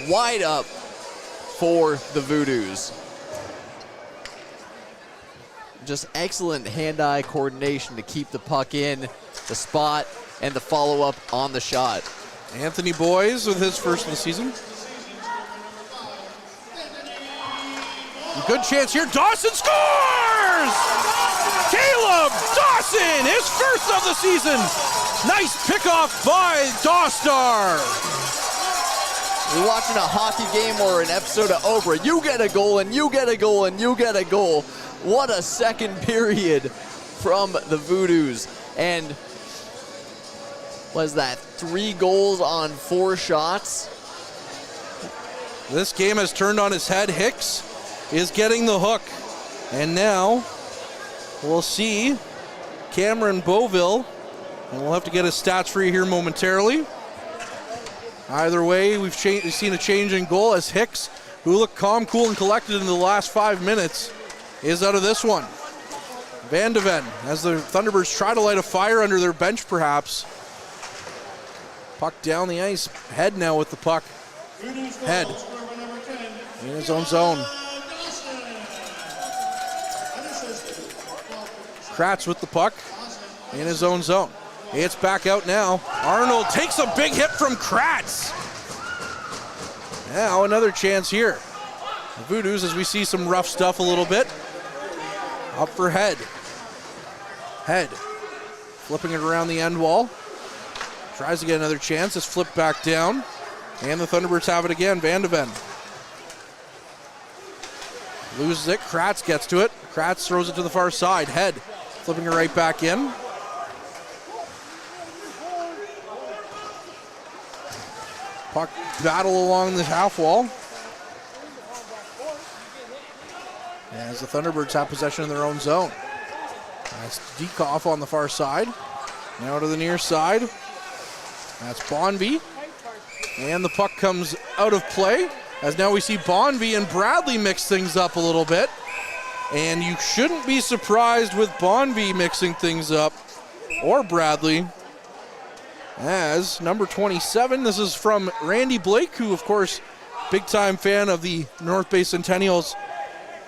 wide up for the Voodoos. Just excellent hand-eye coordination to keep the puck in, the spot, and the follow-up on the shot. Anthony Boyes with his first of the season. Good chance here. Dawson scores! Caleb Dawson, his first of the season. Nice pickoff by Dawstar. You're watching a hockey game or an episode of Oprah. You get a goal, and you get a goal, and you get a goal. What a second period from the Voodoos. And was that 3 goals on 4 shots? This game has turned on its head. Hicks is getting the hook. And now we'll see Cameron Beauville. And we'll have to get his stats for you here momentarily. Either way, we've seen a change in goal as Hicks, who looked calm, cool, and collected in the last 5 minutes, is out of this one. Van de Ven, as the Thunderbirds try to light a fire under their bench perhaps. Puck down the ice. Head now with the puck. Head in his own zone. Kratz with the puck in his own zone. It's back out now. Arnold takes a big hit from Kratz. Now another chance here. The Voodoos, as we see some rough stuff a little bit. Up for Head. Head flipping it around the end wall. Tries to get another chance. It's flipped back down. And the Thunderbirds have it again. Van de Ven loses it. Kratz gets to it. Kratz throws it to the far side. Head flipping it right back in. Puck battle along the half wall. As the Thunderbirds have possession in their own zone. That's Diekoff on the far side. Now to the near side. That's Bonvie. And the puck comes out of play. As now we see Bonvie and Bradley mix things up a little bit. And you shouldn't be surprised with Bonvie mixing things up. Or Bradley. As number 27, this is from Randy Blake, who of course, big time fan of the North Bay Centennials.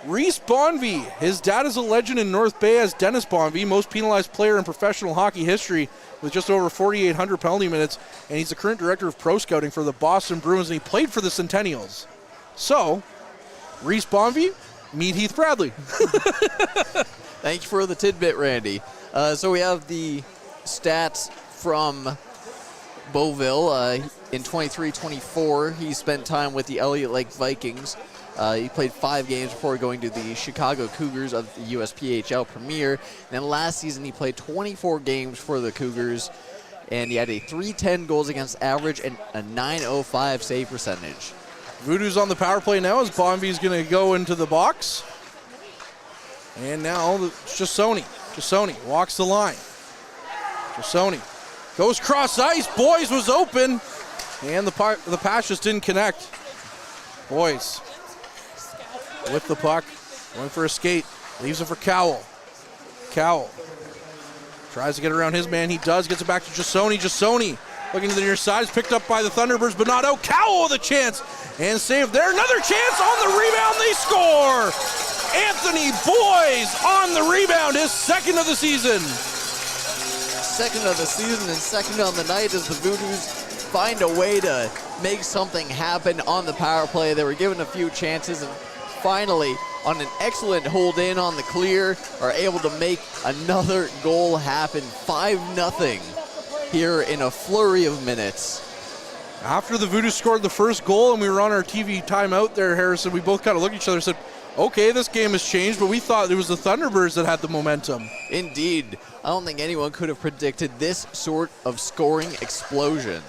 Reese Bonvie, his dad is a legend in North Bay as Dennis Bonvie, most penalized player in professional hockey history with just over 4,800 penalty minutes, and he's the current director of pro scouting for the Boston Bruins, and he played for the Centennials. So, Reese Bonvie, meet Heath Bradley. Thank you for the tidbit, Randy. So we have the stats from Beauville. In 23-24, he spent time with the Elliott Lake Vikings. He played 5 games before going to the Chicago Cougars of the USPHL Premier. And then last season, he played 24 games for the Cougars, and he had a .310 goals against average and a .905 save percentage. Voodoo's on the power play now as Bonvie's going to go into the box. And now Jasoni. Jasoni walks the line. Jasoni goes cross ice. Boys was open, and the pass just didn't connect. Boys with the puck, going for a skate, leaves it for Cowell. Cowell tries to get around his man. He does, gets it back to Jasoni. Jasoni looking to the near side, is picked up by the Thunderbirds, but not out. Cowell with a chance, and saved there. Another chance on the rebound, they score! Anthony Boys on the rebound, his second of the season. Second of the season and second on the night as the Voodoos find a way to make something happen on the power play. They were given a few chances, and finally, on an excellent hold in on the clear, are able to make another goal happen. 5-0 here in a flurry of minutes. After the Voodoos scored the first goal and we were on our TV timeout there, Harrison, we both kind of looked at each other and said, okay, this game has changed, but we thought it was the Thunderbirds that had the momentum. Indeed. I don't think anyone could have predicted this sort of scoring explosion.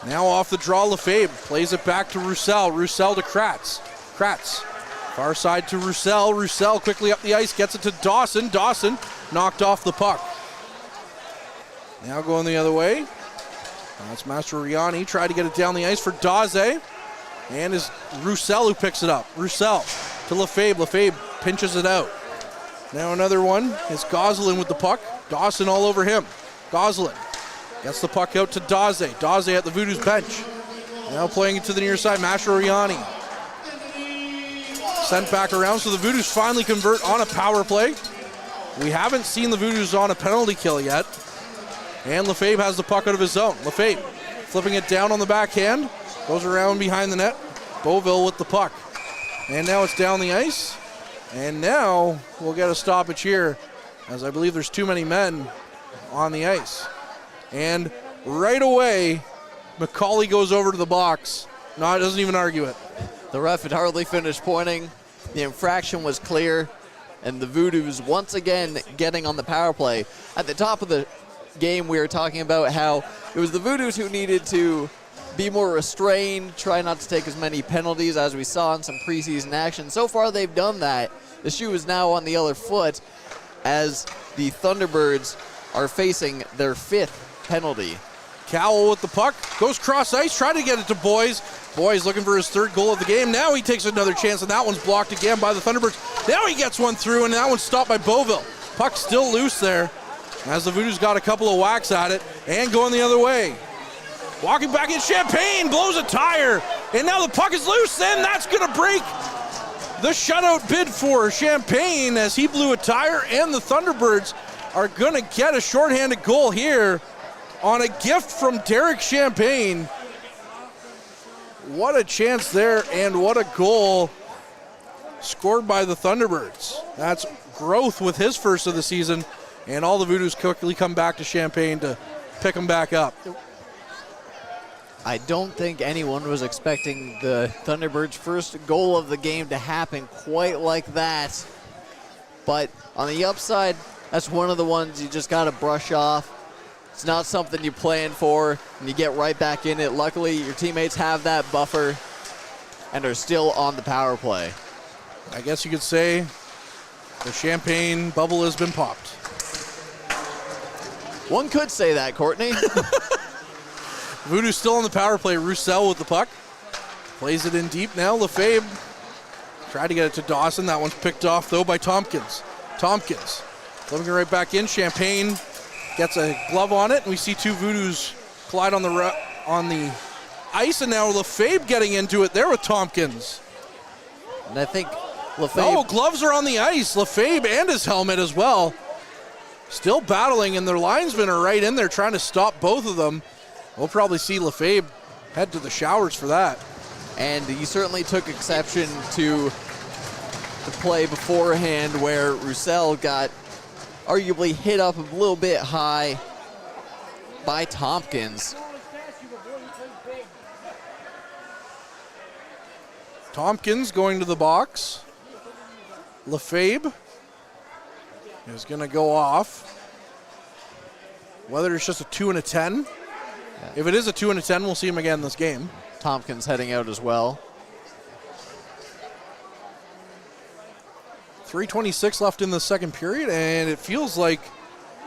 Now off the draw, Lefebvre plays it back to Roussel. Roussel to Kratz. Kratz, far side to Roussel. Roussel quickly up the ice, gets it to Dawson. Dawson knocked off the puck. Now going the other way. That's Mastroianni. Tried to get it down the ice for Daze. And it's Roussel who picks it up. Roussel to Lefebvre. Lefebvre pinches it out. Now another one is Gosselin with the puck. Dawson all over him. Gosselin gets the puck out to Daze. Daze at the Voodoo's bench. Now playing it to the near side, Mastroianni. Sent back around, so the Voodoos finally convert on a power play. We haven't seen the Voodoos on a penalty kill yet. And Lefebvre has the puck out of his zone. Lefebvre flipping it down on the backhand. Goes around behind the net. Beauville with the puck. And now it's down the ice. And now we'll get a stoppage here, as I believe there's too many men on the ice. And right away, McCauley goes over to the box. No, doesn't even argue it. The ref had hardly finished pointing. The infraction was clear, and the Voodoos once again getting on the power play. At the top of the game, we were talking about how it was the Voodoos who needed to be more restrained, try not to take as many penalties as we saw in some preseason action. So far, they've done that. The shoe is now on the other foot as the Thunderbirds are facing their 5th penalty. Cowell with the puck, goes cross ice, trying to get it to Boys. Boys looking for his 3rd goal of the game. Now he takes another chance, and that one's blocked again by the Thunderbirds. Now he gets one through, and that one's stopped by Beauville. Puck still loose there, as the Voodoos got a couple of whacks at it, and going the other way. Walking back in, Champagne blows a tire, and now the puck is loose, and that's going to break the shutout bid for Champagne as he blew a tire, and the Thunderbirds are going to get a shorthanded goal here on a gift from Derek Champagne. What a chance there, and what a goal scored by the Thunderbirds. That's growth with his first of the season, and all the Voodoos quickly come back to Champagne to pick them back up. I don't think anyone was expecting the Thunderbirds' first goal of the game to happen quite like that. But on the upside, that's one of the ones you just got to brush off. It's not something you plan for, and you get right back in it. Luckily, your teammates have that buffer and are still on the power play. I guess you could say the champagne bubble has been popped. One could say that, Courtney. Voodoo's still on the power play. Roussel with the puck. Plays it in deep now. Lefebvre tried to get it to Dawson. That one's picked off, though, by Tompkins. Tompkins flipping it right back in. Champagne gets a glove on it, and we see two Voodoos collide on the ice, and now Lefebvre getting into it there with Tompkins. And I think Lefebvre... Oh, gloves are on the ice. Lefebvre and his helmet as well. Still battling, and their linesmen are right in there trying to stop both of them. We'll probably see Lefebvre head to the showers for that. And he certainly took exception to the play beforehand where Roussel got arguably hit up a little bit high by Tompkins. Tompkins going to the box. Lefebvre is going to go off. Whether it's just a 2 and a 10. If it is a 2 and a 10, we'll see him again this game. Tompkins heading out as well. 3:26 left in the second period, and it feels like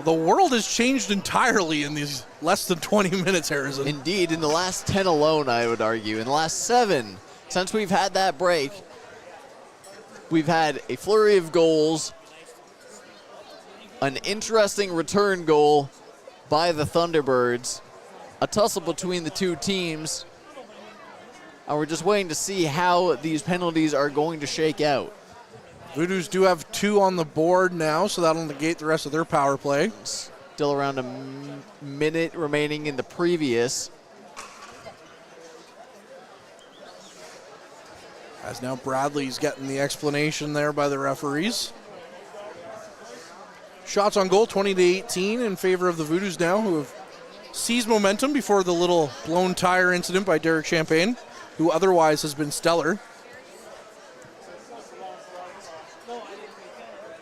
the world has changed entirely in these less than 20 minutes, Harrison. Indeed, in the last 10 alone, I would argue. In the last 7, since we've had that break, we've had a flurry of goals, an interesting return goal by the Thunderbirds, a tussle between the two teams, and we're just waiting to see how these penalties are going to shake out. Voodoos do have 2 on the board now, so that'll negate the rest of their power play. Still around a minute remaining in the previous. As now Bradley's getting the explanation there by the referees. Shots on goal, 20-18 in favor of the Voodoos now, who have seized momentum before the little blown tire incident by Derek Champagne, who otherwise has been stellar.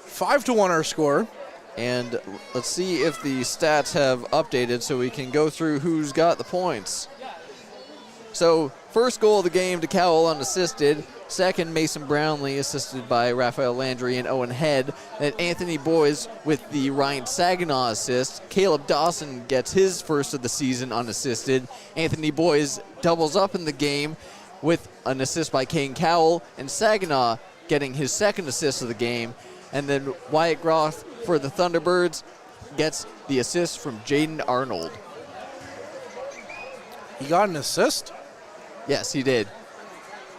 5-1 our score. And let's see if the stats have updated so we can go through who's got the points. So, first goal of the game to Cowell unassisted. Second, Mason Brownlee, assisted by Raphael Landry and Owen Head. And Anthony Boyes with the Ryan Saginaw assist. Caleb Dawson gets his first of the season unassisted. Anthony Boyes doubles up in the game with an assist by Kane Cowell, and Saginaw getting his second assist of the game. And then Wyatt Groth for the Thunderbirds gets the assist from Jaden Arnold. He got an assist? Yes, he did.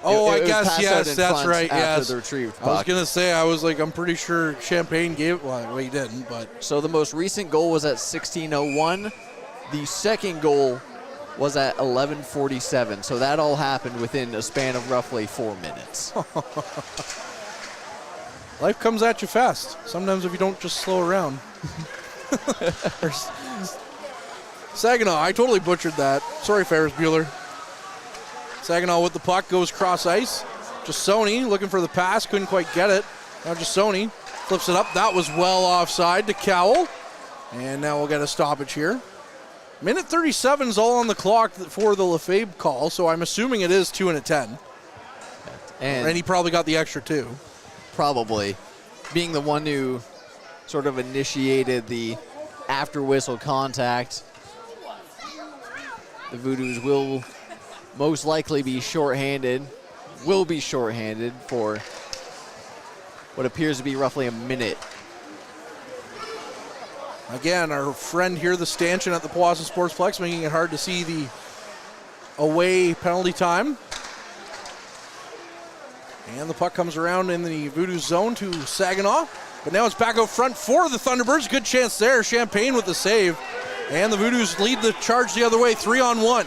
Oh, It I was guess, passed yes, out in that's front right, after yes. the retrieved I was puck. going to say, I'm pretty sure Champagne gave, well, he didn't, but. So the most recent goal was at 16:01. The second goal was at 11:47. So that all happened within a span of roughly 4 minutes. Life comes at you fast. Sometimes if you don't just slow around. Saginaw, I totally butchered that. Sorry, Ferris Bueller. Saginaw with the puck, goes cross ice. Jasoni looking for the pass, couldn't quite get it. Now Jasoni flips it up. That was well offside to Cowell. And now we'll get a stoppage here. Minute 37 is all on the clock for the Lefebvre call, so I'm assuming it is 2 and a 10. And he probably got the extra 2. Probably. Being the one who sort of initiated the after whistle contact, the Voodoos will most likely be shorthanded, for what appears to be roughly a minute. Again, our friend here, the stanchion at the Powassan Sportsplex, making it hard to see the away penalty time. And the puck comes around in the Voodoo zone to Saginaw. But now it's back out front for the Thunderbirds. Good chance there. Champagne with the save. And the Voodoos lead the charge the other way, 3-on-1.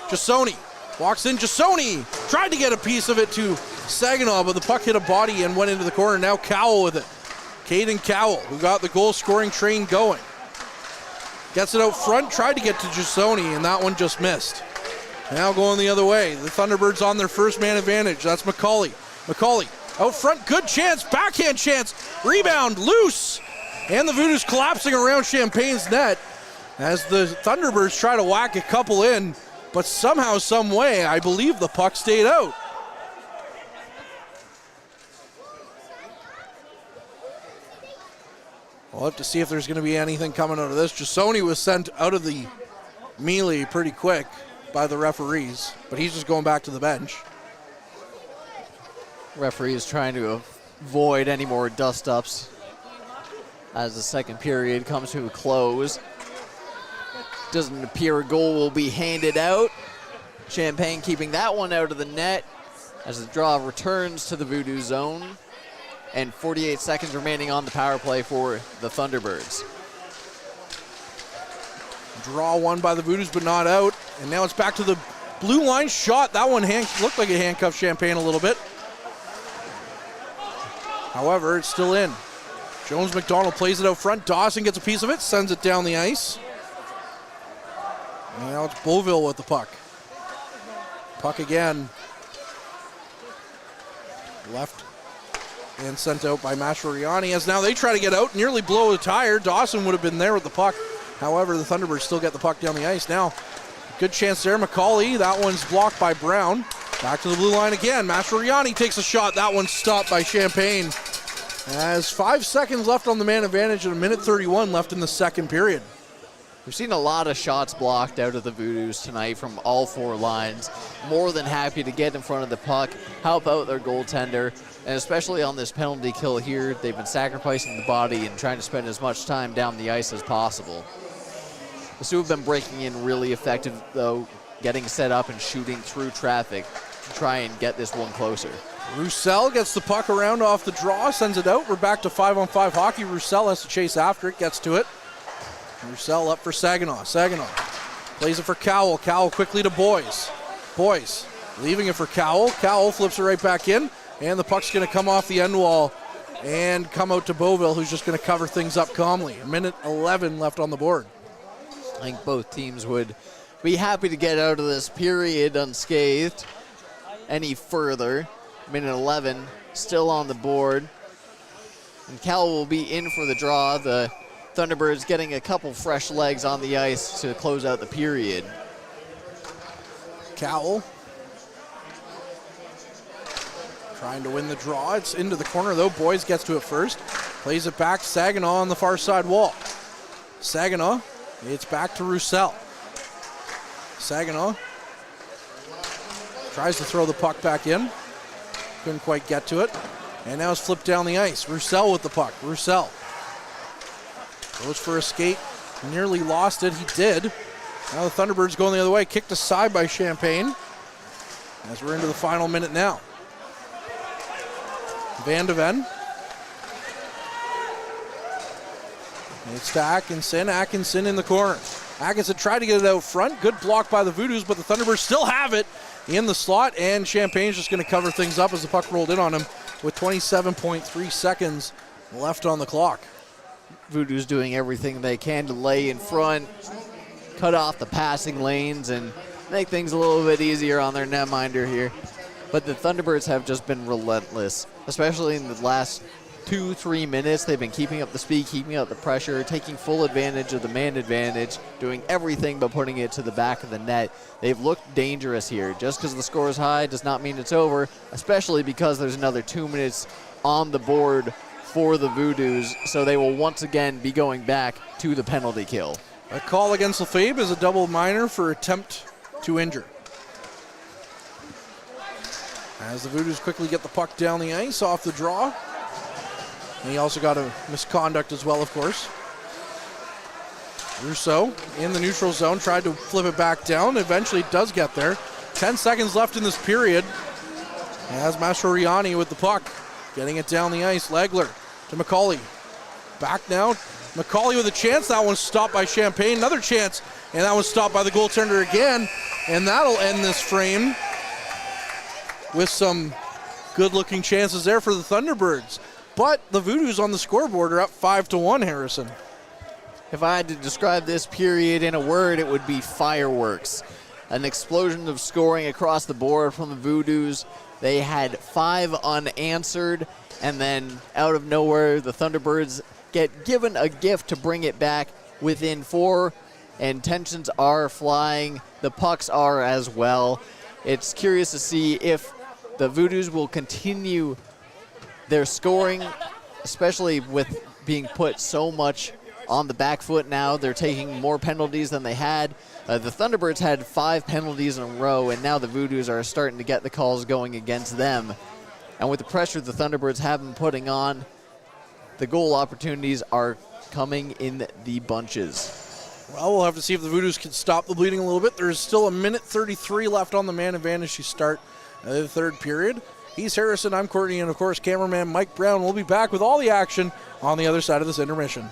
Jasoni walks in. Jasoni tried to get a piece of it to Saginaw, but the puck hit a body and went into the corner. Now Cowell with it. Caden Cowell, who got the goal-scoring train going. Gets it out front, tried to get to Jasoni, and that one just missed. Now going the other way. The Thunderbirds on their first man advantage. That's McCauley. McCauley out front, good chance, backhand chance, rebound, loose. And the Voodoos collapsing around Champagne's net as the Thunderbirds try to whack a couple in, but somehow, some way, I believe the puck stayed out. We'll have to see if there's going to be anything coming out of this. Jasoni was sent out of the melee pretty quick by the referees, but he's just going back to the bench. Referee is trying to avoid any more dust-ups as the second period comes to a close. Doesn't appear a goal will be handed out. Champagne keeping that one out of the net as the draw returns to the Voodoo zone. And 48 seconds remaining on the power play for the Thunderbirds. Draw one by the Voodoos, but not out. And now it's back to the blue line shot. That one looked like it handcuffed Champagne a little bit. However, it's still in. Jones McDonald plays it out front. Dawson gets a piece of it, sends it down the ice. And now it's Beauville with the puck. Puck again. Left and sent out by Mastroianni as now they try to get out, nearly blow a tire. Dawson would have been there with the puck. However, the Thunderbirds still get the puck down the ice. Now, good chance there. McCauley, that one's blocked by Brown. Back to the blue line again. Mastroianni takes a shot. That one's stopped by Champagne. As 5 seconds left on the man advantage and 1:31 left in the second period. We've seen a lot of shots blocked out of the Voodoos tonight from all four lines. More than happy to get in front of the puck, help out their goaltender, and especially on this penalty kill here, they've been sacrificing the body and trying to spend as much time down the ice as possible. The Sioux have been breaking in really effective, though, getting set up and shooting through traffic to try and get this one closer. Roussel gets the puck around off the draw, sends it out. We're back to 5-on-5 hockey. Roussel has to chase after it, gets to it. Roussel up for Saginaw. Saginaw plays it for Cowell. Cowell quickly to Boys. Boys leaving it for Cowell. Cowell flips it right back in, and the puck's going to come off the end wall and come out to Beauville, who's just going to cover things up calmly. 1:11 left on the board. I think both teams would be happy to get out of this period unscathed any further. 1:11 still on the board. And Cowell will be in for the draw. The Thunderbirds getting a couple fresh legs on the ice to close out the period. Cowell trying to win the draw. It's into the corner though. Boys gets to it first. Plays it back. Saginaw on the far side wall. Saginaw. It's back to Roussel. Saginaw tries to throw the puck back in. Couldn't quite get to it. And now it's flipped down the ice. Roussel with the puck. Roussel goes for a skate. Nearly lost it. He did. Now the Thunderbirds going the other way. Kicked aside by Champagne. As we're into the final minute now. Van de Ven. It's to Atkinson. Atkinson in the corner. Atkinson tried to get it out front. Good block by the Voodoos, but the Thunderbirds still have it in the slot, and Champagne's just going to cover things up as the puck rolled in on him with 27.3 seconds left on the clock. Voodoo's doing everything they can to lay in front, cut off the passing lanes, and make things a little bit easier on their netminder here. But the Thunderbirds have just been relentless, especially in the last 2-3 minutes. They've been keeping up the speed, keeping up the pressure, taking full advantage of the man advantage, doing everything but putting it to the back of the net. They've looked dangerous here. Just because the score is high does not mean it's over, especially because there's another 2 minutes on the board for the Voodoos, so they will once again be going back to the penalty kill. A call against Lefebvre is a double minor for attempt to injure. As the Voodoos quickly get the puck down the ice off the draw. And he also got a misconduct as well, of course. Rousseau in the neutral zone, tried to flip it back down. Eventually does get there. 10 seconds left in this period. As Mastroianni with the puck, getting it down the ice. Legler to McCauley. Back now. McCauley with a chance. That one's stopped by Champagne. Another chance. And that one's stopped by the goaltender again. And that'll end this frame with some good-looking chances there for the Thunderbirds. But the Voodoos on the scoreboard are up 5-1, Harrison. If I had to describe this period in a word, it would be fireworks. An explosion of scoring across the board from the Voodoos. They had 5 unanswered, and then out of nowhere, the Thunderbirds get given a gift to bring it back within 4, and tensions are flying. The pucks are as well. It's curious to see if the Voodoos will continue their scoring, especially with being put so much on the back foot now. They're taking more penalties than they had. The Thunderbirds had 5 penalties in a row, and now the Voodoos are starting to get the calls going against them. And with the pressure the Thunderbirds have been putting on, the goal opportunities are coming in the bunches. Well, we'll have to see if the Voodoos can stop the bleeding a little bit. There's still a minute 33 left on the man advantage to start the third period. He's Harrison, I'm Courtney, and of course cameraman Mike Brown will be back with all the action on the other side of this intermission.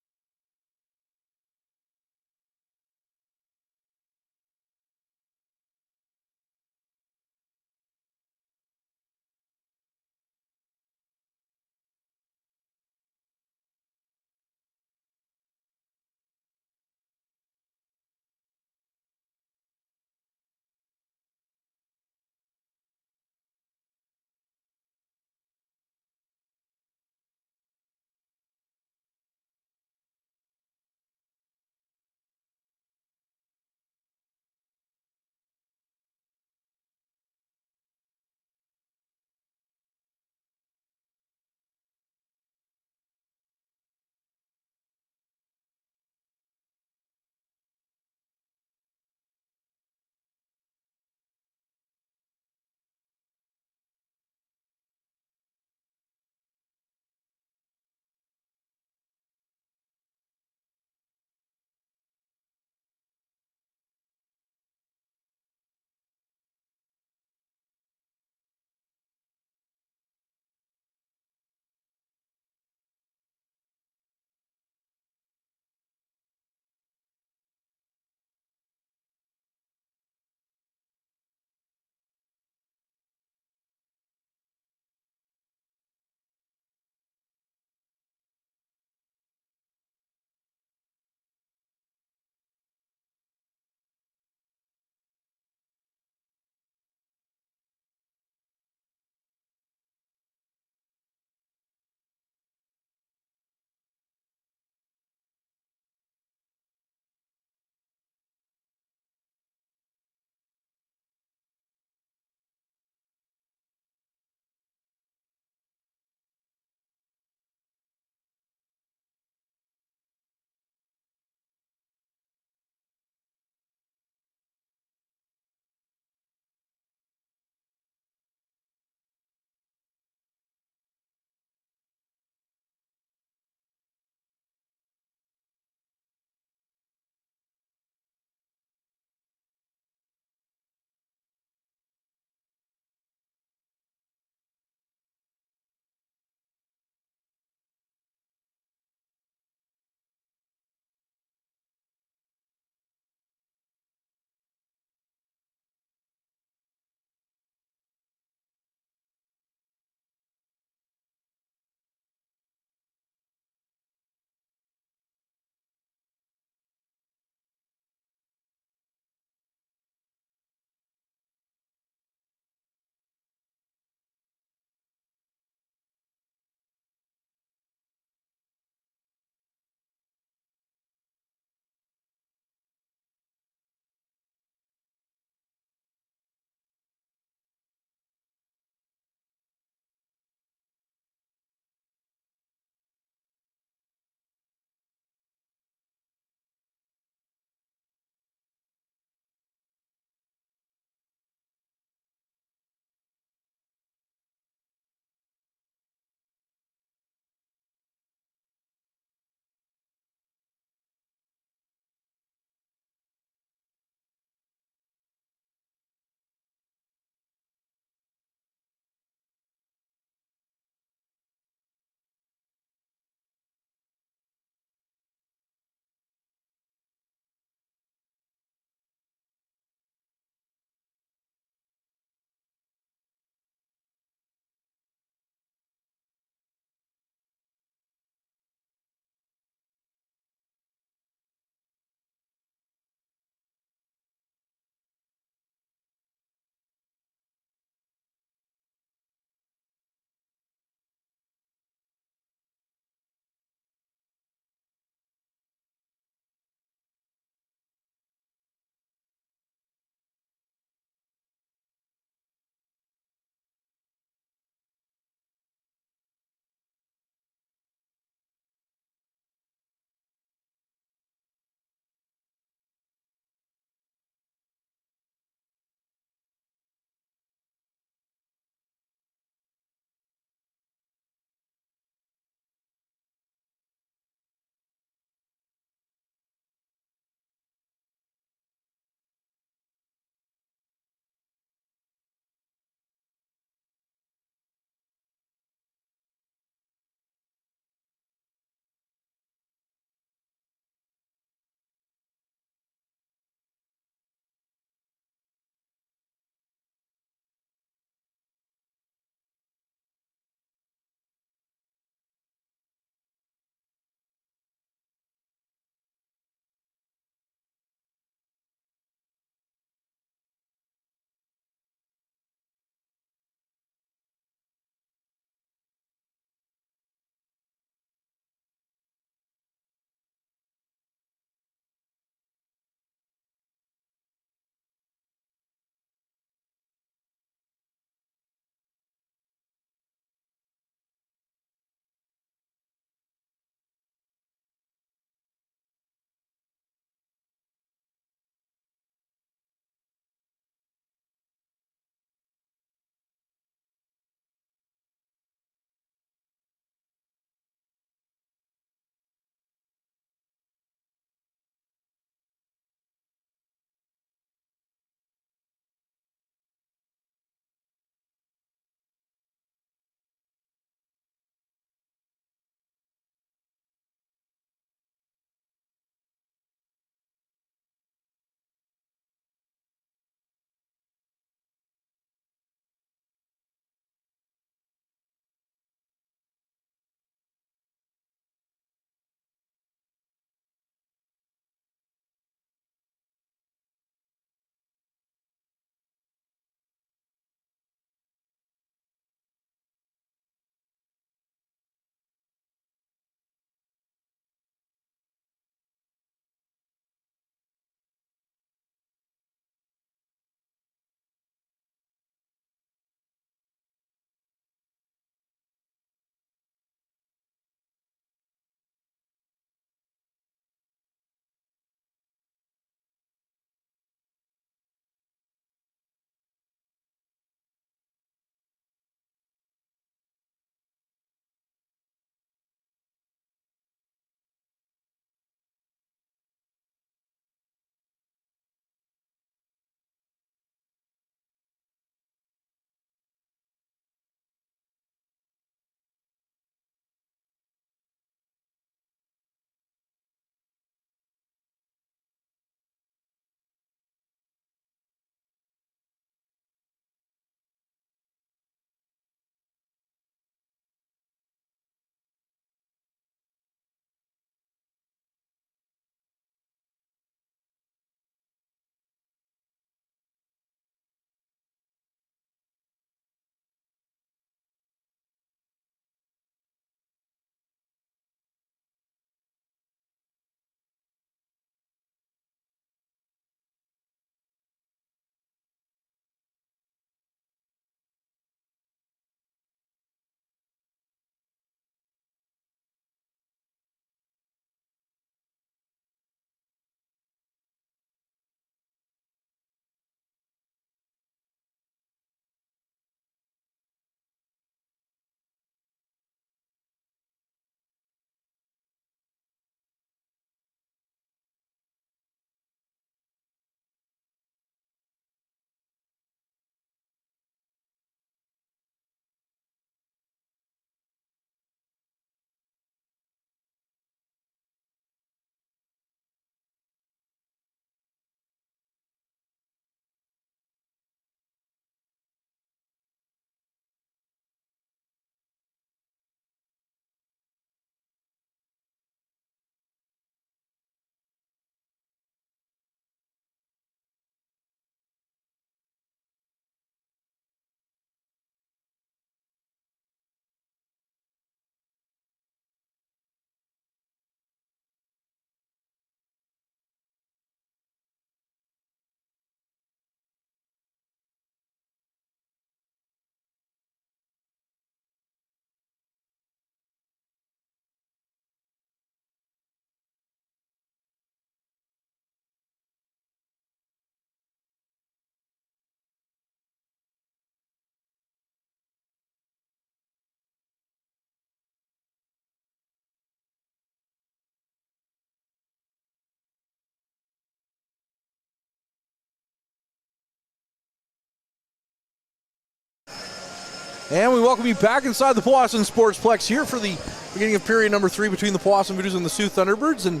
And we welcome you back inside the Powassan Sportsplex here for the beginning of period number 3 between the Powassan Voodoos and the Soo Thunderbirds. And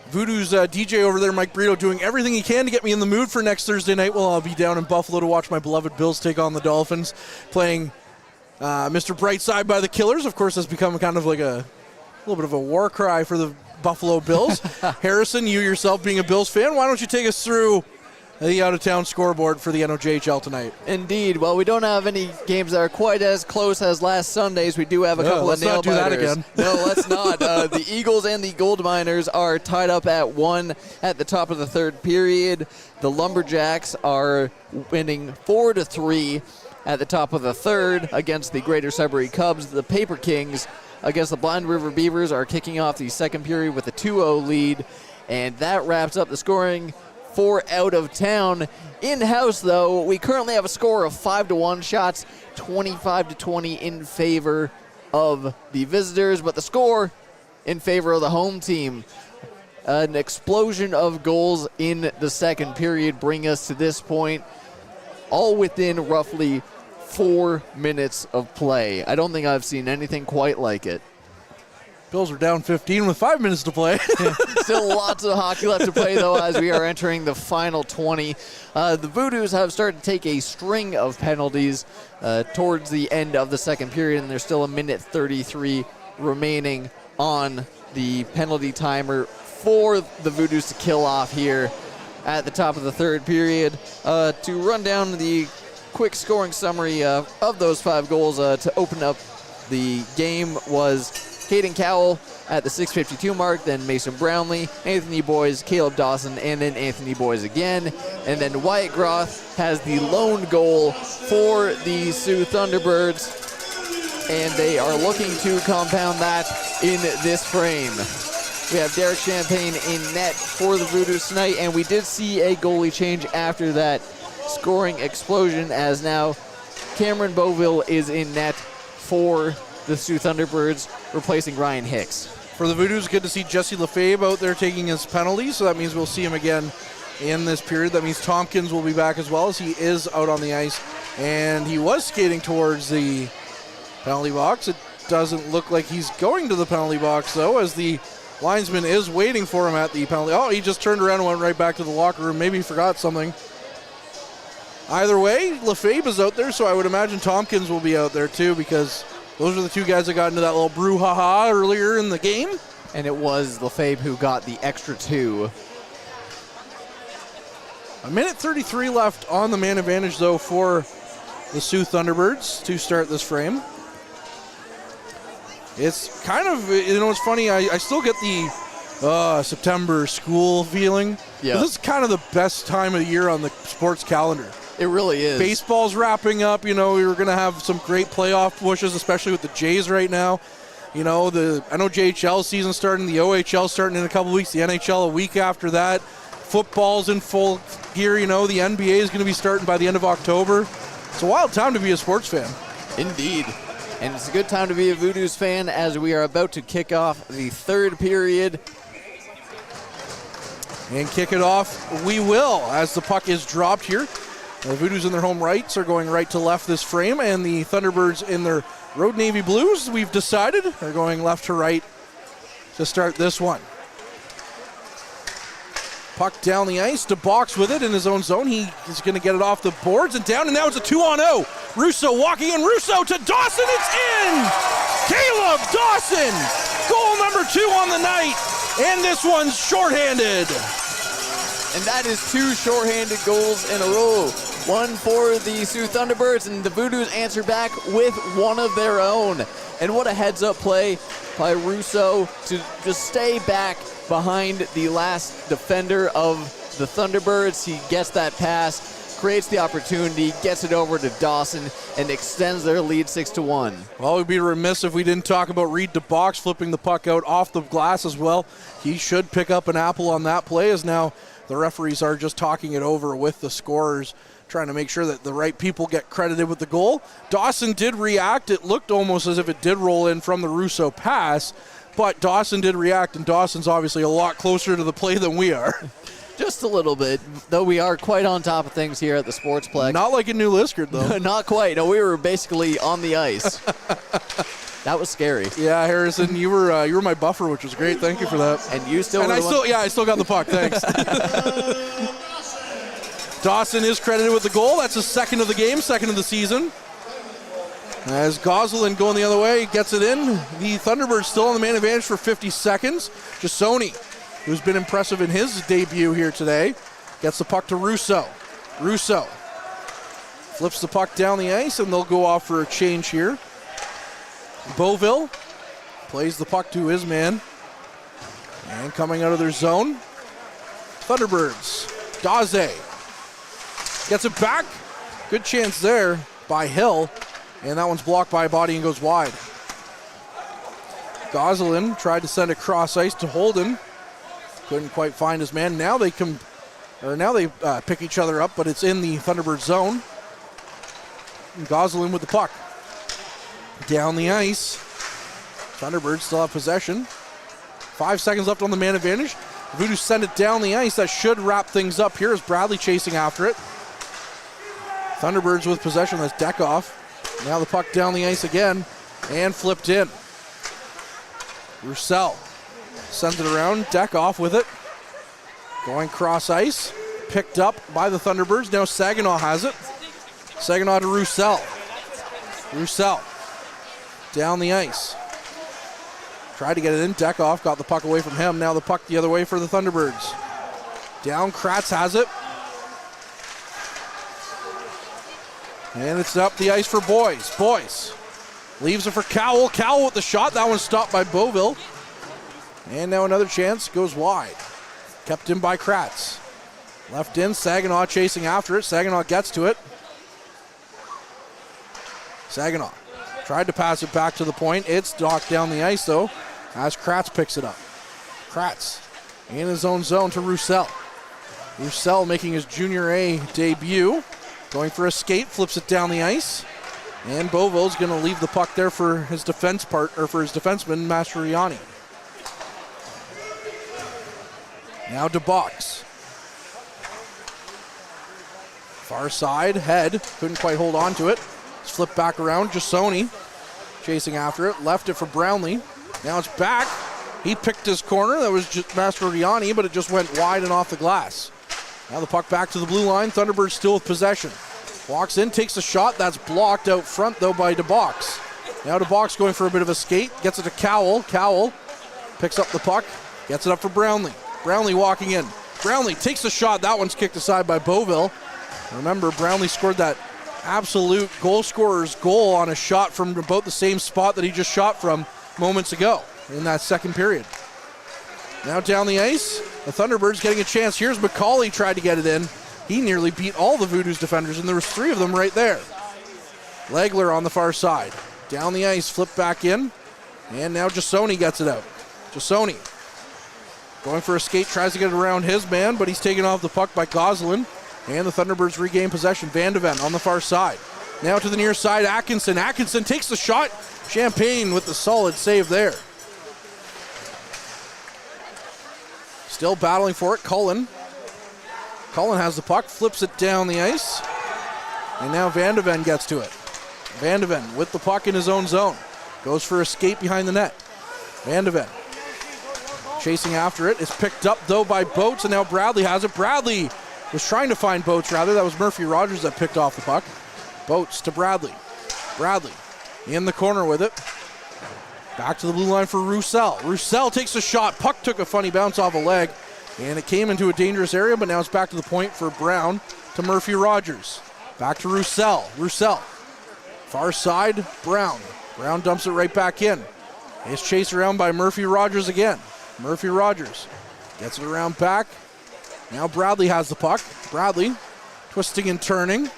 Voodoo's DJ over there, Mike Brito, doing everything he can to get me in the mood for next Thursday night. Well, I'll be down in Buffalo to watch my beloved Bills take on the Dolphins, playing Mr. Brightside by the Killers. Of course, that's become kind of like a little bit of a war cry for the Buffalo Bills. Harrison, you yourself being a Bills fan, why don't you take us through the out-of-town scoreboard for the NOJHL tonight? Indeed. Well, we don't have any games that are quite as close as last Sunday's. We do have a couple of nail biters. Let's not do that again. No, let's not. The Eagles and the Gold Miners are tied up at 1 at the top of the third period. The Lumberjacks are winning 4-3 at the top of the third against the Greater Sudbury Cubs. The Paper Kings against the Blind River Beavers are kicking off the second period with a 2-0 lead. And that wraps up the scoring for out of town. In-house, though, we currently have a score of 5-1 shots, 25-20 in favor of the visitors, but the score in favor of the home team. An explosion of goals in the second period bring us to this point, all within roughly 4 minutes of play. I don't think I've seen anything quite like it. Bills are down 15 with 5 minutes to play. Still lots of hockey left to play, though, as we are entering the final 20. The Voodoos have started to take a string of penalties towards the end of the second period, and there's still 1:33 remaining on the penalty timer for the Voodoos to kill off here at the top of the third period. To run down the quick scoring summary of those 5 goals to open up the game was Caden Cowell at the 6:52 mark, then Mason Brownlee, Anthony Boyes, Caleb Dawson, and then Anthony Boyes again. And then Wyatt Groth has the lone goal for the Soo Thunderbirds, and they are looking to compound that in this frame. We have Derek Champagne in net for the Voodoos tonight, and we did see a goalie change after that scoring explosion, as now Cameron Beauville is in net for the Soo Thunderbirds, replacing Ryan Hicks. For the Voodoos, good to see Jesse Lefebvre out there taking his penalties, so that means we'll see him again in this period. That means Tompkins will be back as well, as he is out on the ice, and he was skating towards the penalty box. It doesn't look like he's going to the penalty box, though, as the linesman is waiting for him at the penalty. Oh, he just turned around and went right back to the locker room. Maybe he forgot something. Either way, Lefebvre is out there, so I would imagine Tompkins will be out there too, because those are the two guys that got into that little brouhaha earlier in the game. And it was Lefebvre who got the extra 2. 1:33 left on the man advantage, though, for the Soo Thunderbirds to start this frame. It's kind of, it's funny, I still get the September school feeling. Yeah. This is kind of the best time of the year on the sports calendar. It really is. Baseball's wrapping up. We were going to have some great playoff pushes, especially with the Jays right now. I know JHL season starting, the OHL starting in a couple weeks, the NHL a week after that. Football's in full gear. The NBA is going to be starting by the end of October. It's a wild time to be a sports fan. Indeed. And it's a good time to be a Voodoos fan, as we are about to kick off the third period. And kick it off we will, as the puck is dropped here. The Voodoos in their home rights are going right to left this frame, and the Thunderbirds in their Road Navy Blues, we've decided, are going left to right to start this one. Puck down the ice to Box with it in his own zone. He is going to get it off the boards and down, and now it's a 2-on-0. Russo walking in. Russo to Dawson. It's in! Caleb Dawson! Goal number 2 on the night, and this one's shorthanded. And that is 2 shorthanded goals in a row. One for the Soo Thunderbirds, and the Voodoos answer back with one of their own. And what a heads-up play by Russo to just stay back behind the last defender of the Thunderbirds. He gets that pass, creates the opportunity, gets it over to Dawson, and extends their lead 6-1. Well, we'd be remiss if we didn't talk about Reed DeBox flipping the puck out off the glass as well. He should pick up an apple on that play, as now the referees are just talking it over with the scorers, trying to make sure that the right people get credited with the goal. Dawson did react. It looked almost as if it did roll in from the Russo pass, but Dawson did react, and Dawson's obviously a lot closer to the play than we are. Just a little bit, though we are quite on top of things here at the Sportsplex. Not like in New Liskard, though. Not quite. No, we were basically on the ice. That was scary. Yeah, Harrison, you were my buffer, which was great. Thank you for that. And you still and were I still got the puck. Thanks. Dawson is credited with the goal. That's his second of the game, second of the season. As Gosselin going the other way, gets it in. The Thunderbirds still on the man advantage for 50 seconds. Jasoni, who's been impressive in his debut here today, gets the puck to Russo. Russo flips the puck down the ice, and they'll go off for a change here. Beauville plays the puck to his man. And coming out of their zone, Thunderbirds. Daze gets it back. Good chance there by Hill. And that one's blocked by a body and goes wide. Gosselin tried to send it cross ice to Holden. Couldn't quite find his man. Now they pick each other up, but it's in the Thunderbird zone. And Gosselin with the puck. Down the ice. Thunderbirds still have possession. 5 seconds left on the man advantage. Voodoos send it down the ice. That should wrap things up here as Bradley chasing after it. Thunderbirds with possession. That's Deckoff. Now the puck down the ice again and flipped in. Roussel sends it around. Deckoff with it. Going cross ice. Picked up by the Thunderbirds. Now Saginaw has it. Saginaw to Roussel. Roussel down the ice. Tried to get it in. Deckoff got the puck away from him. Now the puck the other way for the Thunderbirds. Down. Kratz has it. And it's up the ice for Boyce. Boyce leaves it for Cowell. Cowell with the shot. That one's stopped by Beauville. And now another chance goes wide. Kept in by Kratz. Left in. Saginaw chasing after it. Saginaw gets to it. Saginaw tried to pass it back to the point. It's docked down the ice, though, as Kratz picks it up. Kratz in his own zone to Roussel. Roussel making his Junior A debut. Going for a skate, flips it down the ice. And Beauville's going to leave the puck there for his defenseman, Mastroianni. Now to box. Far side, head. Couldn't quite hold on to it. It's flipped back around. Jasoni chasing after it. Left it for Brownlee. Now it's back. He picked his corner. That was just Mastroianni, but it just went wide and off the glass. Now the puck back to the blue line. Thunderbirds still with possession. Walks in, takes a shot. That's blocked out front, though, by DeBox. Now DeBox going for a bit of a skate. Gets it to Cowell. Cowell picks up the puck. Gets it up for Brownlee. Brownlee walking in. Brownlee takes a shot. That one's kicked aside by Beauville. Remember, Brownlee scored that absolute goal scorer's goal on a shot from about the same spot that he just shot from moments ago in that second period. Now down the ice, the Thunderbirds getting a chance. Here's McCauley, tried to get it in. He nearly beat all the Voodoos defenders, and there was 3 of them right there. Legler on the far side. Down the ice, flipped back in, and now Jasoni gets it out. Jasoni going for a skate, tries to get it around his man, but he's taken off the puck by Gosselin, and the Thunderbirds regain possession. Van de Ven on the far side. Now to the near side, Atkinson. Atkinson takes the shot. Champagne with the solid save there. Still battling for it, Cullen. Cullen has the puck, flips it down the ice. And now Van de Ven gets to it. Van de Ven with the puck in his own zone. Goes for a skate behind the net. Van de Ven chasing after it. It's picked up, though, by Boats, and now Bradley has it. Bradley was trying to find Boats, rather. That was Murphy Rogers that picked off the puck. Boats to Bradley. Bradley in the corner with it. Back to the blue line for Roussel. Roussel takes a shot. Puck took a funny bounce off a leg, and it came into a dangerous area, but now it's back to the point for Brown to Murphy Rogers. Back to Roussel. Roussel. Far side, Brown. Brown dumps it right back in. It's chased around by Murphy Rogers again. Murphy Rogers gets it around back. Now Bradley has the puck. Bradley twisting and turning.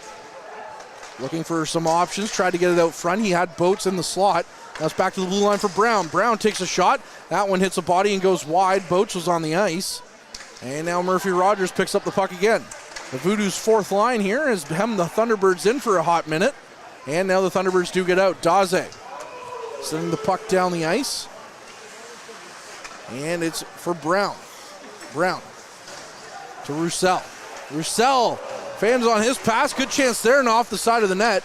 Looking for some options. Tried to get it out front. He had Boats in the slot. Now it's back to the blue line for Brown. Brown takes a shot. That one hits a body and goes wide. Boats was on the ice. And now Murphy Rogers picks up the puck again. The Voodoos' fourth line here has hemmed the Thunderbirds in for a hot minute. And now the Thunderbirds do get out. Daze sending the puck down the ice. And it's for Brown. Brown to Roussel. Roussel fans on his pass. Good chance there and off the side of the net.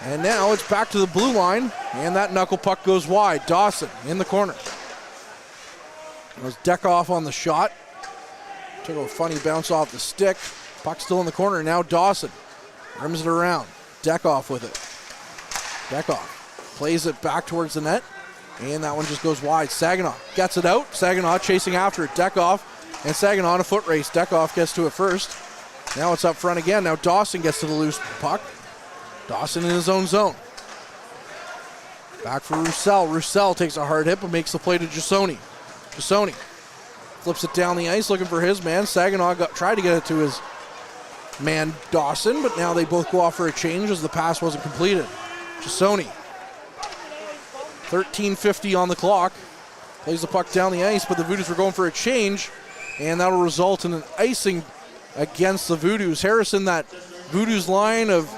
And now it's back to the blue line, and that knuckle puck goes wide. Dawson in the corner. It was Dekoff on the shot. Took a funny bounce off the stick. Puck still in the corner. Now Dawson rims it around. Dekoff with it. Dekoff plays it back towards the net, and that one just goes wide. Saginaw gets it out. Saginaw chasing after it. Dekoff and Saginaw in a foot race. Dekoff gets to it first. Now it's up front again. Now Dawson gets to the loose puck. Dawson in his own zone. Back for Roussel. Roussel takes a hard hit but makes the play to Jasoni. Jasoni flips it down the ice looking for his man. Saginaw tried to get it to his man Dawson, but now they both go off for a change as the pass wasn't completed. Jasoni, 13:50 on the clock. Plays the puck down the ice, but the Voodoos were going for a change, and that'll result in an icing against the Voodoos. Harrison, that Voodoos line of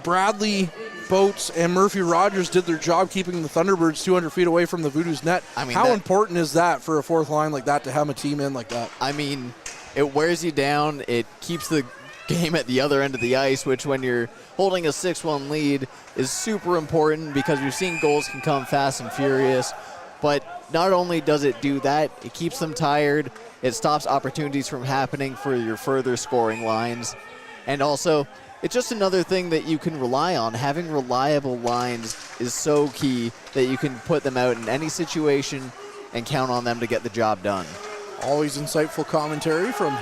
Bradley, Boats, and Murphy Rogers did their job keeping the Thunderbirds 200 feet away from the Voodoos net. I mean, how important is that for a fourth line like that to have a team in like that? I mean, it wears you down. It keeps the game at the other end of the ice, which when you're holding a 6-1 lead is super important because you're seeing goals can come fast and furious. But not only does it do that, it keeps them tired. It stops opportunities from happening for your further scoring lines. And also, it's just another thing that you can rely on. Having reliable lines is so key that you can put them out in any situation and count on them to get the job done. Always insightful commentary from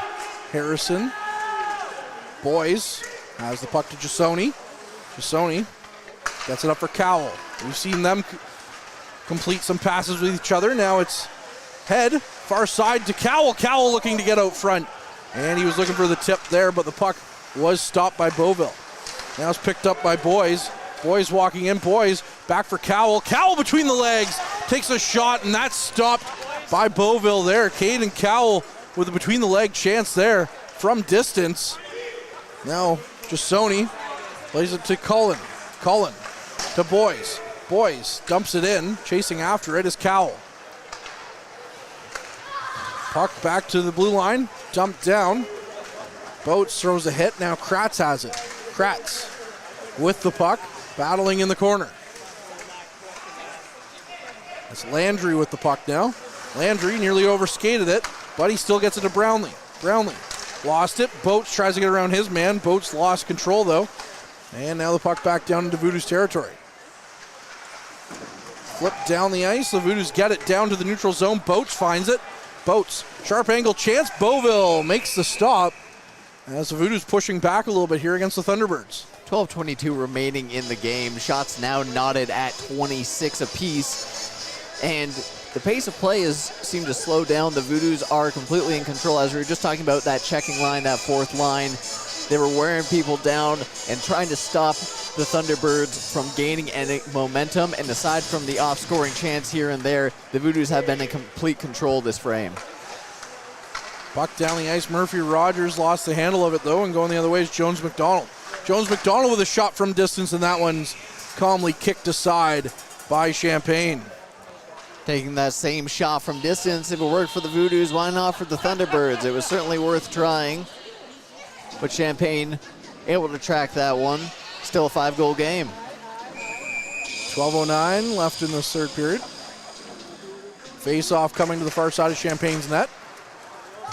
Harrison. Boys has the puck to Jasoni. Jasoni gets it up for Cowell. We've seen them complete some passes with each other. Now it's head, far side to Cowell. Cowell looking to get out front. And he was looking for the tip there, but the puck was stopped by Beauville. Now it's picked up by Boys. Boys walking in. Boys back for Cowell. Cowell between the legs. Takes a shot, and that's stopped by Beauville there. Caden Cowell with a between the leg chance there from distance. Now Jasoni plays it to Cullen. Cullen to Boys. Boys dumps it in. Chasing after it is Cowell. Puck back to the blue line. Dumped down. Boats throws a hit. Now Kratz has it. Kratz with the puck. Battling in the corner. It's Landry with the puck now. Landry nearly overskated it, but he still gets it to Brownlee. Brownlee lost it. Boats tries to get around his man. Boats lost control though. And now the puck back down into Voodoos territory. Flip down the ice. The Voodoos get it down to the neutral zone. Boats finds it. Boats, sharp angle chance. Beauville makes the stop as the Voodoos pushing back a little bit here against the Thunderbirds. 12:22 remaining in the game. Shots now knotted at 26 apiece. And the pace of play has seemed to slow down. The Voodoos are completely in control. As we were just talking about that checking line, that fourth line, they were wearing people down and trying to stop the Thunderbirds from gaining any momentum. And aside from the off-scoring chance here and there, the Voodoos have been in complete control this frame. Puck down the ice. Murphy Rogers lost the handle of it though, and going the other way is Jones McDonald. Jones McDonald with a shot from distance, and that one's calmly kicked aside by Champagne. Taking that same shot from distance, if it worked for the Voodoos, why not for the Thunderbirds? It was certainly worth trying, but Champagne able to track that one. Still a 5-goal game. 12:09 left in this third period. Face-off coming to the far side of Champagne's net.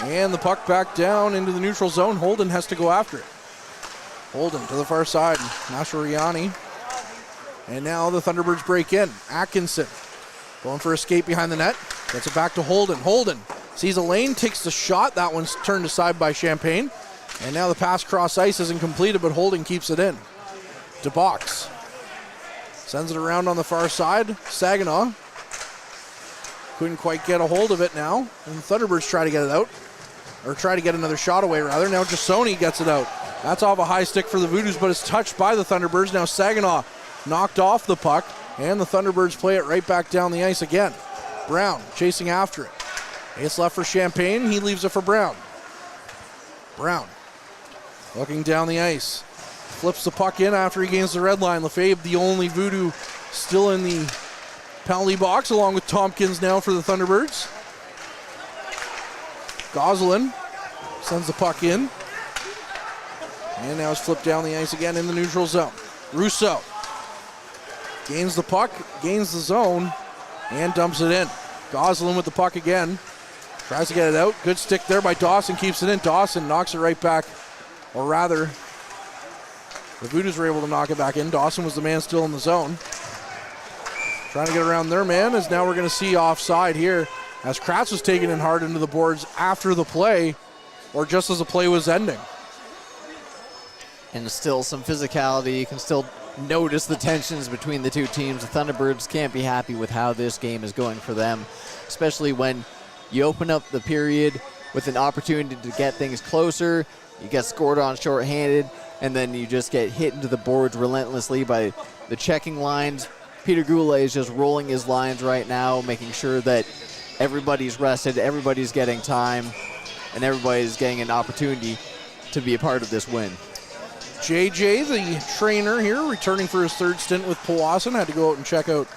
And the puck back down into the neutral zone. Holden has to go after it. Holden to the far side. Mastroianni. And now the Thunderbirds break in. Atkinson going for a skate behind the net. Gets it back to Holden. Holden sees a lane, takes the shot. That one's turned aside by Champagne. And now the pass cross ice isn't completed, but Holden keeps it in. DeBox sends it around on the far side. Saginaw couldn't quite get a hold of it now. And the Thunderbirds try to get it out. Or try to get another shot away, rather. Now Jasoni gets it out. That's off a high stick for the Voodoos, but it's touched by the Thunderbirds. Now Saginaw knocked off the puck, and the Thunderbirds play it right back down the ice again. Brown chasing after it. It's left for Champagne. He leaves it for Brown. Brown looking down the ice. Flips the puck in after he gains the red line. Lefebvre, the only Voodoo still in the penalty box, along with Tompkins now for the Thunderbirds. Gosselin sends the puck in. And now it's flipped down the ice again in the neutral zone. Rousseau gains the puck, gains the zone, and dumps it in. Gosselin with the puck again. Tries to get it out. Good stick there by Dawson, keeps it in. Dawson knocks it right back. Or rather, the Voodoos were able to knock it back in. Dawson was the man still in the zone. Trying to get around their man, as now we're going to see offside here, as Kratz was taken in hard into the boards after the play, or just as the play was ending. And still some physicality. You can still notice the tensions between the two teams. The Thunderbirds can't be happy with how this game is going for them, especially when you open up the period with an opportunity to get things closer. You get scored on shorthanded, and then you just get hit into the boards relentlessly by the checking lines. Peter Goulet is just rolling his lines right now, making sure that everybody's rested, everybody's getting time, and everybody's getting an opportunity to be a part of this win. JJ, the trainer here, returning for his third stint with Powassan. Had to go out and check out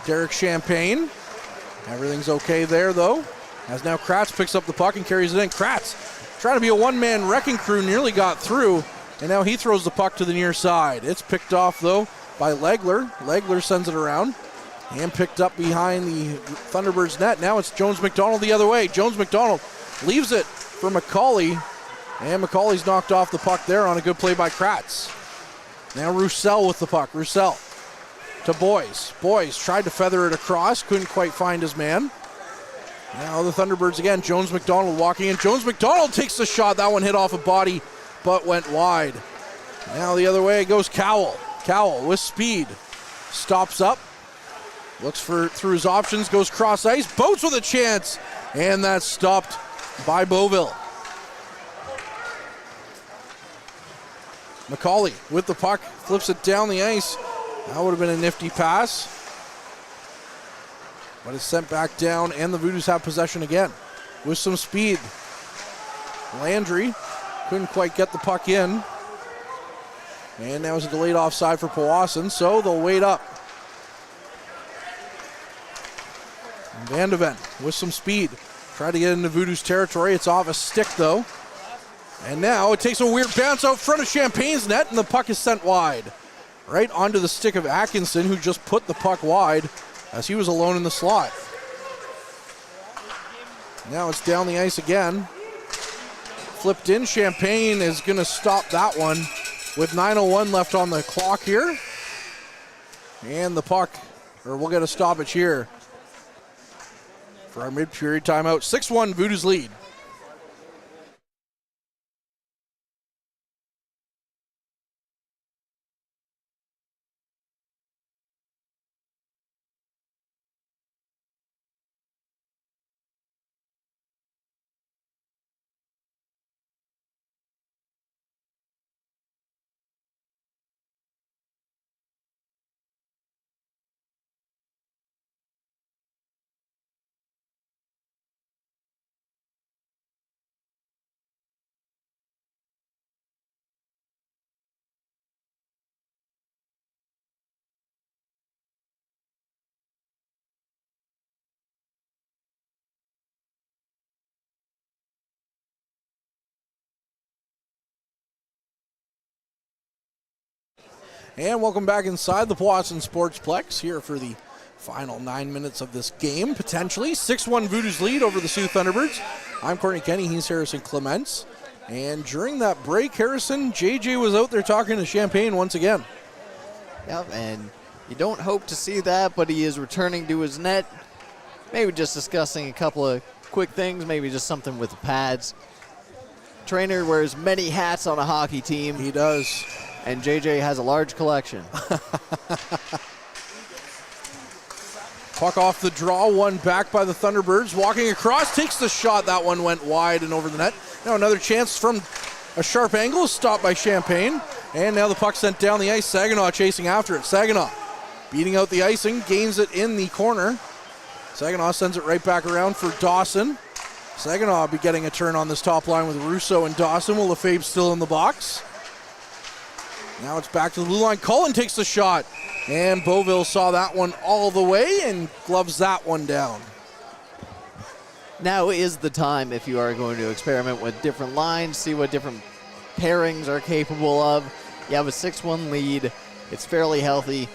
Derek Champagne. Everything's okay there, though, as now Kratz picks up the puck and carries it in. Kratz, trying to be a one-man wrecking crew, nearly got through, and now he throws the puck to the near side. It's picked off, though, by Legler. Legler sends it around and picked up behind the Thunderbirds net. Now it's Jones McDonald the other way. Jones McDonald leaves it for McCauley, and McCauley's knocked off the puck there on a good play by Kratz. Now Roussel with the puck. Roussel to Boys. Boys tried to feather it across, couldn't quite find his man. Now the Thunderbirds again. Jones McDonald walking in. Jones McDonald takes the shot. That one hit off a body, but went wide. Now the other way goes Cowell. Cowell with speed. Stops up. Looks through his options. Goes cross ice. Boats with a chance. And that's stopped by Beauville. McCauley with the puck. Flips it down the ice. That would have been a nifty pass. But it's sent back down, and the Voodoos have possession again with some speed. Landry couldn't quite get the puck in. And now it's a delayed offside for Powassan, so they'll wait up. Van de Ven with some speed. Try to get into Voodoos territory. It's off a stick, though. And now it takes a weird bounce out front of Champagne's net, and the puck is sent wide. Right onto the stick of Atkinson, who just put the puck wide as he was alone in the slot. Now it's down the ice again. Flipped in. Champagne is going to stop that one with 9:01 left on the clock here. And the puck, or we'll get a stoppage here for our mid-period timeout. 6-1 Voodoos lead. And welcome back inside the Powassan Sportsplex here for the final 9 minutes of this game, potentially. 6-1 Voodoos lead over the Soo Thunderbirds. I'm Courtney Kenny, he's Harrison Clements. And during that break, Harrison, JJ was out there talking to Champagne once again. Yep, and you don't hope to see that, but he is returning to his net. Maybe just discussing a couple of quick things, maybe just something with the pads. Trainer wears many hats on a hockey team. He does. And JJ has a large collection. Puck off the draw, one back by the Thunderbirds. Walking across, takes the shot. That one went wide and over the net. Now another chance from a sharp angle, stopped by Champagne. And now the puck sent down the ice. Saginaw chasing after it. Saginaw beating out the icing, gains it in the corner. Saginaw sends it right back around for Dawson. Saginaw will be getting a turn on this top line with Russo and Dawson. Will Lefebvre still in the box? Now it's back to the blue line. Cullen takes the shot. And Beauville saw that one all the way and gloves that one down. now is the time if you are going to experiment with different lines, see what different pairings are capable of. You have a 6-1 lead. It's fairly healthy.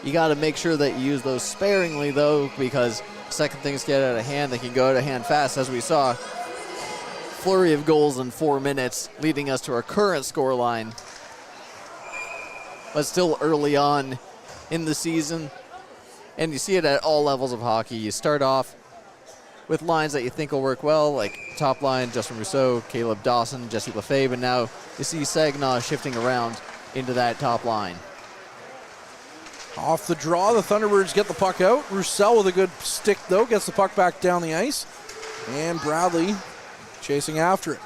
You got to make sure that you use those sparingly, though, because second things get out of hand, they can go out of hand fast, as we saw. Flurry of goals in 4 minutes, leading us to our current score line. But still early on in the season, and you see it at all levels of hockey. You start off with lines that you think will work well, like top line, Justin Rousseau, Caleb Dawson, Jesse Lefebvre, and now you see Saginaw shifting around into that top line. Off the draw, the Thunderbirds get the puck out. Roussel with a good stick, though, gets the puck back down the ice. And Bradley chasing after it.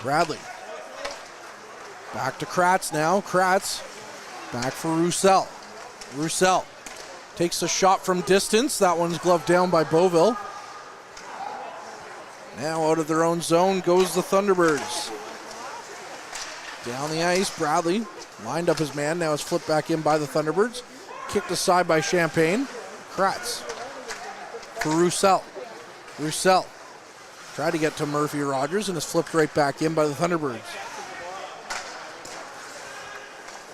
Bradley. Back to Kratz now. Kratz back for Roussel. Roussel takes a shot from distance. That one's gloved down by Beauville. Now out of their own zone goes the Thunderbirds. Down the ice, Bradley lined up his man. Now is flipped back in by the Thunderbirds. Kicked aside by Champagne. Kratz for Roussel. Roussel tried to get to Murphy Rogers and is flipped right back in by the Thunderbirds.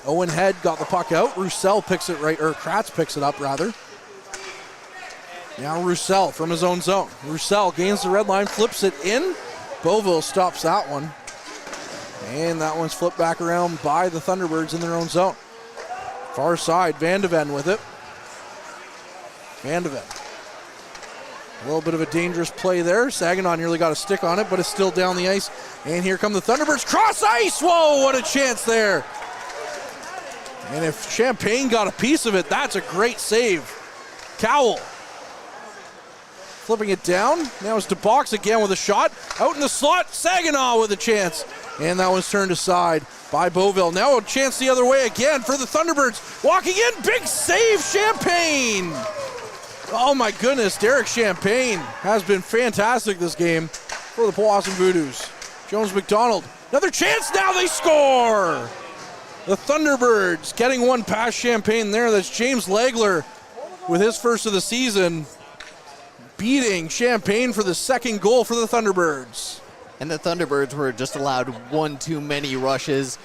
Owen Head got the puck out. Roussel picks it right, or Kratz picks it up rather. Now Roussel from his own zone. Roussel gains the red line, flips it in. Beauville stops that one. And that one's flipped back around by the Thunderbirds in their own zone. Far side, Van de Ven with it. Van de Ven. A little bit of a dangerous play there. Saginaw nearly got a stick on it, but it's still down the ice. And here come the Thunderbirds. Cross ice! Whoa, what a chance there. And if Champagne got a piece of it, that's a great save. Cowell. Flipping it down. Now it's to box again with a shot. Out in the slot, Saginaw with a chance. And that one's turned aside by Beauville. Now a chance the other way again for the Thunderbirds. Walking in, big save, Champagne. Oh my goodness, Derek Champagne has been fantastic this game for the Powassan Voodoos. Jones McDonald, another chance, now they score! The Thunderbirds getting one past Champagne there. That's James Legler with his first of the season, beating Champagne for the second goal for the Thunderbirds. And the Thunderbirds were just allowed one too many rushes,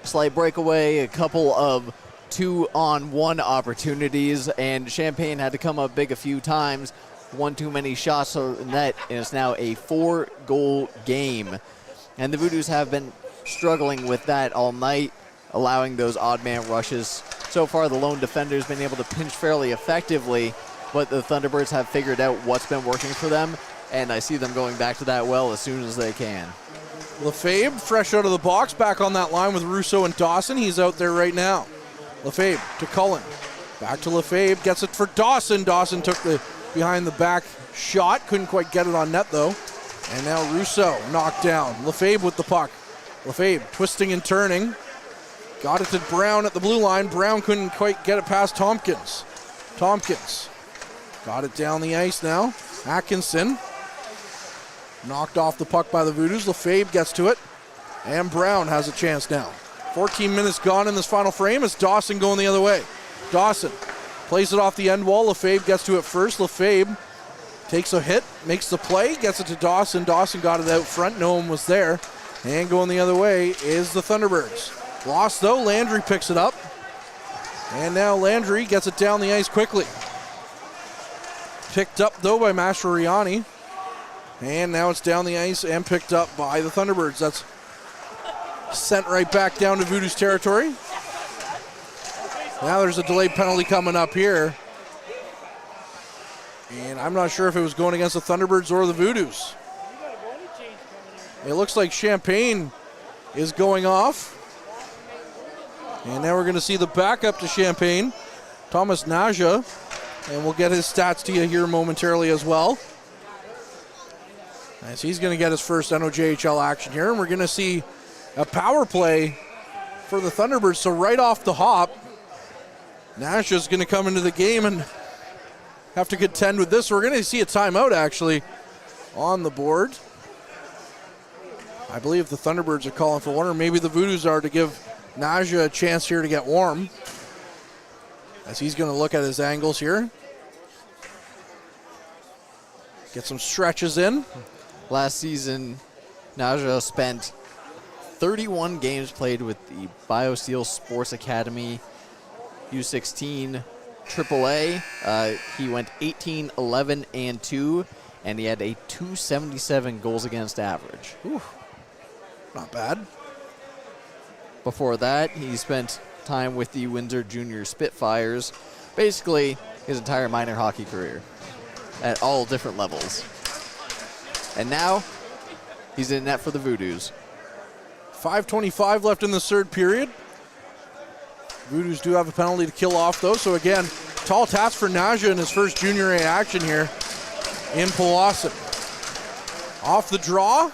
slight breakaway, a couple of 2-on-1 opportunities, and Champagne had to come up big a few times. One too many shots on the net, and it's now a 4-goal game. And the Voodoos have been struggling with that all night, allowing those odd man rushes. So far, the lone defender's been able to pinch fairly effectively, but the Thunderbirds have figured out what's been working for them, and I see them going back to that well as soon as they can. Lefebvre, fresh out of the box, back on that line with Rousseau and Dawson. He's out there right now. Lefebvre to Cullen. Back to Lefebvre, gets it for Dawson. Dawson took the behind the back shot, couldn't quite get it on net though. And now Rousseau knocked down. Lefebvre with the puck. Lefebvre twisting and turning. Got it to Brown at the blue line. Brown couldn't quite get it past Tompkins. Tompkins got it down the ice now. Atkinson knocked off the puck by the Voodoos. Lefebvre gets to it. And Brown has a chance now. 14 minutes gone in this final frame. It's Dawson going the other way. Dawson plays it off the end wall. Lefebvre gets to it first. Lefebvre takes a hit, makes the play, gets it to Dawson. Dawson got it out front. No one was there. And going the other way is the Thunderbirds. Lost though. Landry picks it up. And now Landry gets it down the ice quickly. Picked up though by Mastroianni. And now it's down the ice and picked up by the Thunderbirds. That's sent right back down to Voodoos territory. Now there's a delayed penalty coming up here. And I'm not sure if it was going against the Thunderbirds or the Voodoos. It looks like Champagne is going off. And now we're going to see the backup to Champagne, Thomas Naja. And we'll get his stats to you here momentarily as well. As he's going to get his first NOJHL action here. And we're going to see a power play for the Thunderbirds. So right off the hop, Nash is going to come into the game and have to contend with this. We're going to see a timeout actually on the board. I believe the Thunderbirds are calling for one, or maybe the Voodoos are, to give Naja a chance here to get warm. As he's going to look at his angles here. Get some stretches in. Last season, Naja spent 31 games played with the BioSteel Sports Academy U16 AAA. He went 18, 11, and 2, and he had a 277 goals against average. Ooh, not bad. Before that, he spent time with the Windsor Junior Spitfires, basically his entire minor hockey career at all different levels. And now he's in net for the Voodoos. 5:25 left in the third period. Voodoos do have a penalty to kill off, though. So again, tall task for Naja in his first junior A action here in Powassan. Off the draw,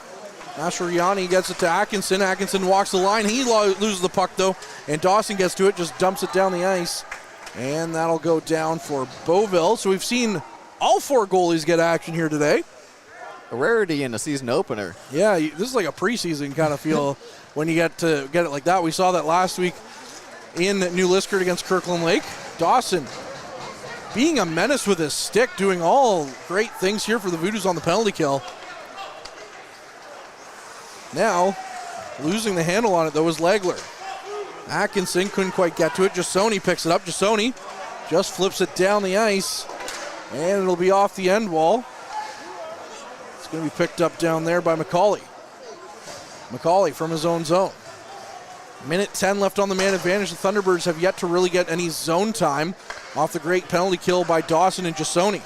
Mastroianni gets it to Atkinson. Atkinson walks the line. He loses the puck, though, and Dawson gets to it, just dumps it down the ice. And that'll go down for Beauville. So we've seen all 4 goalies get action here today. A rarity in a season opener. Yeah, this is like a preseason kind of feel when you get to get it like that. We saw that last week in New Liskeard against Kirkland Lake. Dawson being a menace with his stick, doing all great things here for the Voodoos on the penalty kill. Now, losing the handle on it, though, was Legler. Atkinson couldn't quite get to it. Jasoni picks it up. Jasoni just flips it down the ice, and it'll be off the end wall. It's going to be picked up down there by McCauley. McCauley from his own zone. Minute 10 left on the man advantage. The Thunderbirds have yet to really get any zone time off the great penalty kill by Dawson and Jasoni.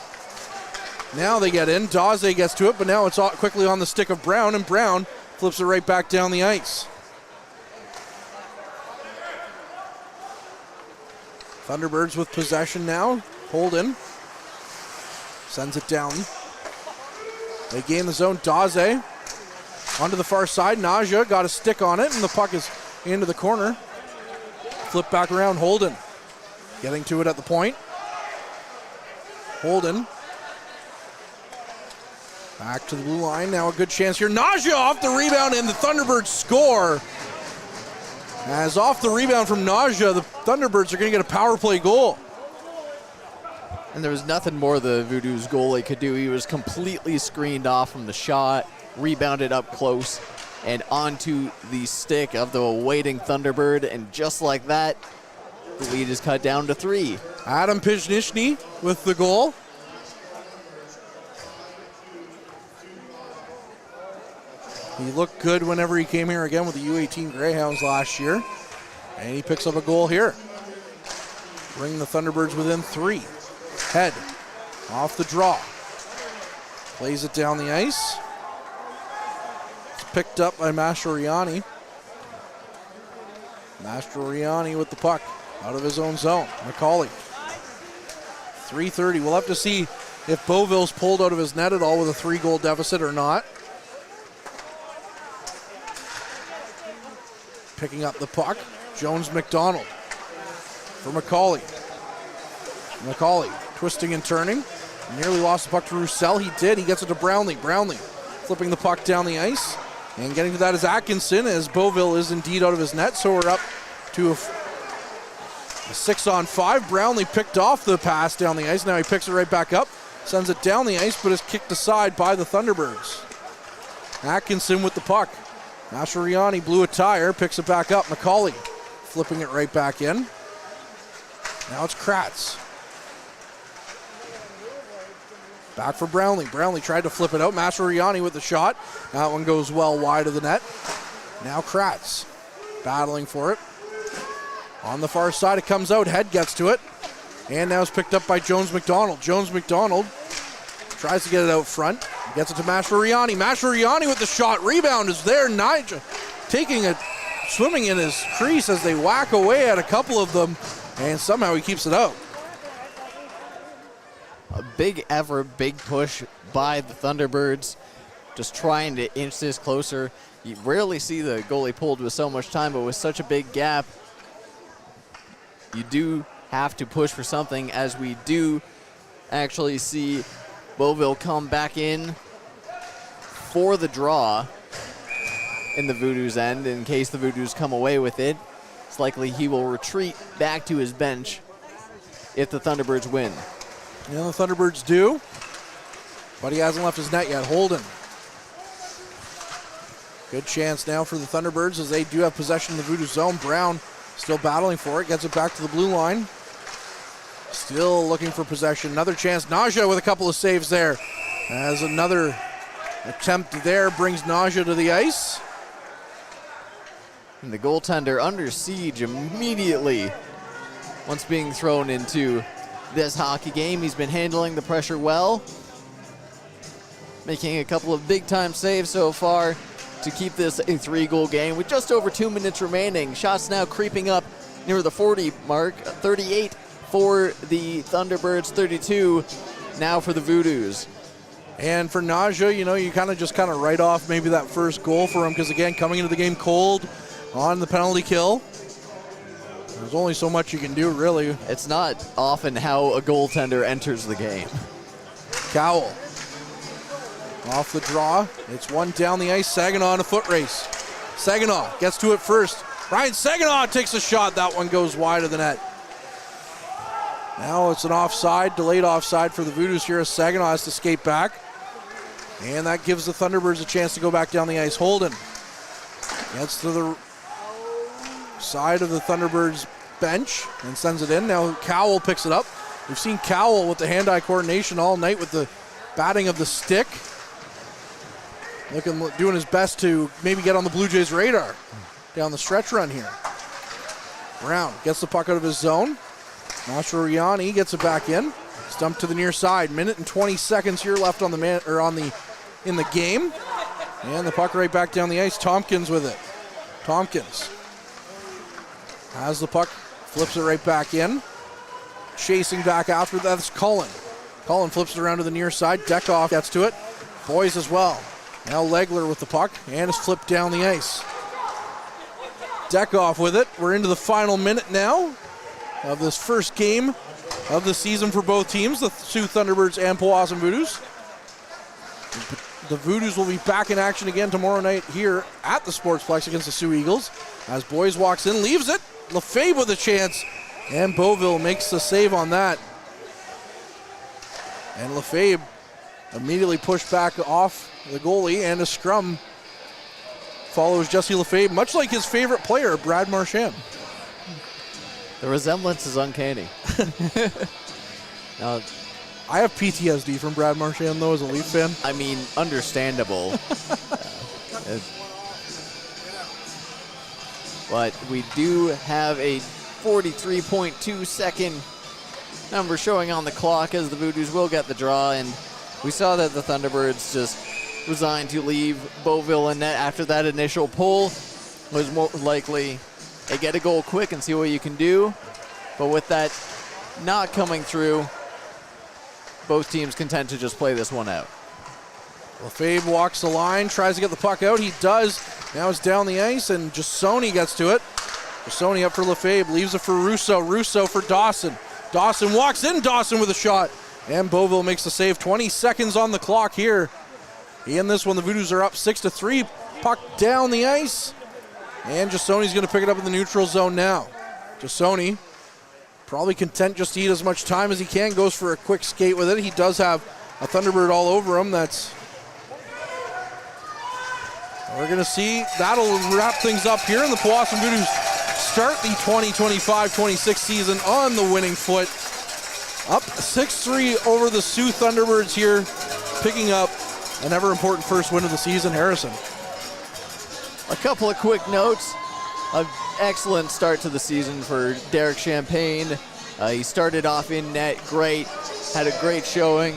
Now they get in. Daze gets to it, but now it's quickly on the stick of Brown, and Brown flips it right back down the ice. Thunderbirds with possession now. Holden sends it down. They gain the zone. Daze onto the far side. Naja got a stick on it, and the puck is into the corner. Flip back around. Holden getting to it at the point. Holden back to the blue line. Now a good chance here. Naja off the rebound, and the Thunderbirds score. As off the rebound from Naja, the Thunderbirds are going to get a power play goal. And there was nothing more the Voodoos goalie could do. He was completely screened off from the shot, rebounded up close, and onto the stick of the awaiting Thunderbird. And just like that, the lead is cut down to 3. Adam Pizhnishny with the goal. He looked good whenever he came here again with the U18 Greyhounds last year. And he picks up a goal here. Bring the Thunderbirds within 3. Head off the draw. Plays it down the ice. It's picked up by Mastroianni. Mastroianni with the puck out of his own zone. McCauley. 3:30. We'll have to see if Beauville's pulled out of his net at all with a 3-goal deficit or not. Picking up the puck. Jones McDonald for McCauley. McCauley twisting and turning. Nearly lost the puck to Roussel. He did. He gets it to Brownlee. Brownlee flipping the puck down the ice. And getting to that is Atkinson, as Beauville is indeed out of his net. So we're up to a 6-on-5. Brownlee picked off the pass down the ice. Now he picks it right back up. Sends it down the ice, but is kicked aside by the Thunderbirds. Atkinson with the puck. Mastroianni blew a tire, picks it back up. McCauley flipping it right back in. Now it's Kratz. Back for Brownlee. Brownlee tried to flip it out. Mastroianni with the shot. That one goes well wide of the net. Now Kratz battling for it. On the far side, it comes out. Head gets to it. And now it's picked up by Jones McDonald. Jones McDonald tries to get it out front. Gets it to Mastroianni. Mastroianni with the shot. Rebound is there. Nigel swimming in his crease as they whack away at a couple of them. And somehow he keeps it out. A big effort, big push by the Thunderbirds. Just trying to inch this closer. You rarely see the goalie pulled with so much time, but with such a big gap, you do have to push for something, as we do actually see Beauville come back in for the draw in the Voodoos' end. In case the Voodoos come away with it, it's likely he will retreat back to his bench if the Thunderbirds win. Yeah, the Thunderbirds do. but he hasn't left his net yet. Holden. Good chance now for the Thunderbirds as they do have possession in the Voodoo zone. Brown still battling for it, gets it back to the blue line. Still looking for possession. Another chance. Naja with a couple of saves there. As another attempt there brings Naja to the ice. And the goaltender under siege immediately once being thrown into this hockey game. He's been handling the pressure well, making a couple of big-time saves so far to keep this a 3-goal game with just over 2 minutes remaining. Shots now creeping up near the 40 mark. 38 for the Thunderbirds, 32 now for the Voodoos. And for Naja, you kind of write off maybe that first goal for him because, again, coming into the game cold on the penalty kill. There's only so much you can do, really. It's not often how a goaltender enters the game. Cowell off the draw. It's one down the ice. Saginaw in a foot race. Saginaw gets to it first. Ryan Saginaw takes a shot. That one goes wide of the net. Now it's an offside, delayed offside for the Voodoos here as Saginaw has to skate back. And that gives the Thunderbirds a chance to go back down the ice. Holden gets to the side of the Thunderbirds bench and sends it in. Now Cowell picks it up. We've seen Cowell with the hand-eye coordination all night with the batting of the stick. Doing his best to maybe get on the Blue Jays' radar down the stretch run here. Brown gets the puck out of his zone. Mastroianni gets it back in. Stumped to the near side. Minute and 20 seconds here left on in the game. And the puck right back down the ice. Tompkins with it. Tompkins has the puck, flips it right back in. Chasing back after that, that's Cullen. Cullen flips it around to the near side. Dekoff gets to it. Boys as well. Now Legler with the puck and is flipped down the ice. Dekoff with it. We're into the final minute now of this first game of the season for both teams, the Soo Thunderbirds and Powassan Voodoos. The Voodoos will be back in action again tomorrow night here at the Sportsplex against the Sioux Eagles. As Boys walks in, leaves it. Lefebvre with a chance, and Beauville makes the save on that. And Lefebvre immediately pushed back off the goalie, and a scrum follows Jesse Lefebvre, much like his favorite player, Brad Marchand. The resemblance is uncanny. Now, I have PTSD from Brad Marchand, though, as a Leaf fan. I mean, understandable. But we do have a 43.2 second number showing on the clock as the Voodoos will get the draw. And we saw that the Thunderbirds just resigned to leave Beauville in net after that initial pull. Was more likely they get a goal quick and see what you can do. But with that not coming through, both teams content to just play this one out. Lefebvre walks the line, tries to get the puck out. He does. Now it's down the ice, and Jassoni gets to it. Jassoni up for Lefebvre, leaves it for Russo. Russo for Dawson. Dawson walks in, Dawson with a shot. And Beauville makes the save. 20 seconds on the clock here. In this one, the Voodoos are up 6-3. Puck down the ice. And Jassoni's going to pick it up in the neutral zone now. Jassoni, probably content just to eat as much time as he can, goes for a quick skate with it. He does have a Thunderbird all over him. We're going to see. That'll wrap things up here, and the Powassan Voodoos start the 2025-26 season on the winning foot. Up 6-3 over the Soo Thunderbirds here, picking up an ever-important first win of the season. Harrison. A couple of quick notes. An excellent start to the season for Derek Champagne. He started off in net great, had a great showing,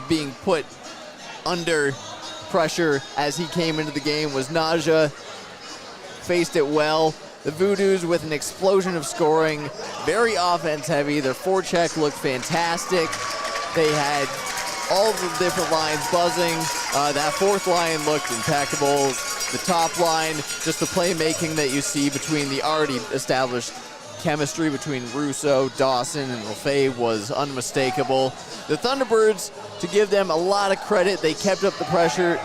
being put under pressure as he came into the game was Naja. Faced it well. The Voodoos with an explosion of scoring, very offense heavy. Their forecheck looked fantastic. They had all the different lines buzzing. That fourth line looked impeccable. The top line, just the playmaking that you see between the already established chemistry between Russo, Dawson, and Lefebvre was unmistakable. The Thunderbirds, to give them a lot of credit, they kept up the pressure.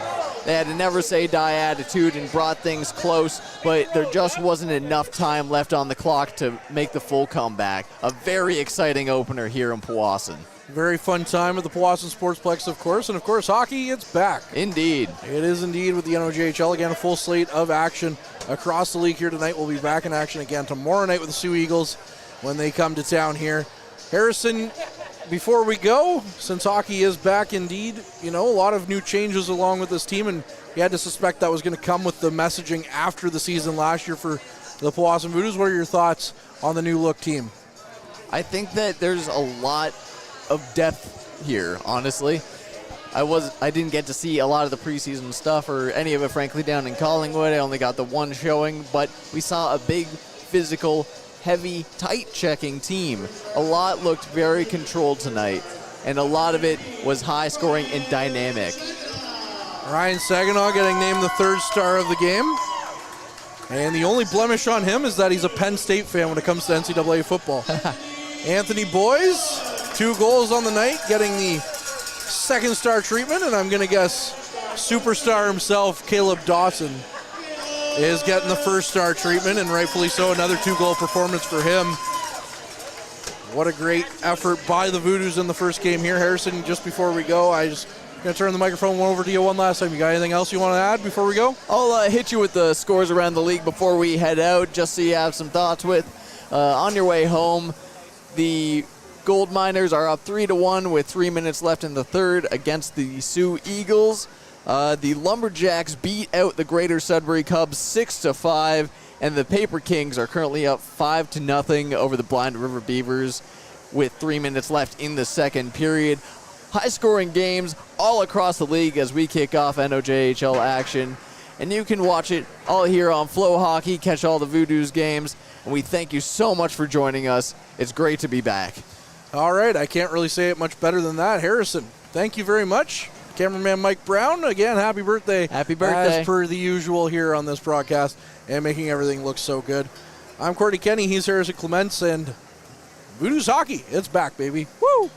They had a never say die attitude and brought things close, but there just wasn't enough time left on the clock to make the full comeback. A very exciting opener here in Powassan. Very fun time at the Powassan Sportsplex, of course. And, of course, hockey, it's back. Indeed. It is indeed with the NOJHL. Again, a full slate of action across the league here tonight. We'll be back in action again tomorrow night with the Sioux Eagles when they come to town here. Harrison, before we go, since hockey is back indeed, a lot of new changes along with this team, and you had to suspect that was going to come with the messaging after the season last year for the Powassan Voodoos. What are your thoughts on the new look team? I think that there's a lot of depth here, honestly. I didn't get to see a lot of the preseason stuff or any of it, frankly, down in Collingwood. I only got the one showing, but we saw a big, physical, heavy, tight-checking team. A lot looked very controlled tonight, and a lot of it was high-scoring and dynamic. Ryan Saginaw getting named the third star of the game. And the only blemish on him is that he's a Penn State fan when it comes to NCAA football. Anthony Boyes, 2 goals on the night, getting the second star treatment, and I'm going to guess superstar himself, Caleb Dawson, is getting the first star treatment, and rightfully so. Another 2-goal performance for him. What a great effort by the Voodoos in the first game here. Harrison, just before we go, I just going to turn the microphone over to you one last time. You got anything else you want to add before we go? I'll hit you with the scores around the league before we head out, just so you have some thoughts with. On your way home, the Gold Miners are up 3-1 with 3 minutes left in the third against the Sioux Eagles. The Lumberjacks beat out the Greater Sudbury Cubs 6-5, and the Paper Kings are currently up 5-0 over the Blind River Beavers with 3 minutes left in the second period. High-scoring games all across the league as we kick off NOJHL action, and you can watch it all here on Flow Hockey, catch all the Voodoos games, and we thank you so much for joining us. It's great to be back. All right, I can't really say it much better than that. Harrison, thank you very much. Cameraman Mike Brown, again, happy birthday. Happy birthday. As per the usual here on this broadcast, and making everything look so good. I'm Courtney Kenny, he's Harrison Clements, and Voodoos Hockey, it's back, baby. Woo!